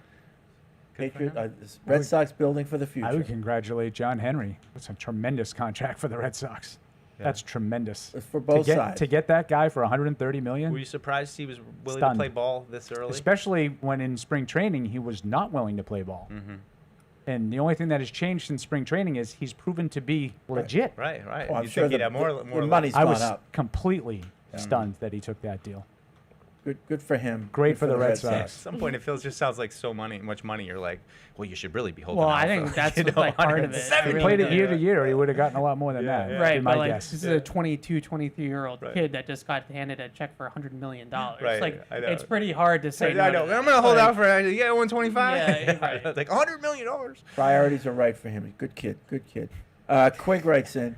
Red Sox building for the future. I would congratulate John Henry. It's a tremendous contract for the Red Sox. That's tremendous. It's for both sides. To get that guy for $130 million. Were you surprised he was willing Stunned. to play ball this early? Especially when in spring training he was not willing to play ball. Mm-hmm. And the only thing that has changed in spring training is he's proven to be legit. Right. Oh, I'm you sure think he'd the- have more the money's I gone was up. completely stunned that he took that deal. Good for him. Great Good for the Red At Sox. some point, it just sounds like much money. You're like, well, you should really be holding. Well, out I for, think that's you know, like part of it. If he 170 played it really year to year, he would have gotten a lot more than that. would be Right, my but like guess. this is a 22, 23-year-old Right. kid that just got handed a check for $100 million. Right, Like I know. it's pretty hard to say. I no know. to I'm that. gonna hold Like, out for 125. Yeah, right. Like $100 million. Priorities are right for him. Good kid. Good kid. Quig writes in.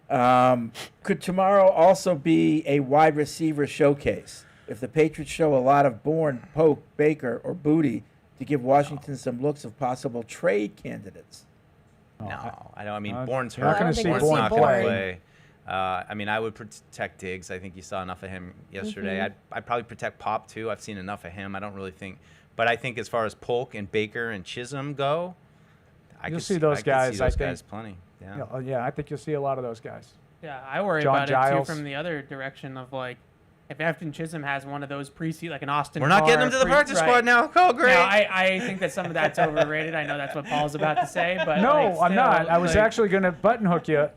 Could tomorrow also be a wide receiver showcase? If the Patriots show a lot of Bourne, Pope, Baker, or Booty to give Washington some looks of possible trade candidates. No, I don't. I mean, Bourne's you're not hurt. gonna see Bourne's Bourne not going to play. play. I mean, I would protect Diggs. I think you saw enough of him yesterday. I'd probably protect Pop too. I've seen enough of him. I don't really think. But I think as far as Polk and Baker and Chisholm go, You'll see those guys. I think. guys plenty. Yeah. Yeah, I think you'll see a lot of those guys. Yeah, I worry John about it Giles. too from the other direction of like, if Afton Chisholm has one of those preseason, like an Austin. We're not getting Carr him to the practice right. squad now. Oh, great. Now, I think that some of that's overrated. I know that's what Paul's about to say, but No, like, I'm still, not. I was like- actually going to button hook you.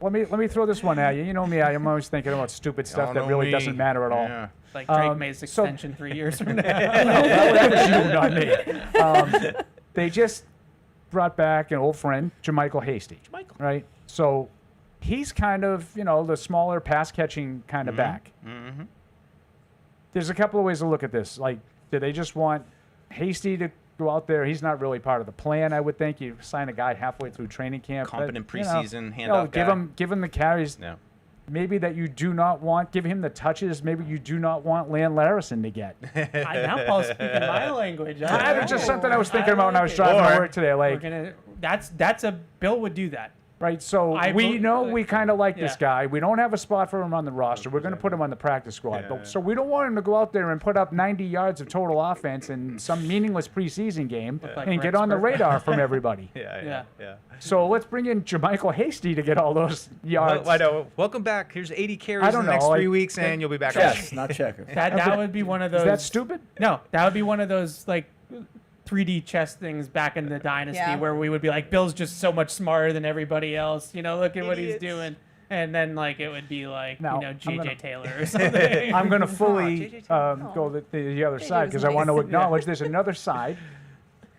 Let me throw this one at you. You know me, I'm always thinking about stupid stuff Y'all that know really me. doesn't matter at all. Yeah. Like Drake May's so- extension 3 years from now. that was you, not me. They just brought back an old friend, Jermichael Hasty. Right? So he's kind of, the smaller pass catching kind of back. Mm-hmm. There's a couple of ways to look at this. Like, do they just want Hasty to go out there? He's not really part of the plan, I would think. You sign a guy halfway through training camp. Competent but, preseason handoff guy. Give him the carries. No. Maybe that you do not want. Give him the touches. Maybe you do not want Land Larison to get. Now Paul's speaking my language. That was just something I was thinking about when I was driving to work today. Like, that's a Bill would do that. right, so we know we kind of like this Yeah. guy. We don't have a spot for him on the roster. We're going to put him on the practice squad. But so we don't want him to go out there and put up 90 yards of total offense in some meaningless preseason game like and get Rex on the Burkhead. radar from everybody. Yeah. So let's bring in Jermichael Hasty to get all those yards. I know. Welcome back. Here's 80 carries I don't in the next know, 3 like- weeks, and you'll be back. Chess, not checkers. That would be one of those. Is that stupid? No, that would be one of those like 3D chess things back in the dynasty Yeah. where we would be like, Bill's just so much smarter than everybody else. Look at what he's doing. And then like it would be like Now, J.J. Taylor or something. I'm going to fully go the other side because I want to acknowledge there's another side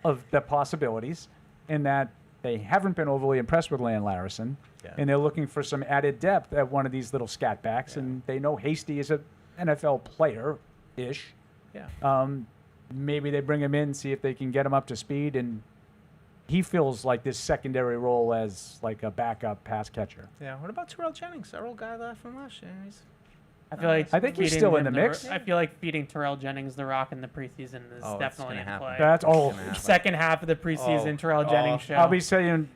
of the possibilities in that they haven't been overly impressed with Land Larison, and they're looking for some added depth at one of these little scat backs, and they know Hasty is an NFL player-ish. Yeah. Maybe they bring him in, see if they can get him up to speed, and he feels like this secondary role as like a backup pass catcher. Yeah. What about Terrell Jennings? Our old guy left from last year. I feel like I think he's feeding still in him the mix. I feel like feeding Terrell Jennings the rock in the preseason is Oh, it's definitely gonna in happen. play. That's all. Second half of the preseason, Terrell Jennings show. I'll be saying,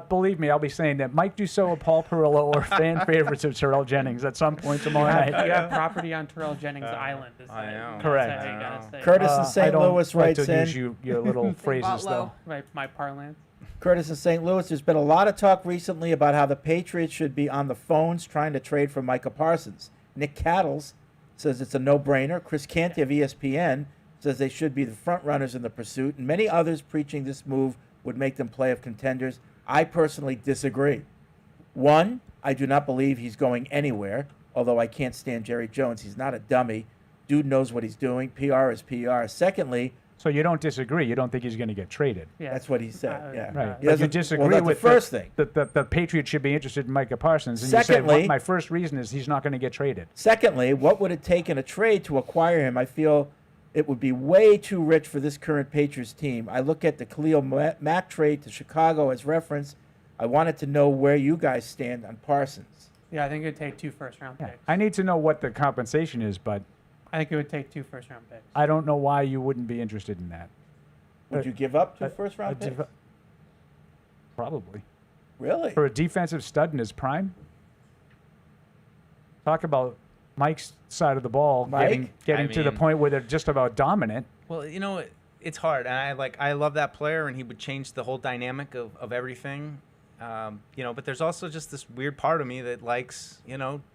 believe me, I'll be saying that Mike Dussault and Paul Perillo are fan favorites of Terrell Jennings at some point tomorrow night. You have property on Terrell Jennings Island. Is I that- know. that's Correct. how you gotta say it. Curtis in I St. don't Louis like writes to in. use your little phrases though. Right, my parlance. Curtis in St. Louis, there's been a lot of talk recently about how the Patriots should be on the phones trying to trade for Micah Parsons. Nick Cattles says it's a no-brainer. Chris Canty of ESPN says they should be the front runners in the pursuit, and many others preaching this move would make them play of contenders. I personally disagree. One, I do not believe he's going anywhere, although I can't stand Jerry Jones. He's not a dummy. Dude knows what he's doing. PR is PR. Secondly, so you don't disagree. You don't think he's going to get traded. Yeah. That's what he said. Yeah. Right. He But you doesn't- disagree that's with the first thing. The Patriots should be interested in Micah Parsons. And Secondly- you said, my first reason is he's not going to get traded. Secondly, what would it take in a trade to acquire him? I feel it would be way too rich for this current Patriots team. I look at the Khalil Mack trade to Chicago as reference. I wanted to know where you guys stand on Parsons. Yeah, I think it would take 2 first-round picks. I need to know what the compensation is, but I think it would take 2 first-round picks. I don't know why you wouldn't be interested in that. Would you give up 2 first-round I'd picks? give- Probably. Really? For a defensive stud in his prime? Talk about Mike's side of the ball Mike? getting I to the mean- point where they're just about dominant. Well, it's hard, and I love that player, and he would change the whole dynamic of everything. But there's also just this weird part of me that likes,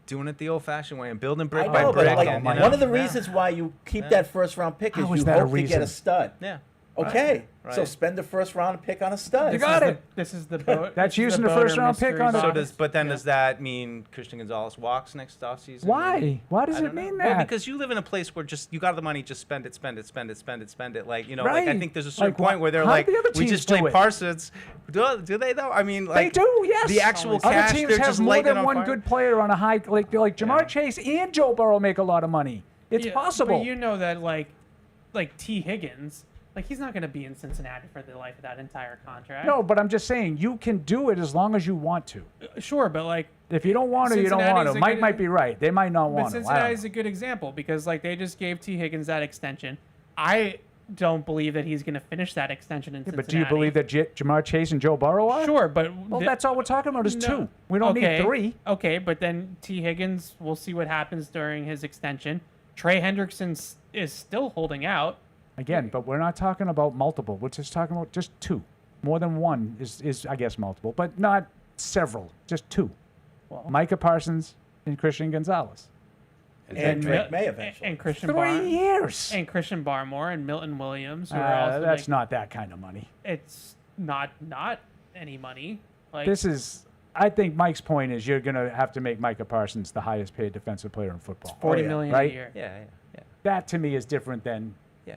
doing it the old-fashioned way and building brick I by know, brick. but like, and, one of the reasons why you keep that first-round pick is How is you that a hope to get a reason? stud. Yeah. Okay, Right. so spend the first-round pick on a stud. You got it. This is the boat. That's this is using the boater first-round pick mystery on it. box. Does that mean Christian Gonzalez walks next offseason? Why? Why does I it don't know. mean Well, that? because you live in a place where you got the money, just spend it. Like, I Right. think there's a certain Like, point where they're how like, do the other we teams just play do it? Parsons. Do they though? I mean, like, they do, yes. The actual Other cash, teams they're have just more lighting than on one fire. good player on a high, like Jamar Chase and Joe Burrow make a lot of money. It's Yeah, possible. But you know that like T. Higgins, he's not going to be in Cincinnati for the life of that entire contract. No, but I'm just saying you can do it as long as you want to. Sure, but if you don't want to, you don't want Cincinnati's to. a Mike good- might be right. They might not But want to. Cincinnati's a good example because they just gave T. Higgins that extension. I don't believe that he's going to finish that extension in Cincinnati. But do you believe that Jamar Chase and Joe Burrow are? Sure, but Well, that's all we're talking about is 2. We don't need 3. Okay, but then T. Higgins, we'll see what happens during his extension. Trey Hendrickson is still holding out. Again, but we're not talking about multiple. We're just talking about just 2. More than one is I guess, multiple, but not several. Just 2. Well, Micah Parsons and Christian Gonzalez. And Drake May eventually. And Christian 3 years. And Christian Barmore and Milton Williams. Who are also That's not that kind of money. It's not any money. I think Mike's point is you're going to have to make Micah Parsons the highest paid defensive player in football. $40 million right? a year. Yeah. That to me is different than, Yeah.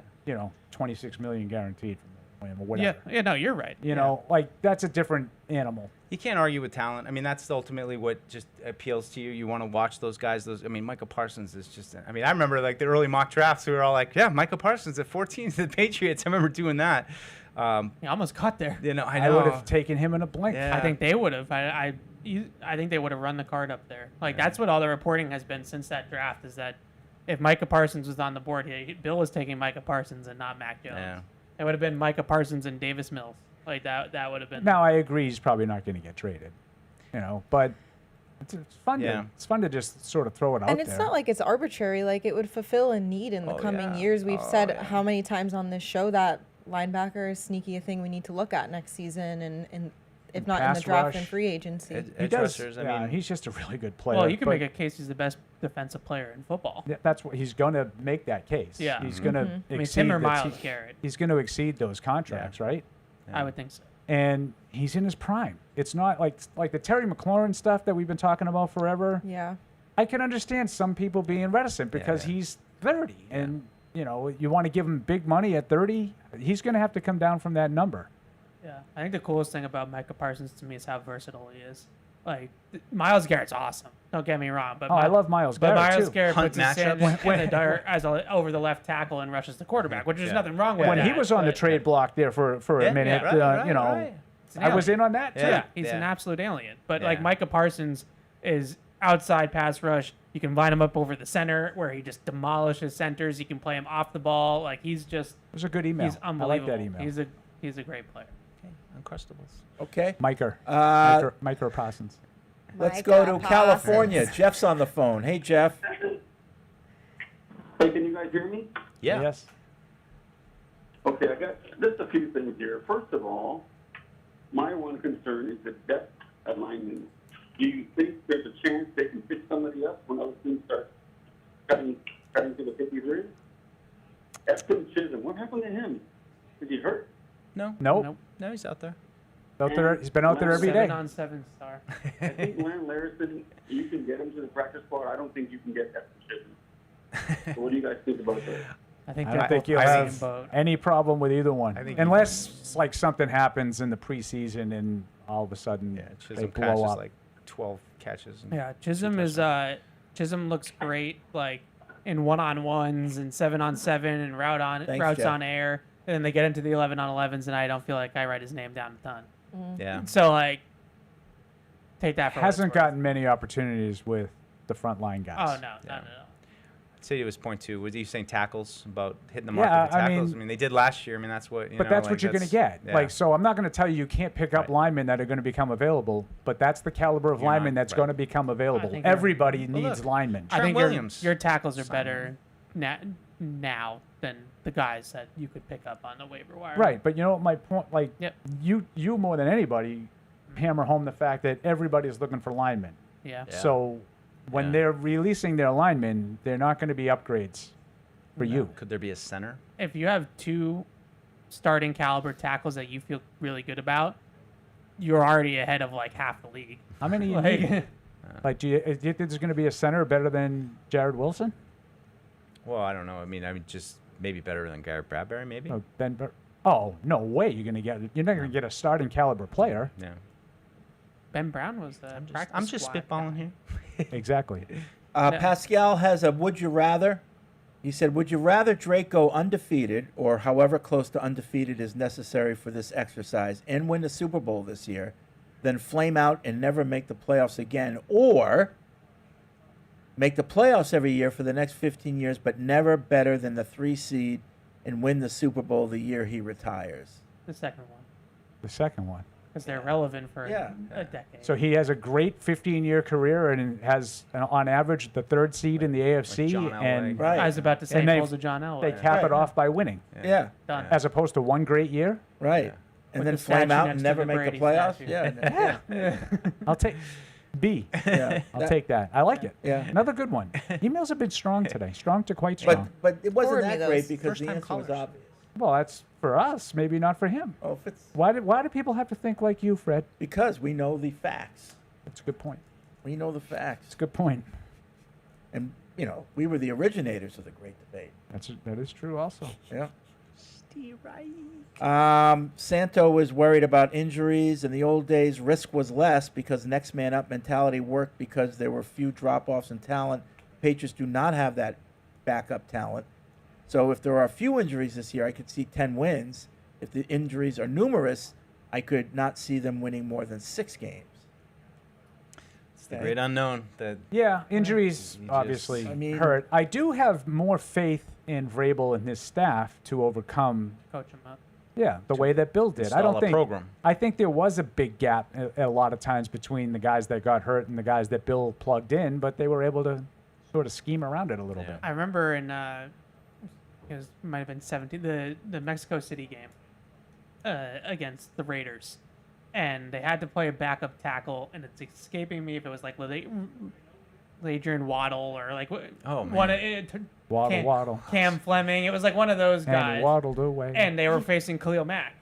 $26 million guaranteed from him or whatever. Yeah, no, you're right. That's a different animal. You can't argue with talent. I mean, that's ultimately what just appeals to you. You want to watch those guys. Micah Parsons is just. I remember the early mock drafts. We were all like, "Yeah, Micah Parsons at 14 to the Patriots." I remember doing that. You almost cut there. I know. I would have taken him in a blink. Yeah. I think they would have. I think they would have run the card up there. That's what all the reporting has been since that draft is that if Micah Parsons was on the board, Bill was taking Micah Parsons and not Mac Jones. Yeah. It would have been Micah Parsons and Davis Mills. That would have been. Now I agree he's probably not going to get traded, but it's fun. Yeah. It's fun to just sort of throw it out And there. it's not like it's arbitrary. It would fulfill a need in the coming years. We've said how many times on this show that linebacker is sneaky a thing we need to look at next season, and if not in the pass draft rush. and free agency. He does. rushers, He's just a really good player. Well, you can but make a case he's the best defensive player in football. that's what he's going to make that case. Yeah. He's going to I mean, exceed. him or the Myles Garrett. He's going to exceed those contracts, right? I would think so. And he's in his prime. It's not like the Terry McLaurin stuff that we've been talking about forever. Yeah. I can understand some people being reticent because he's 30, and you want to give him big money at 30. He's going to have to come down from that number. Yeah, I think the coolest thing about Micah Parsons to me is how versatile he is. Myles Garrett's awesome. Don't get me wrong, but I love Myles But Garrett Myles too. Garrett Hunt puts his sand in the dirt over the left tackle and rushes the quarterback, which there's nothing wrong with When that. he was on the trade block there for a minute, right. I was in on that too. Yeah, he's an absolute alien. But Micah Parsons is outside pass rush. You can line him up over the center where he just demolishes centers. You can play him off the ball. He's just. It was a good email. He's I like unbelievable. that email. He's a great player. Uncrustables. Okay. Micah Parsons. Let's go to California. Jeff's on the phone. Hey, Jeff. Hey, can you guys hear me? Yeah. Yes. Okay, I got just a few things here. First of all, my one concern is the depth alignment. Do you think there's a chance they can pick somebody up when other teams start cutting Nope. No, he's out there. Out there, he's been out there every day. 7-on-7 star. I think Len Larson, you can get him to the practice squad. I don't think you can get that position. So what do you guys think about that? I think I don't think you'll have any problem with either one, unless like something happens in the preseason and all of a sudden they Chisholm blow catches up. like 12 catches. And Yeah, Chisholm looks great, like in 1-on-1s and 7-on-7 and routes Jeff. on air. And then they get into the 11-on-11s, and I don't feel like I write his name down a ton. Yeah. So like, take that for what it's Hasn't worth. gotten many opportunities with the frontline guys. Oh no, no. I'd say it was point two. Was he saying tackles about hitting the mark Yeah, with the I tackles? mean- They did last year. I mean, that's what. But that's what you're going to get. Yeah. Like, so I'm not going to tell you can't pick up linemen that are going to become available, but that's the caliber of You're not- lineman that's right. going to become available. think you're- Everybody Well, needs look, linemen. I think Williams. your tackles are better now than the guys that you could pick up on the waiver wire. Right, but you know what my point? Like, you more than anybody hammer home the fact that everybody's looking for linemen. Yeah. So when they're releasing their linemen, they're not going to be upgrades for you. Could there be a center? If you have 2 starting caliber tackles that you feel really good about, you're already ahead of like half the league. How many you Like- need? Like, do you think there's going to be a center better than Jared Wilson? Well, I don't know. I mean, just maybe better than Garrett Bradbury, maybe. Oh, Oh, no way! You're not going to get a starting caliber player. Yeah. Ben Brown was the I'm just squad spitballing here. Exactly. Pascal has a would you rather. He said, would you rather Drake go undefeated or however close to undefeated is necessary for this exercise and win the Super Bowl this year, than flame out and never make the playoffs again, or make the playoffs every year for the next 15 years but never better than the 3 seed and win the Super Bowl the year he retires? The second one, The second one. because they're relevant for Yeah. a decade. So he has a great 15-year career and has, on average, the 3rd seed in the AFC. John Elway. And Right. I was about to say and they- pulls a John Elway. they cap Right. it off by winning, Yeah. Done. as opposed to one great year. Right. Yeah. And With then the flame statue out next and to never the make Brady the playoffs? statue. Yeah. I'll take B. Yeah. I'll take that. I like it. Yeah. Another good one. Emails have been strong today. Strong to quite strong. But it wasn't Forward me that great those. because the First-time answer was callers. obvious. Well, that's for us, maybe not for him. Oh, if it's Why do people have to think like you, Fred? because we know the facts. That's a good point. We know the facts. That's a good point. And, you know, we were the originators of the great debate. That is true also. Yeah. Santo was worried about injuries. In the old days, risk was less because next man up mentality worked because there were few drop-offs in talent. Patriots do not have that backup talent. So if there are a few injuries this year, I could see 10 wins. If the injuries are numerous, I could not see them winning more than 6 games. It's the great unknown. That Yeah, injuries You obviously just- hurt. I do have more faith in Vrabel and his staff to overcome. Coach him up. Yeah, the way that Bill did. I install don't a think. program. I think there was a big gap a lot of times between the guys that got hurt and the guys that Bill plugged in, but they were able to sort of scheme around it a little bit. I remember in it might have been 17 the Mexico City game against the Raiders, and they had to play a backup tackle, and it's escaping me if it was like Adrian Waddle or like Oh, one man. Waddle. Cam Fleming. It was like one of those And guys. waddled away. And they were facing Khalil Mack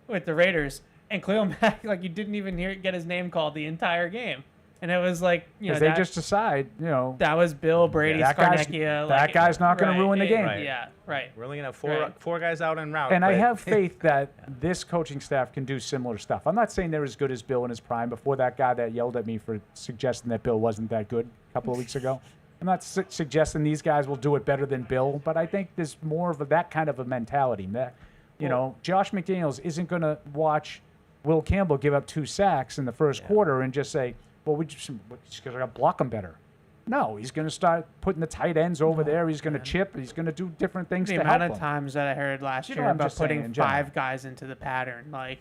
with the Raiders, and Khalil Mack, like, you didn't even get his name called the entire game, and it was like, you know, Because they just decide, you know, that was Bill Brady, that guy's- Scarnecchia. that guy's not gonna right, ruin the it- game. Right. Yeah, right. We're only gonna have Right. four guys out en route. and I but- have faith that this coaching staff can do similar stuff. I'm not saying they're as good as Bill in his prime. Before that guy that yelled at me for suggesting that Bill wasn't that good a couple of weeks ago, I'm not suggesting these guys will do it better than Bill, but I think there's more of that kind of a mentality. That, you know, Josh McDaniels isn't going to watch Will Campbell give up 2 sacks in the first quarter and just say, well, we're just going to block him better. No, he's going to start putting the tight ends over there. He's going to chip. He's going to do different things The to amount help of him. times that I heard last You know year what I'm about just saying putting in general. 5 guys into the pattern, like,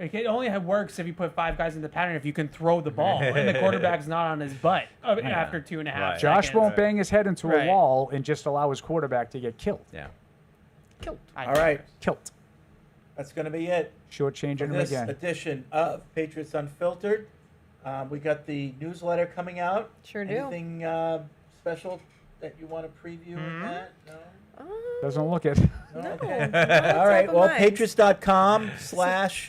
it only works if you put 5 guys in the pattern if you can throw the ball and the quarterback's not on his butt after 2.5 Right. Josh seconds. won't bang his head into Right. a wall and just allow his quarterback to get killed. Yeah. All right. Killed. That's going to be it for Shortchanging him this again. edition of Patriots Unfiltered. We got the newsletter coming out. Sure do. Anything special that you want to preview in that? No? Doesn't look it. No. All right. Well, Patriots.com/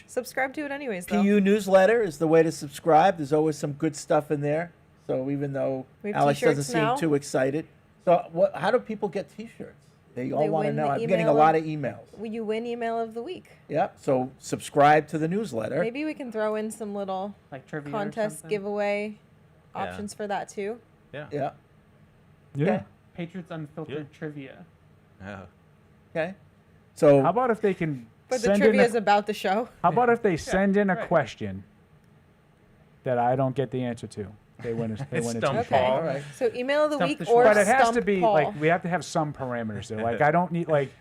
subscribe to it anyways, though. PU newsletter is the way to subscribe. There's always some good stuff in there. So even though We have Alex doesn't t-shirts seem now. too excited, so how do people get T-shirts? They all want to win know. the I'm getting a email lot of emails. Will you win email of the week? Yep. So subscribe to the newsletter. Maybe we can throw in some little like trivia or contest something? giveaway Yeah. options for that too. Yeah. Yeah. Yeah. Patriots Unfiltered trivia. Yeah. Okay. So how about if they can But the send trivia in is about the show. How about if they send in a question that I don't get the answer to? They win a Stump t-shirt. Paul. All right. So email of the week or But it has to Stump be Paul. like we have to have some parameters there. Like I don't need like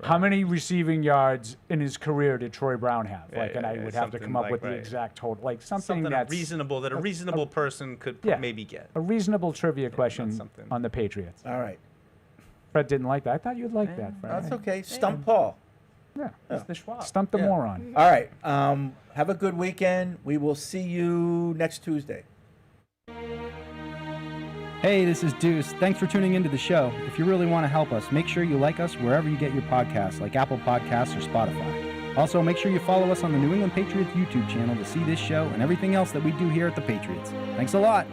how many receiving yards in his career did Troy Brown have? Like, and I would have to come up with the exact total. Like something that's reasonable that a reasonable person could maybe get. a reasonable trivia question on the Patriots. All right. Fred didn't like that. I thought you'd like that, Fred. That's okay. Stump Paul. Yeah. It's the Schwab. Stump the Yeah. moron. All right. Have a good weekend. We will see you next Tuesday. Hey, this is Deuce. Thanks for tuning into the show. If you really want to help us, make sure you like us wherever you get your podcasts, like Apple Podcasts or Spotify. Also, make sure you follow us on the New England Patriots YouTube channel to see this show and everything else that we do here at the Patriots. Thanks a lot.